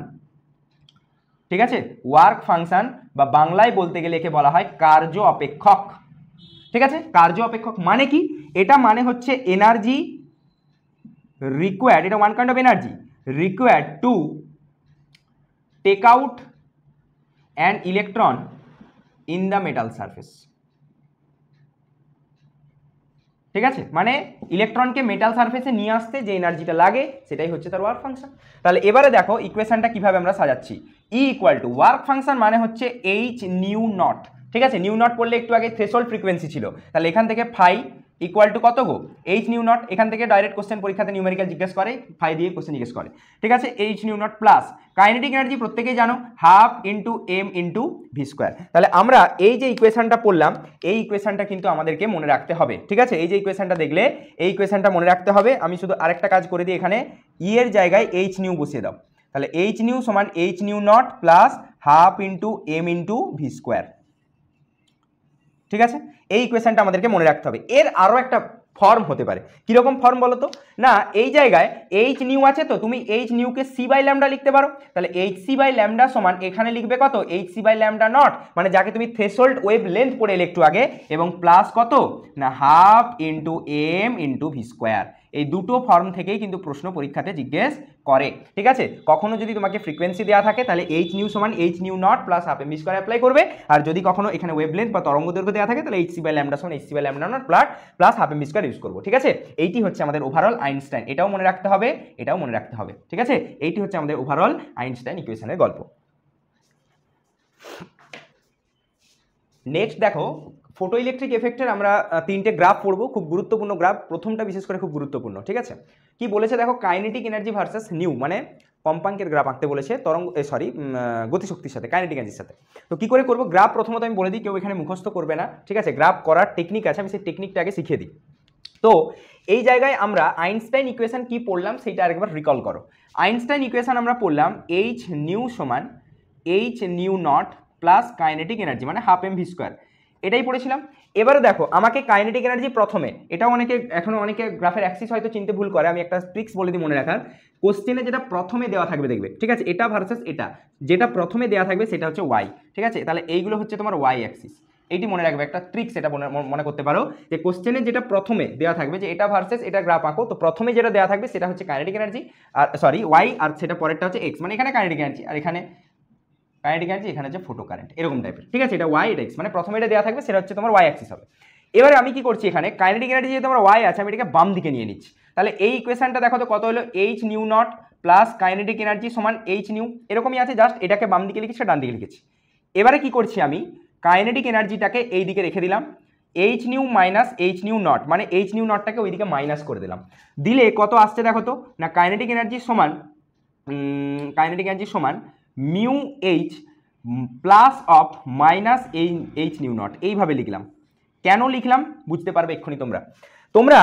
ঠিক আছে? ওয়ার্ক ফাংশন বা বাংলায় বলতে গেলে একে বলা হয় কার্য অপেক্ষক, ঠিক আছে? কার্য অপেক্ষক মানে কি, এটা মানে হচ্ছে এনার্জি required, এটা one kind of energy required to take out an electron in the metal surface, ঠিক আছে? মানে ইলেকট্রনকে মেটাল সারফেসে নিয়ে আসতে যে এনার্জিটা লাগে সেটাই হচ্ছে তার ওয়ার্ক ফাংশন। তাহলে এবারে দেখো ইকুয়েশনটা কিভাবে আমরা সাজাচ্ছি, E equal to work function মানে হচ্ছে এইচ নিউ নট, ঠিক আছে? নিউ নট পড়লে একটু আগে থ্রেশহোল্ড ফ্রিকোয়েন্সি ছিল, তাহলে এখান থেকে ফাই ইকুয়াল টু কত গো, এইচ নিউ নট, এখান থেকে ডাইরেক্ট কোশ্চেন পরীক্ষাতে নিউমেরিক্যাল জিজ্ঞেস করে, ফাই দিয়ে কোশ্চেন জিজ্ঞেস করে, ঠিক আছে? H nu naught plus kinetic energy প্রত্যেকেই জানো half into M into V square. তাহলে আমরা এই যে ইকুয়েশনটা পড়লাম এই ইকুয়েশনটা কিন্তু আমাদেরকে মনে রাখতে হবে, ঠিক আছে? এই যে ইকুয়েশনটা দেখলে এই ইকুয়েশনটা মনে রাখতে হবে। আমি শুধু আরেকটা কাজ করে দিই, এখানে ই এর জায়গায় এইচ নিউ বসিয়ে দাও, তাহলে এইচ নিউ সমান H nu naught plus half into M into V square, ঠিক আছে? এই ইকুয়েশনটা আমাদেরকে মনে রাখতে হবে। এর আরও একটা ফর্ম হতে পারে, কিরকম ফর্ম বলো তো, না এই জায়গায় এইচ নিউ আছে তো তুমি এইচ নিউকে সি বাই ল্যামডা লিখতে পারো, তাহলে এইচ সি বাই ল্যামডা সমান এখানে লিখবে কত, H C by lambda naught, মানে যাকে তুমি থ্রেশহোল্ড ওয়েভ লেন্থ পড়ে এলে একটু আগে, এবং প্লাস কত না half into M into V square. এই দুটো ফর্ম থেকেই কিন্তু প্রশ্ন পরীক্ষাতে জিজ্ঞেস করে, ঠিক আছে? কখনো যদি তোমাকে ফ্রিকোয়েন্সি দেওয়া থাকে তাহলে এইচ নিউ সমান H nu naught plus half M V square apply করবে, আর যদি কখনো এখানে ওয়েভলেন্থ বা তরঙ্গ দৈর্ঘ্য দেওয়া থাকে তাহলে এইচ সি বাই ল্যামডা সমান H C by lambda naught plus half M V square use করবো, ঠিক আছে? এইটি হচ্ছে আমাদের ওভারঅল আইনস্টাইন, এটাও মনে রাখতে হবে, এটাও মনে রাখতে হবে, ঠিক আছে? এইটি হচ্ছে আমাদের ওভারঅল আইনস্টাইন ইকুয়েশনের গল্প। নেক্সট দেখো ফটো ইলেকট্রিক এফেক্টের আমরা তিনটে গ্রাফ পড়বো, খুব গুরুত্বপূর্ণ গ্রাফ, প্রথমটা বিশেষ করে খুব গুরুত্বপূর্ণ, ঠিক আছে? কি বলেছে দেখো, কাইনেটিক এনার্জি ভার্সেস নিউ, মানে কম্পাঙ্কের গ্রাফ আঁকতে বলেছে গতিশক্তির সাথে, কাইনেটিক এনার্জির সাথে। তো কি করে করবো, গ্রাফ প্রথমত আমি বলে দিই, কেউ এখানে মুখস্থ করবে না, ঠিক আছে? গ্রাফ করার টেকনিক আছে, আমি সেই টেকনিকটা আগে শিখিয়ে দিই। তো এই জায়গায় আমরা আইনস্টাইন ইকুয়েশন কি পড়লাম সেটা আরেকবার রিকল করো। আইনস্টাইন ইকুয়েশন আমরা পড়লাম এইচ নিউ সমান H nu naught plus kinetic energy মানে হাফ এম ভি স্কোয়ার, এটাই পড়েছিলাম। এবারে দেখো আমাকে কাইনেটিক এনার্জি প্রথমে, এটাও অনেকে গ্রাফের অ্যাক্সিস হয়তো চিনতে ভুল করে, আমি একটা ট্রিক্স বলে দিই মনে রাখার। কোশ্চেনে যেটা প্রথমে দেওয়া থাকবে দেখবে, ঠিক আছে, এটা ভার্সেস এটা, যেটা প্রথমে দেওয়া থাকবে সেটা হচ্ছে ওয়াই, ঠিক আছে, তাহলে এইগুলো হচ্ছে তোমার ওয়াই অ্যাক্সিস। এইটি মনে রাখবে, একটা ট্রিক্স এটা মনে করতে পারো যে কোশ্চেনে যেটা প্রথমে দেওয়া থাকবে যে এটা ভার্সেস এটা গ্রাফ আঁকো, তো প্রথমে যেটা দেওয়া থাকবে সেটা হচ্ছে কাইনেটিক এনার্জি, আর সরি ওয়াই, আর সেটা পরেরটা হচ্ছে এক্স, মানে এখানে কাইনেটিক এনার্জি আর এখানে কাইনেটিক এনার্জি, এখানে হচ্ছে ফোটো কারেন্ট, এরকম টাইপের, ঠিক আছে। এটা ওয়াই এটা এক্স, মানে প্রথমে এটা দেওয়া থাকবে সেটা হচ্ছে তোমার ওয়াই অ্যাক্সিস হবে। এবারে আমি কি করছি, এখানে কাইনেটিক এনার্জি যেহেতু আমার ওয়াই আছে, আমি এটাকে বাম দিকে নিয়ে নিচ্ছি। তাহলে এই ইকুয়েশনটা দেখো তো কত হলো, H nu naught plus kinetic energy সমান এইচ নিউ, এরকমই আছে, জাস্ট এটাকে বাম দিকে লিখেছি, ডান দিকে লিখেছি। এবারে কি করছি, আমি কাইনেটিক এনার্জিটাকে এই দিকে রেখে দিলাম, H new minus H nu not, মানে এইচ নিউ নটটাকে ওইদিকে মাইনাস করে দিলাম। দিলে কত আসছে দেখো তো, না কাইনেটিক এনার্জি সমান mu H plus of minus H nu not, এইভাবে লিখলাম। কেন লিখলাম বুঝতে পারবে এক্ষুনি তোমরা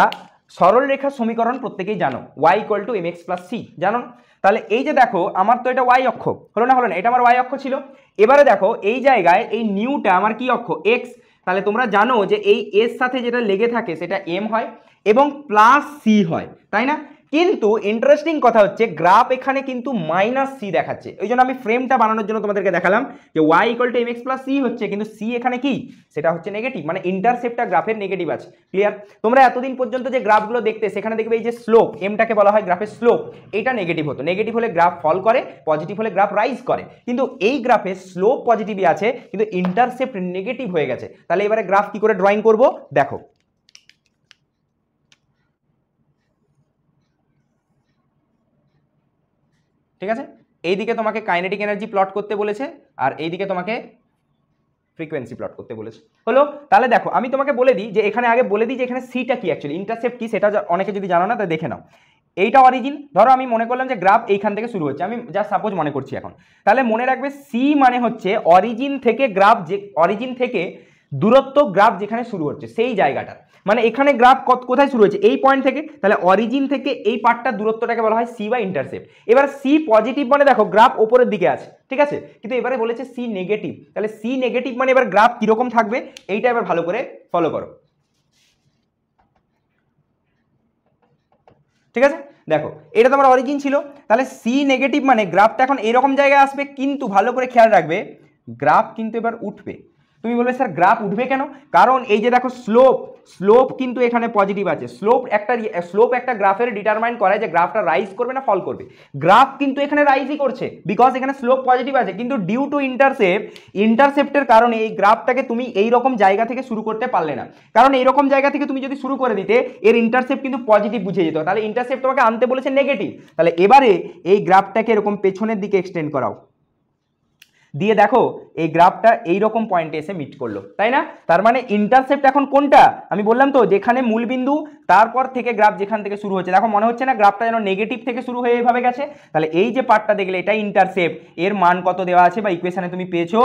সরল রেখার সমীকরণ প্রত্যেকেই জানো, y equal to mx plus c, জানো। তাহলে এই যে দেখো আমার তো এটা y অক্ষ, হলো না, এটা আমার y অক্ষ ছিল। এবারে দেখো এই জায়গায় এই নিউটা আমার কি অক্ষ, x, তাহলে তোমরা জানো যে এই এর সাথে যেটা লেগে থাকে সেটা m হয় এবং প্লাস c হয়, তাই না। কিন্তু ইন্টারেস্টিং কথা হচ্ছে গ্রাফ এখানে কিন্তু মাইনাস সি দেখাচ্ছে, ওই জন্য আমি ফ্রেমটা বানানোর জন্য তোমাদেরকে দেখালাম যে y equal to mx plus c হচ্ছে, কিন্তু c এখানে কি, সেটা হচ্ছে নেগেটিভ, মানে ইন্টারসেপ্টটা গ্রাফের নেগেটিভ আছে। ক্লিয়ার? তোমরা এতদিন পর্যন্ত যে গ্রাফগুলো দেখতে সেখানে দেখবে এই যে স্লোপ, এমটাকে বলা হয় গ্রাফের স্লোপ, এটা নেগেটিভ হতো, নেগেটিভ হলে গ্রাফ ফল করে, পজিটিভ হলে গ্রাফ রাইজ করে, কিন্তু এই গ্রাফে স্লোপ পজিটিভই আছে কিন্তু ইন্টারসেপ্ট নেগেটিভ হয়ে গেছে। তাহলে এবারে গ্রাফ কি করে ড্রয়িং করব দেখো, ঠিক আছে, এইদিকে তোমাকে কাইনেটিক এনার্জি প্লট করতে বলেছে আর এইদিকে তোমাকে ফ্রিকোয়েন্সি প্লট করতে বলেছে, হলো। তাহলে দেখো আমি তোমাকে বলে দিই যে এখানে আগে বলে দিই যে এখানে সিটা কি, অ্যাকচুয়ালি ইন্টারসেপ্ট কি সেটা অনেকে যদি জানো না তাহলে দেখে নাও। এইটা অরিজিন, ধরো আমি মনে করলাম যে গ্রাফ এইখান থেকে শুরু হচ্ছে, আমি জাস্ট সাপোজ মনে করছি এখন, তাহলে মনে রাখবে সি মানে হচ্ছে অরিজিন থেকে গ্রাফ, যে অরিজিন থেকে দূরত্ব গ্রাফ যেখানে শুরু হচ্ছে সেই জায়গাটা, মানে এখানে গ্রাফ কোথায় শুরু হয়েছে, এই পয়েন্ট থেকে, তাহলে অরিজিন থেকে এই পার্টটা দূরত্বটাকে বলা হয় সি বা ইন্টারসেপ্ট। এবার সি পজিটিভ মানে দেখো গ্রাফ ওপরের দিকে আছে, ঠিক আছে, কিন্তু এবারে বলেছে সি নেগেটিভ, তাহলে সি নেগেটিভ মানে এবার গ্রাফ কিরকম থাকবে এইটা এবার ভালো করে ফলো করো, ঠিক আছে। দেখো এটা তোমার অরিজিন ছিল, তাহলে সি নেগেটিভ মানে গ্রাফটা এখন এরকম জায়গায় আসবে, কিন্তু ভালো করে খেয়াল রাখবে গ্রাফ কিন্তু এবার উঠবে। তুমি বলবে স্যার গ্রাফ উঠবে কেন, কারণ এই যে দেখো স্লোপ কিন্তু এখানে পজিটিভ আছে, স্লোপ একটা গ্রাফের ডিটারমাইন করে যে গ্রাফটা রাইজ করবে না ফল করবে, গ্রাফ কিন্তু এখানে রাইজই করছে বিকজ এখানে স্লোপ পজিটিভ আছে, কিন্তু ডিউ টু ইন্টারসেপ্টের কারণে এই গ্রাফটাকে তুমি এই রকম জায়গা থেকে শুরু করতে পারলে না, কারণ এইরকম জায়গা থেকে তুমি যদি শুরু করে দিতে এর ইন্টারসেপ্ট কিন্তু পজিটিভ বুঝে যেত, তাহলে ইন্টারসেপ্ট তোমাকে আনতে বলেছে নেগেটিভ, তাহলে এবারে এই গ্রাফটাকে এরকম পেছনের দিকে এক্সটেন্ড করাও, দিয়ে দেখো এই গ্রাফটা এইরকম পয়েন্টে এসে মিট করলো, তাই না। তার মানে ইন্টারসেপ্ট এখন কোনটা, আমি বললাম তো যেখানে মূলবিন্দু তারপর থেকে গ্রাফ যেখান থেকে শুরু হচ্ছে, দেখো মনে হচ্ছে না গ্রাফটা যেন নেগেটিভ থেকে শুরু হয়ে এইভাবে গেছে, তাহলে এই যে পার্টটা দেখলে এটা ইন্টারসেপ্ট, এর মান কত দেওয়া আছে বা ইকুয়েশনে তুমি পেয়েছো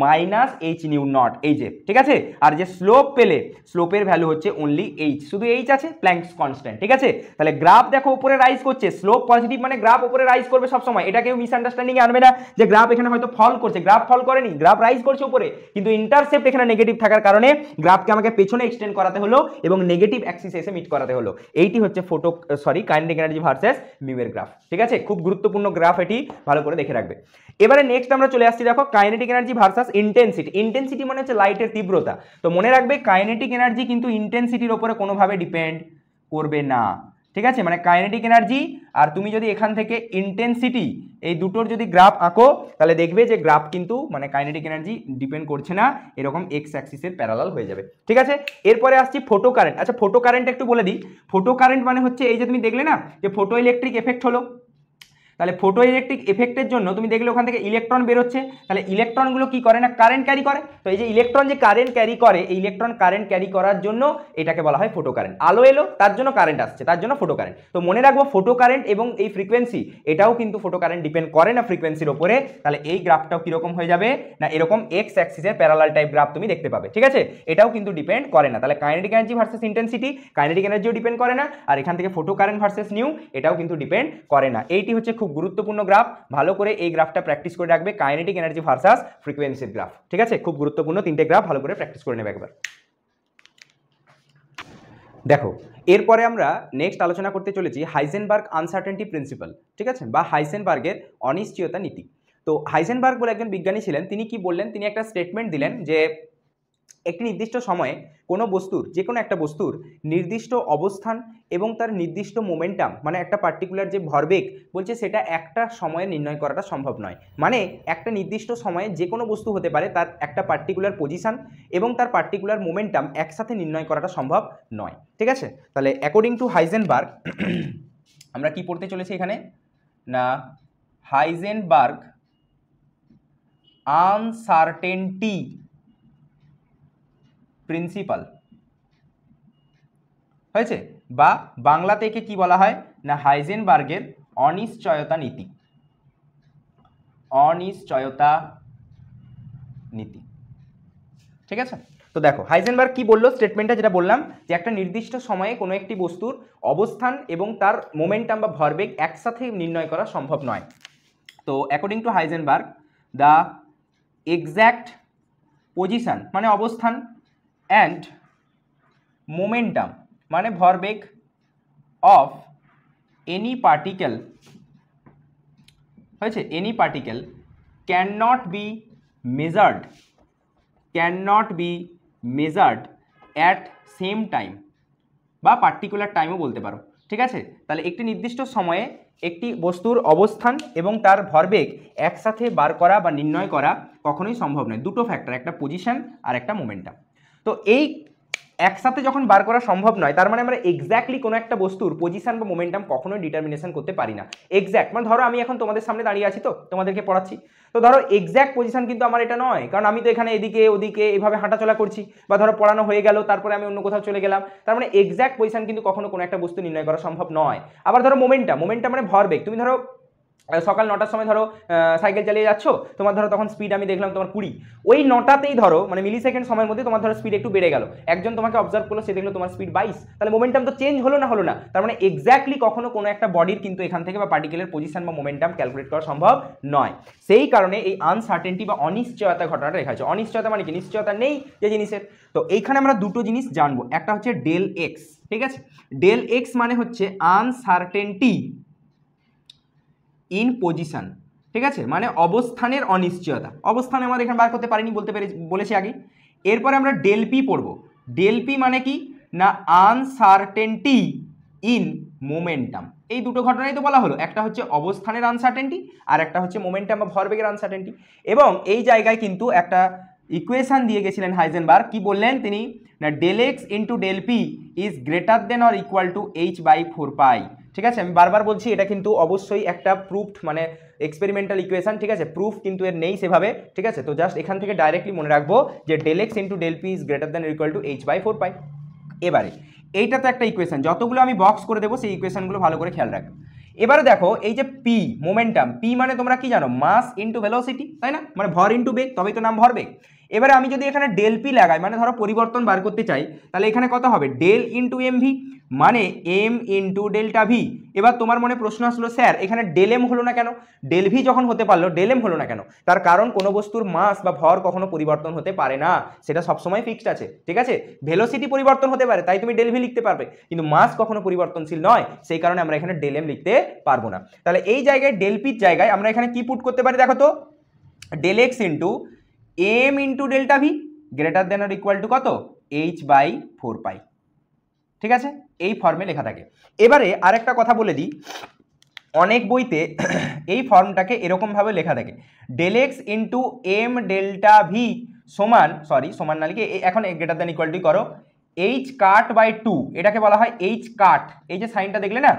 মাইনাস এইচ নিউ নট, এই যে, ঠিক আছে। আর যে স্লোপ পেলে স্লোপের ভ্যালু হচ্ছে অনলি এইচ, শুধু এইচ আছে, প্ল্যাঙ্কস কনস্ট্যান্ট, ঠিক আছে। তাহলে গ্রাফ দেখো উপরে রাইজ করছে, স্লোপ পজিটিভ মানে গ্রাফ উপরে রাইজ করবে সব সময়, এটা কেউ মিসআন্ডারস্ট্যান্ডিং এ আনবে না যে গ্রাফ এখানে হয়তো ফল করছে, গ্রাফ ফল করেনি, গ্রাফ রাইজ করছে উপরে, কিন্তু ইন্টারসেপ্ট এখানে নেগেটিভ থাকার কারণে গ্রাফকে আমাকে পেছনে এক্সটেন্ড করাতে হলো এবং নেগেটিভ অ্যাক্সিস এসে মিট করাতে হলো। এইটি হচ্ছে কাইনেটিক এনার্জি ভার্সেস মিউ এর গ্রাফ, ঠিক আছে, খুব গুরুত্বপূর্ণ গ্রাফ, এটি ভালো করে দেখে রাখবে। এবারে নেক্সট আমরা চলে আসছি, দেখো kinetic energy versus intensity. Intensity মানে হচ্ছে লাইটের তীব্রতা, তো মনে রাখবে কাইনেটিক এনার্জি কিন্তু ইন্টেন্সিটির উপরে কোনোভাবে ডিপেন্ড করবে না, ঠিক আছে, মানে কাইনেটিক এনার্জি আর তুমি যদি এখান থেকে ইন্টেন্সিটি এই দুটোর যদি গ্রাফ আঁকো তাহলে দেখবে যে গ্রাফ কিন্তু মানে কাইনেটিক এনার্জি ডিপেন্ড করছে না, এরকম এক্স অ্যাক্সিসের প্যারালাল হয়ে যাবে, ঠিক আছে। এরপরে আসছি ফোটো কারেন্ট। আচ্ছা ফোটো কারেন্ট একটু বলে দিই, ফোটো কারেন্ট মানে হচ্ছে এই যে তুমি দেখলে না যে ফোটো ইলেকট্রিক এফেক্ট হলো, তাহলে ফটো ইলেকট্রিক এফেক্টের জন্য তুমি দেখলে ওখান থেকে ইলেকট্রন বেরোচ্ছে, তাহলে ইলেকট্রনগুলো কি করে না কারেন্ট ক্যারি করে। তো এই যে ইলেকট্রন যে কারেন্ট ক্যারি করে, এই ইলেকট্রন কারেন্ট ক্যারি করার জন্য এটাকে বলা হয় ফোটো কারেন্ট। আলো এলো তার জন্য কারেন্ট আসছে, তার জন্য ফোটো কারেন্ট। তো মনে রাখবো ফোটো কারেন্ট এবং এই ফ্রিকোয়েন্সি, এটাও কিন্তু ফোটো কারেন্ট ডিপেন্ড করে না ফ্রিকোয়েন্সির ওপরে। তাহলে এই গ্রাফটাও কিরকম হয়ে যাবে না এরকম এক্স অ্যাক্সিসের প্যারালাল টাইপ গ্রাফ তুমি দেখতে পাবে, ঠিক আছে। এটাও কিন্তু ডিপেন্ড করে না। তাহলে kinetic energy versus intensity, kinetic এনার্জিও ডিপেন্ড করে না, আর এখান থেকে ফোটো কারেন্ট ভার্সেস নিউ, এটাও কিন্তু ডিপেন্ড করে না। এইটি হচ্ছে খুব গুরুত্বপূর্ণ গ্রাফ, ভালো করে এই গ্রাফটা প্র্যাকটিস করে রাখবে, কাইনেটিক এনার্জি ভার্সাস ফ্রিকোয়েন্সির গ্রাফ, ঠিক আছে। খুব গুরুত্বপূর্ণ তিনটে গ্রাফ, ভালো করে প্র্যাকটিস করে নেবে একবার। দেখো এরপরে আমরা নেক্সট আলোচনা করতে চলেছি হাইজেনবার্গ আনসার্টেনটি প্রিন্সিপাল, ঠিক আছে, বা হাইজেনবার্গের অনিশ্চয়তা নীতি। তো হাইজেনবার্গ বলে একজন বিজ্ঞানী ছিলেন, তিনি কি বললেন, তিনি একটা স্টেটমেন্ট দিলেন যে একটি নির্দিষ্ট সময়ে কোনো বস্তুর, যে কোনো একটা বস্তুর নির্দিষ্ট অবস্থান এবং তার নির্দিষ্ট মোমেন্টাম, মানে একটা পার্টিকুলার যে ভরবেগ বলছে সেটা একটা সময়ে নির্ণয় করাটা সম্ভব নয়। মানে একটা নির্দিষ্ট সময়ে যে কোনো বস্তু হতে পারে, তার একটা পার্টিকুলার পজিশন এবং তার পার্টিকুলার মোমেন্টাম একসাথে নির্ণয় করাটা সম্ভব নয়, ঠিক আছে। তাহলে অ্যাকর্ডিং টু হাইজেনবার্গ আমরা কি পড়তে চলেছি এখানে না হাইজেনবার্গ আনসার্টেনটি প্রিন্সিপাল হয়েছে, বা বাংলাতে একে কি বলা হয় না হাইজেনবার্গের অনিশ্চয়তা নীতি, অনিশ্চয়তা নীতি, ঠিক আছে। তো দেখো হাইজেনবার্গ কি বললো, স্টেটমেন্টটা যেটা বললাম যে একটা নির্দিষ্ট সময়ে কোনো একটি বস্তুর অবস্থান এবং তার মোমেন্টাম বা ভরবেগ একসাথে নির্ণয় করা সম্ভব নয়। তো according to Heisenberg the exact position মানে অবস্থান অ্যান্ড মোমেন্টাম মানে ভরবেগ অফ এনি পার্টিকেল হয়েছে, any particle can not be measured at same time বা পার্টিকুলার টাইমও বলতে পারো, ঠিক আছে। তাহলে একটি নির্দিষ্ট সময়ে একটি বস্তুর অবস্থান এবং তার ভরবেগ একসাথে বার করা বা নির্ণয় করা কখনোই সম্ভব নয়। দুটো ফ্যাক্টর, একটা পজিশন আর একটা মোমেন্টাম। তো এই একসাথে যখন বার করা সম্ভব নয়, তার মানে আমরা এক্স্যাক্টলি কোনো একটা বস্তুর পজিশন বা মোমেন্টাম কখনোই ডিটারমিনেশন করতে পারি না। এক্স্যাক্ট মানে ধরো আমি এখন তোমাদের সামনে দাঁড়িয়ে আছি, তো তোমাদেরকে পড়াচ্ছি, তো ধরো এক্স্যাক্ট পজিশন কিন্তু আমার এটা নয়, কারণ আমি তো এখানে এদিকে ওদিকে এভাবে হাঁটাচলা করছি, বা ধরো পড়ানো হয়ে গেল তারপরে আমি অন্য কোথাও চলে গেলাম, তার মানে এক্স্যাক্ট পজিশন কিন্তু কখনো কোনো একটা বস্তু নির্ণয় করা সম্ভব নয়। আবার ধরো মোমেন্টাম মানে ভরবেগ, তুমি ধরো সকাল 9টার সময় ধরো সাইকেল চালিয়ে যাচ্ছ, তোমার ধরো তখন স্পিড আমি দেখলাম তোমার 20, ওই 9টাতেই ধরো মানে মিলি সেকেন্ড সময়ের মধ্যে তোমার ধরো স্পিড একটু বেড়ে গেল, একজন তোমাকে অবজার্ভ করলো, সে দেখলো তোমার স্পিড 22, তাহলে মোমেন্টাম তো চেঞ্জ হলো না। তার মানে এক্স্যাক্টলি কখনো কোনো একটা বডির কিন্তু এখান থেকে বা পার্টিকেলের পজিশন বা মোমেন্টাম ক্যালকুলেট করা সম্ভব নয়। সেই কারণে এই আনসার্টেনটি বা অনিশ্চয়তা ঘটনাটা লেখা হয়েছে। অনিশ্চয়তা মানে কি, নিশ্চয়তা নেই যে জিনিসের। তো এইখানে আমরা দুটো জিনিস জানবো, একটা হচ্ছে ডেল এক্স, ঠিক আছে। ডেল এক্স মানে হচ্ছে আনসার্টেনটি ইন পজিশন, ঠিক আছে, মানে অবস্থানের অনিশ্চয়তা। অবস্থানে আমরা এখানে বার করতে পারিনি বলেছি আগে। এরপরে আমরা ডেল পি পড়বো। ডেল পি মানে কি না আনসার্টেনটি ইন মোমেন্টাম। এই দুটো ঘটনাই তো বলা হলো, একটা হচ্ছে অবস্থানের আনসার্টেনটি আর একটা হচ্ছে মোমেন্টাম বা ভরবেগের আনসার্টেনটি। এবং এই জায়গায় কিন্তু একটা ইকুয়েশন দিয়ে গেছিলেন হাইজেনবার্গ, কি বললেন তিনি না del X into del P is greater than or equal to h/4π, ঠিক আছে। আমি বারবার বলছি এটা কিন্তু অবশ্যই একটা প্রুফড মানে এক্সপেরিমেন্টাল ইকুয়েশন, ঠিক আছে, প্রুফ কিন্তু এর নেই সেভাবে, ঠিক আছে। তো জাস্ট এখান থেকে ডাইরেক্টলি মনে রাখবো যে del X into del P is greater than or equal to h/4π। এবারে এইটা তো একটা ইকুয়েশন, যতগুলো আমি বক্স করে দেবো সেই ইকুয়েশনগুলো ভালো করে খেয়াল রাখবো। এবারে দেখো এই যে পি মোমেন্টাম, পি মানে তোমরা কি জানো মাস ইন্টু ভেলোসিটি, তাই না, মানে ভর ইন্টু বেগ, তবেই তো নাম ভরবেগ। এবারে আমি যদি এখানে ডেল পি লাগাই মানে ধরো পরিবর্তন বার করতে চাই, তাহলে এখানে কত হবে ডেল ইন্টু এম ভি মানে এম ইন্টু ডেল্টা ভি। এবার তোমার মনে প্রশ্ন আসলো স্যার এখানে ডেল এম হলো না কেন, ডেল ভি যখন হতে পারলো ডেল এম হলো না কেন? তার কারণ কোনো বস্তুর মাস বা ভর কখনো পরিবর্তন হতে পারে না, সেটা সবসময় ফিক্সড আছে, ঠিক আছে। ভেলোসিটি পরিবর্তন হতে পারে তাই তুমি ডেল ভি লিখতে পারবে, কিন্তু মাস কখনো পরিবর্তনশীল নয়, সেই কারণে আমরা এখানে ডেল এম লিখতে পারবো না। তাহলে এই জায়গায় ডেল পির জায়গায় আমরা এখানে কি পুট করতে পারি দেখো তো, del X into M into delta V greater than or equal to কত h/4π, ঠিক আছে, এই ফর্মে লেখা থাকে। এবারে আরেকটা কথা বলে দিই, অনেক বইতে এই ফর্মটাকে এরকমভাবে লেখা থাকে del X into M delta V সমান, সমান না লিখে এখন গ্রেটার দেন ইকুয়াল টু করো h/2, এটাকে বলা হয় h কাট। এই যে সাইনটা দেখলে না,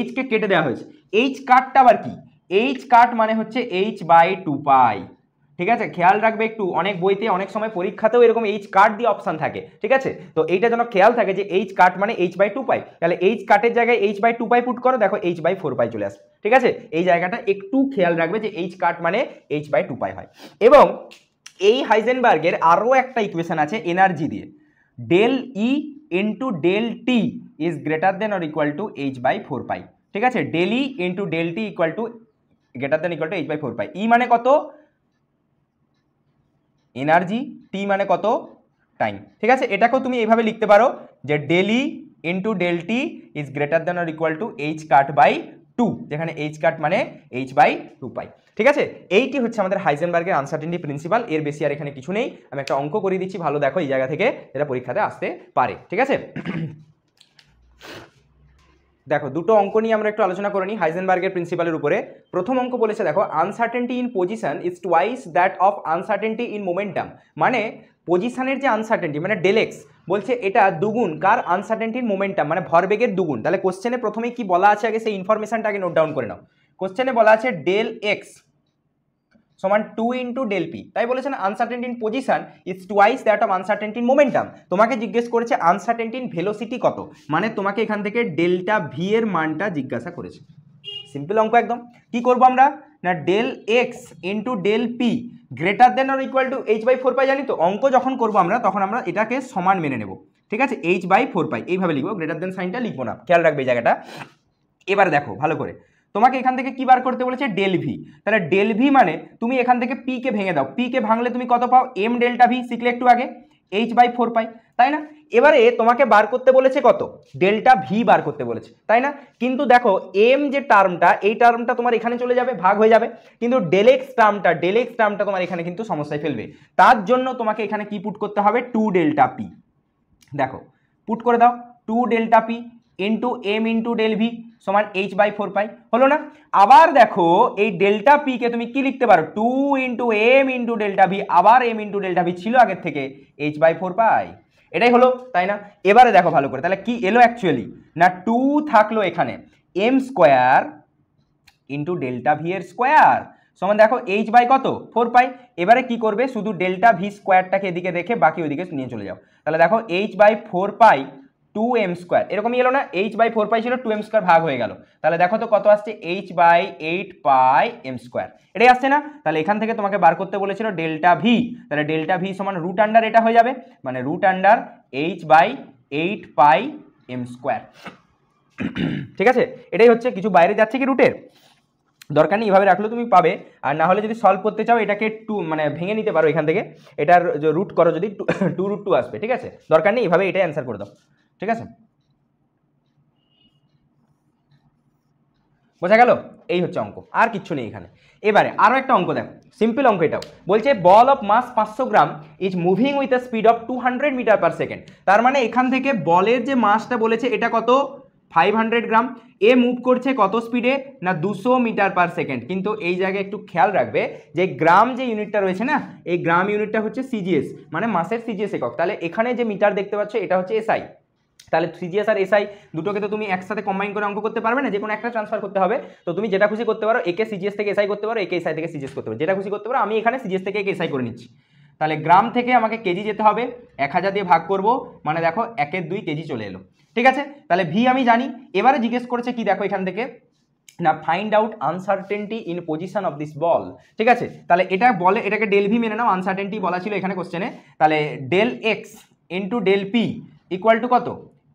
h কে কেটে দেওয়া হয়েছে, h কাটটা আবার কি, এইচ কাট মানে হচ্ছে h/2π। ঠিক আছে, খেয়াল রাখবে একটু, অনেক বইতে অনেক সময় পরীক্ষাতেও এরকম এইচ কাট দিয়ে অপশন থাকে। ঠিক আছে, তো এইটা যেন খেয়াল থাকে যে এইচ কাট মানে h/2π, তাহলে এইচ কাটের জায়গায় h/2π পুট করো, দেখো h/4π চলে আসবে। ঠিক আছে, এই জায়গাটা একটু খেয়াল রাখবে যে এইচ কাট মানে h/2π হয়। এবং এই হাইজেনবার্গের আরও একটা ইকুয়েশন আছে এনার্জি দিয়ে, del E into del T is greater than or equal to h/4π। ঠিক আছে, del E into del T equal to greater than equal to h/4π। E মানে কত? এনার্জি। টি মানে কত? টাইম। ঠিক আছে, এটাকেও তুমি এইভাবে লিখতে পারো যে del E into del T is greater than or equal to H cut by 2, যেখানে এইচ কাট মানে h/2π। ঠিক আছে, এইটি হচ্ছে আমাদের হাইজেনবার্গের আনসার্টেনটি প্রিন্সিপাল। এর বেশি আর এখানে কিছু নেই। আমি একটা অঙ্ক করে দিচ্ছি, ভালো দেখো এই জায়গা থেকে, যেটা পরীক্ষাতে আসতে পারে। ঠিক আছে, দেখো দুটো অঙ্ক নিয়ে আমরা একটু আলোচনা করে নিই হাইজেনবার্গের প্রিন্সিপালের উপরে। প্রথম অঙ্ক বলেছে, দেখো uncertainty in position is twice that of uncertainty in momentum. মানে পজিশনের যে আনসার্টেনটি মানে ডেল এক্স, বলছে এটা দুগুণ কার? আনসার্টেনটির মোমেন্টাম মানে ভরবেগের দুগুণ। তাহলে কোশ্চেনে প্রথমে কি বলা আছে আগে সেই ইনফরমেশনটা আগে নোট ডাউন করে নাও। কোশ্চেনে বলা আছে ডেল এক্স সমান 2 ইন্টু ডেল পি। তাই বলেছেন uncertainty in position is twice that of uncertainty in momentum. তোমাকে জিজ্ঞেস করেছে আনসার্টেনটি ইন ভেলোসিটি কত, মানে তোমাকে এখান থেকে ডেল্টা ভি এর মানটা জিজ্ঞাসা করেছে। সিম্পল অঙ্ক একদম। কি করব আমরা না, del X into del P greater than or equal to h/4π। জানি তো অঙ্ক যখন করবো আমরা তখন আমরা এটাকে সমান মেনে নেব। ঠিক আছে, h/4π এইভাবে লিখবো, গ্রেটার দেন সাইনটা লিখবো না, খেয়াল রাখবে এই জায়গাটা। এবার দেখো ভালো করে, তোমাকে এখান থেকে কি বার করতে বলেছে? Del V. তাহলে ডেল ভি মানে তুমি এখান থেকে পি কে ভেঙে দাও, পি কে ভাঙলে তুমি কত পাও? এম ডেল্টা ভি, শিখলে একটু আগে, h/4π, তাই না? এবারে তোমাকে বার করতে বলেছে কত? ডেল্টা ভি বার করতে বলেছে, তাই না? কিন্তু দেখো এম যে টার্মটা, এই টার্মটা তোমার এখানে চলে যাবে, ভাগ হয়ে যাবে, কিন্তু ডেল এক্স টার্মটা তোমার এখানে কিন্তু সমস্যায় ফেলবে। তার জন্য তোমাকে এখানে কি পুট করতে হবে? 2 ডেল্টা পি। দেখো পুট করে দাও, 2 delta P into M into del V সমান h/4π, হলো না? আবার দেখো এই ডেল্টা পি কে তুমি কি লিখতে পারো? 2 into M into delta V, আবার এম ইন্টু ডেল্টা ভি ছিল আগের থেকে, h/4π। এটাই হলো, তাই না? এবারে দেখো ভালো করে, তাহলে কি এলো অ্যাকচুয়ালি না, 2 থাকলো এখানে M square into delta V এর স্কোয়ার সমান দেখো h/, কত? 4π। এবারে কি করবে? শুধু ডেল্টা ভি স্কোয়ারটাকে এদিকে রেখে বাকি ওইদিকে নিয়ে চলে যাও। তাহলে দেখো h/4π 2m স্কোয়ার, এরকমই এলো না? h/4π ছিল, 2m স্কোয়ার ভাগ হয়ে গেল, তাহলে দেখো তো কত আসছে? h/8πm স্কোয়ার, এটাই আসছে না? তাহলে এখান থেকে তোমাকে বার করতে বলেছিল ডেল্টা ভি, তাহলে ডেল্টা ভি সমান রুট আন্ডার এটা হয়ে যাবে, মানে রুট আন্ডার h/8πm স্কোয়ার। ঠিক আছে, এটাই হচ্ছে, কিছু বাইরে যাচ্ছে কি রুটের? দরকার নেই, এভাবে রাখলেও তুমি পাবে। আর না হলে যদি সলভ করতে চাও এটাকে মানে ভেঙে নিতে পারো এখান থেকে, এটার রুট করো, যদি 2√2 আসবে। ঠিক আছে, দরকার নেই, এভাবে এটাই অ্যান্সার করে দাও। ঠিক আছে, বোঝা গেল? এই হচ্ছে অঙ্ক, আর কিচ্ছু নেই এখানে। এবারে আরও একটা অঙ্ক দেখো, সিম্পল অঙ্ক এটাও। বলছে ball of mass 500 gram is moving with a speed of 200 metre per second. তার মানে এখান থেকে বলের যে মাসটা বলেছে এটা কত? 500 গ্রাম। এ মুভ করছে কত স্পিডে? না 200 মিটার পার সেকেন্ড। কিন্তু এই জায়গায় একটু খেয়াল রাখবে যে গ্রাম যে ইউনিটটা রয়েছে না, এই গ্রাম ইউনিটটা হচ্ছে সিজিএস, মানে মাসের সিজিএস একক। তাহলে এখানে যে মিটার দেখতে পাচ্ছ এটা হচ্ছে এসআই। তাহলে সিজিএস আর এসআই দুটোকে তো তুমি একসাথে কম্বাইন করে অঙ্ক করতে পারবে না, যে কোনো একটা ট্রান্সফার করতে হবে। তো তুমি যেটা খুশি করতে পারো, একে সিজিএস থেকে এসআই করতে পারো, একে এসআই থেকে সিজিএস করতে পারো, যেটা খুশি করতে পারো। আমি এখানে সিজিএস থেকে একে এসআই করে নিচ্ছি। তাহলে গ্রাম থেকে আমাকে কেজি যেতে হবে, 1000 দিয়ে ভাগ করব, মানে দেখো 1/2 কেজি চলে এলো। ঠিক আছে, তাহলে ভি আমি জানি। এবারে জিজ্ঞেস করেছে কি, দেখো এখান থেকে না, find out uncertainty in position of this বল। ঠিক আছে, তাহলে এটা বলে, এটাকে ডেল ভি মেনে নাও, আনসার্টেনটি বলা ছিল এখানে কোশ্চেনে। তাহলে del X into del P equal to কত?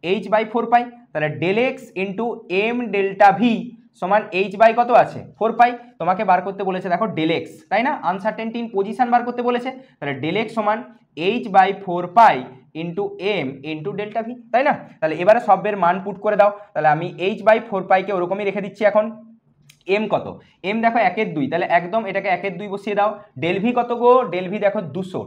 h/4π। তাহলে del X into M delta V সমান h/ কত আছে? 4π। তোমাকে বার করতে বলেছে দেখো ডেল এক্স, তাই না? আনসার্টেনটি ইন পজিশন বার করতে বলেছে, তাহলে ডেল এক্স সমান h/4π into M into delta V, তাই না? তাহলে এবারে সবের মান পুট করে দাও। তাহলে আমি h/4π কে ওরকমই রেখে দিচ্ছি। এখন এম কত? এম দেখো 1/2, তাহলে একদম এটাকে 1/2 বসিয়ে দাও। ডেল ভি কত গো? ডেল ভি দেখো 200।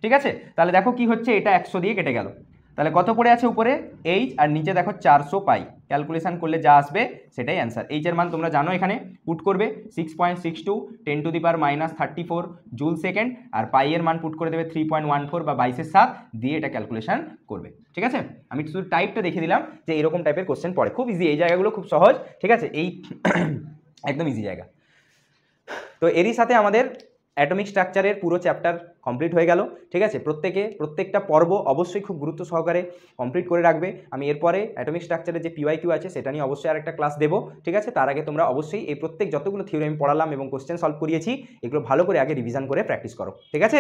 ঠিক আছে, তাহলে দেখো কি হচ্ছে, এটা 100 দিয়ে কেটে গেল। তাহলে কত পড়ে আছে উপরে? এইচ, আর নিচে দেখো 400 পাই। ক্যালকুলেশন করলে যা আসবে সেটাই অ্যান্সার। এইচ এর মান তোমরা জানো, এখানে পুট করবে 6.62 10⁻³ জুল সেকেন্ড, আর পাই এর মান পুট করে দেবে 3.14 বা 22/7 দিয়ে এটা ক্যালকুলেশন করবে। ঠিক আছে, আমি শুধু টাইপটা দেখিয়ে দিলাম যে এরকম টাইপের কোশ্চেন পড়ে, খুব ইজি, এই জায়গাগুলো খুব সহজ। ঠিক আছে, এই একদম ইজি জায়গা। তো এরই সাথে আমাদের অ্যাটমিক স্ট্রাকচারের পুরো চ্যাপ্টার কমপ্লিট হয়ে গেল। ঠিক আছে, প্রত্যেকটা পর্ব অবশ্যই খুব গুরুত্ব সহকারে কমপ্লিট করে রাখবে। আমি এরপরে অ্যাটমিক স্ট্রাকচারের যে পিওয়াইকিউ আছে সেটা নিয়ে অবশ্যই আরেকটা ক্লাস দেবো। ঠিক আছে, তার আগে তোমরা অবশ্যই এই যতগুলো থিওরি আমি পড়ালাম এবং কোশ্চেন সলভ করিয়েছি এগুলো ভালো করে আগে রিভিশন করে প্র্যাকটিস করো। ঠিক আছে।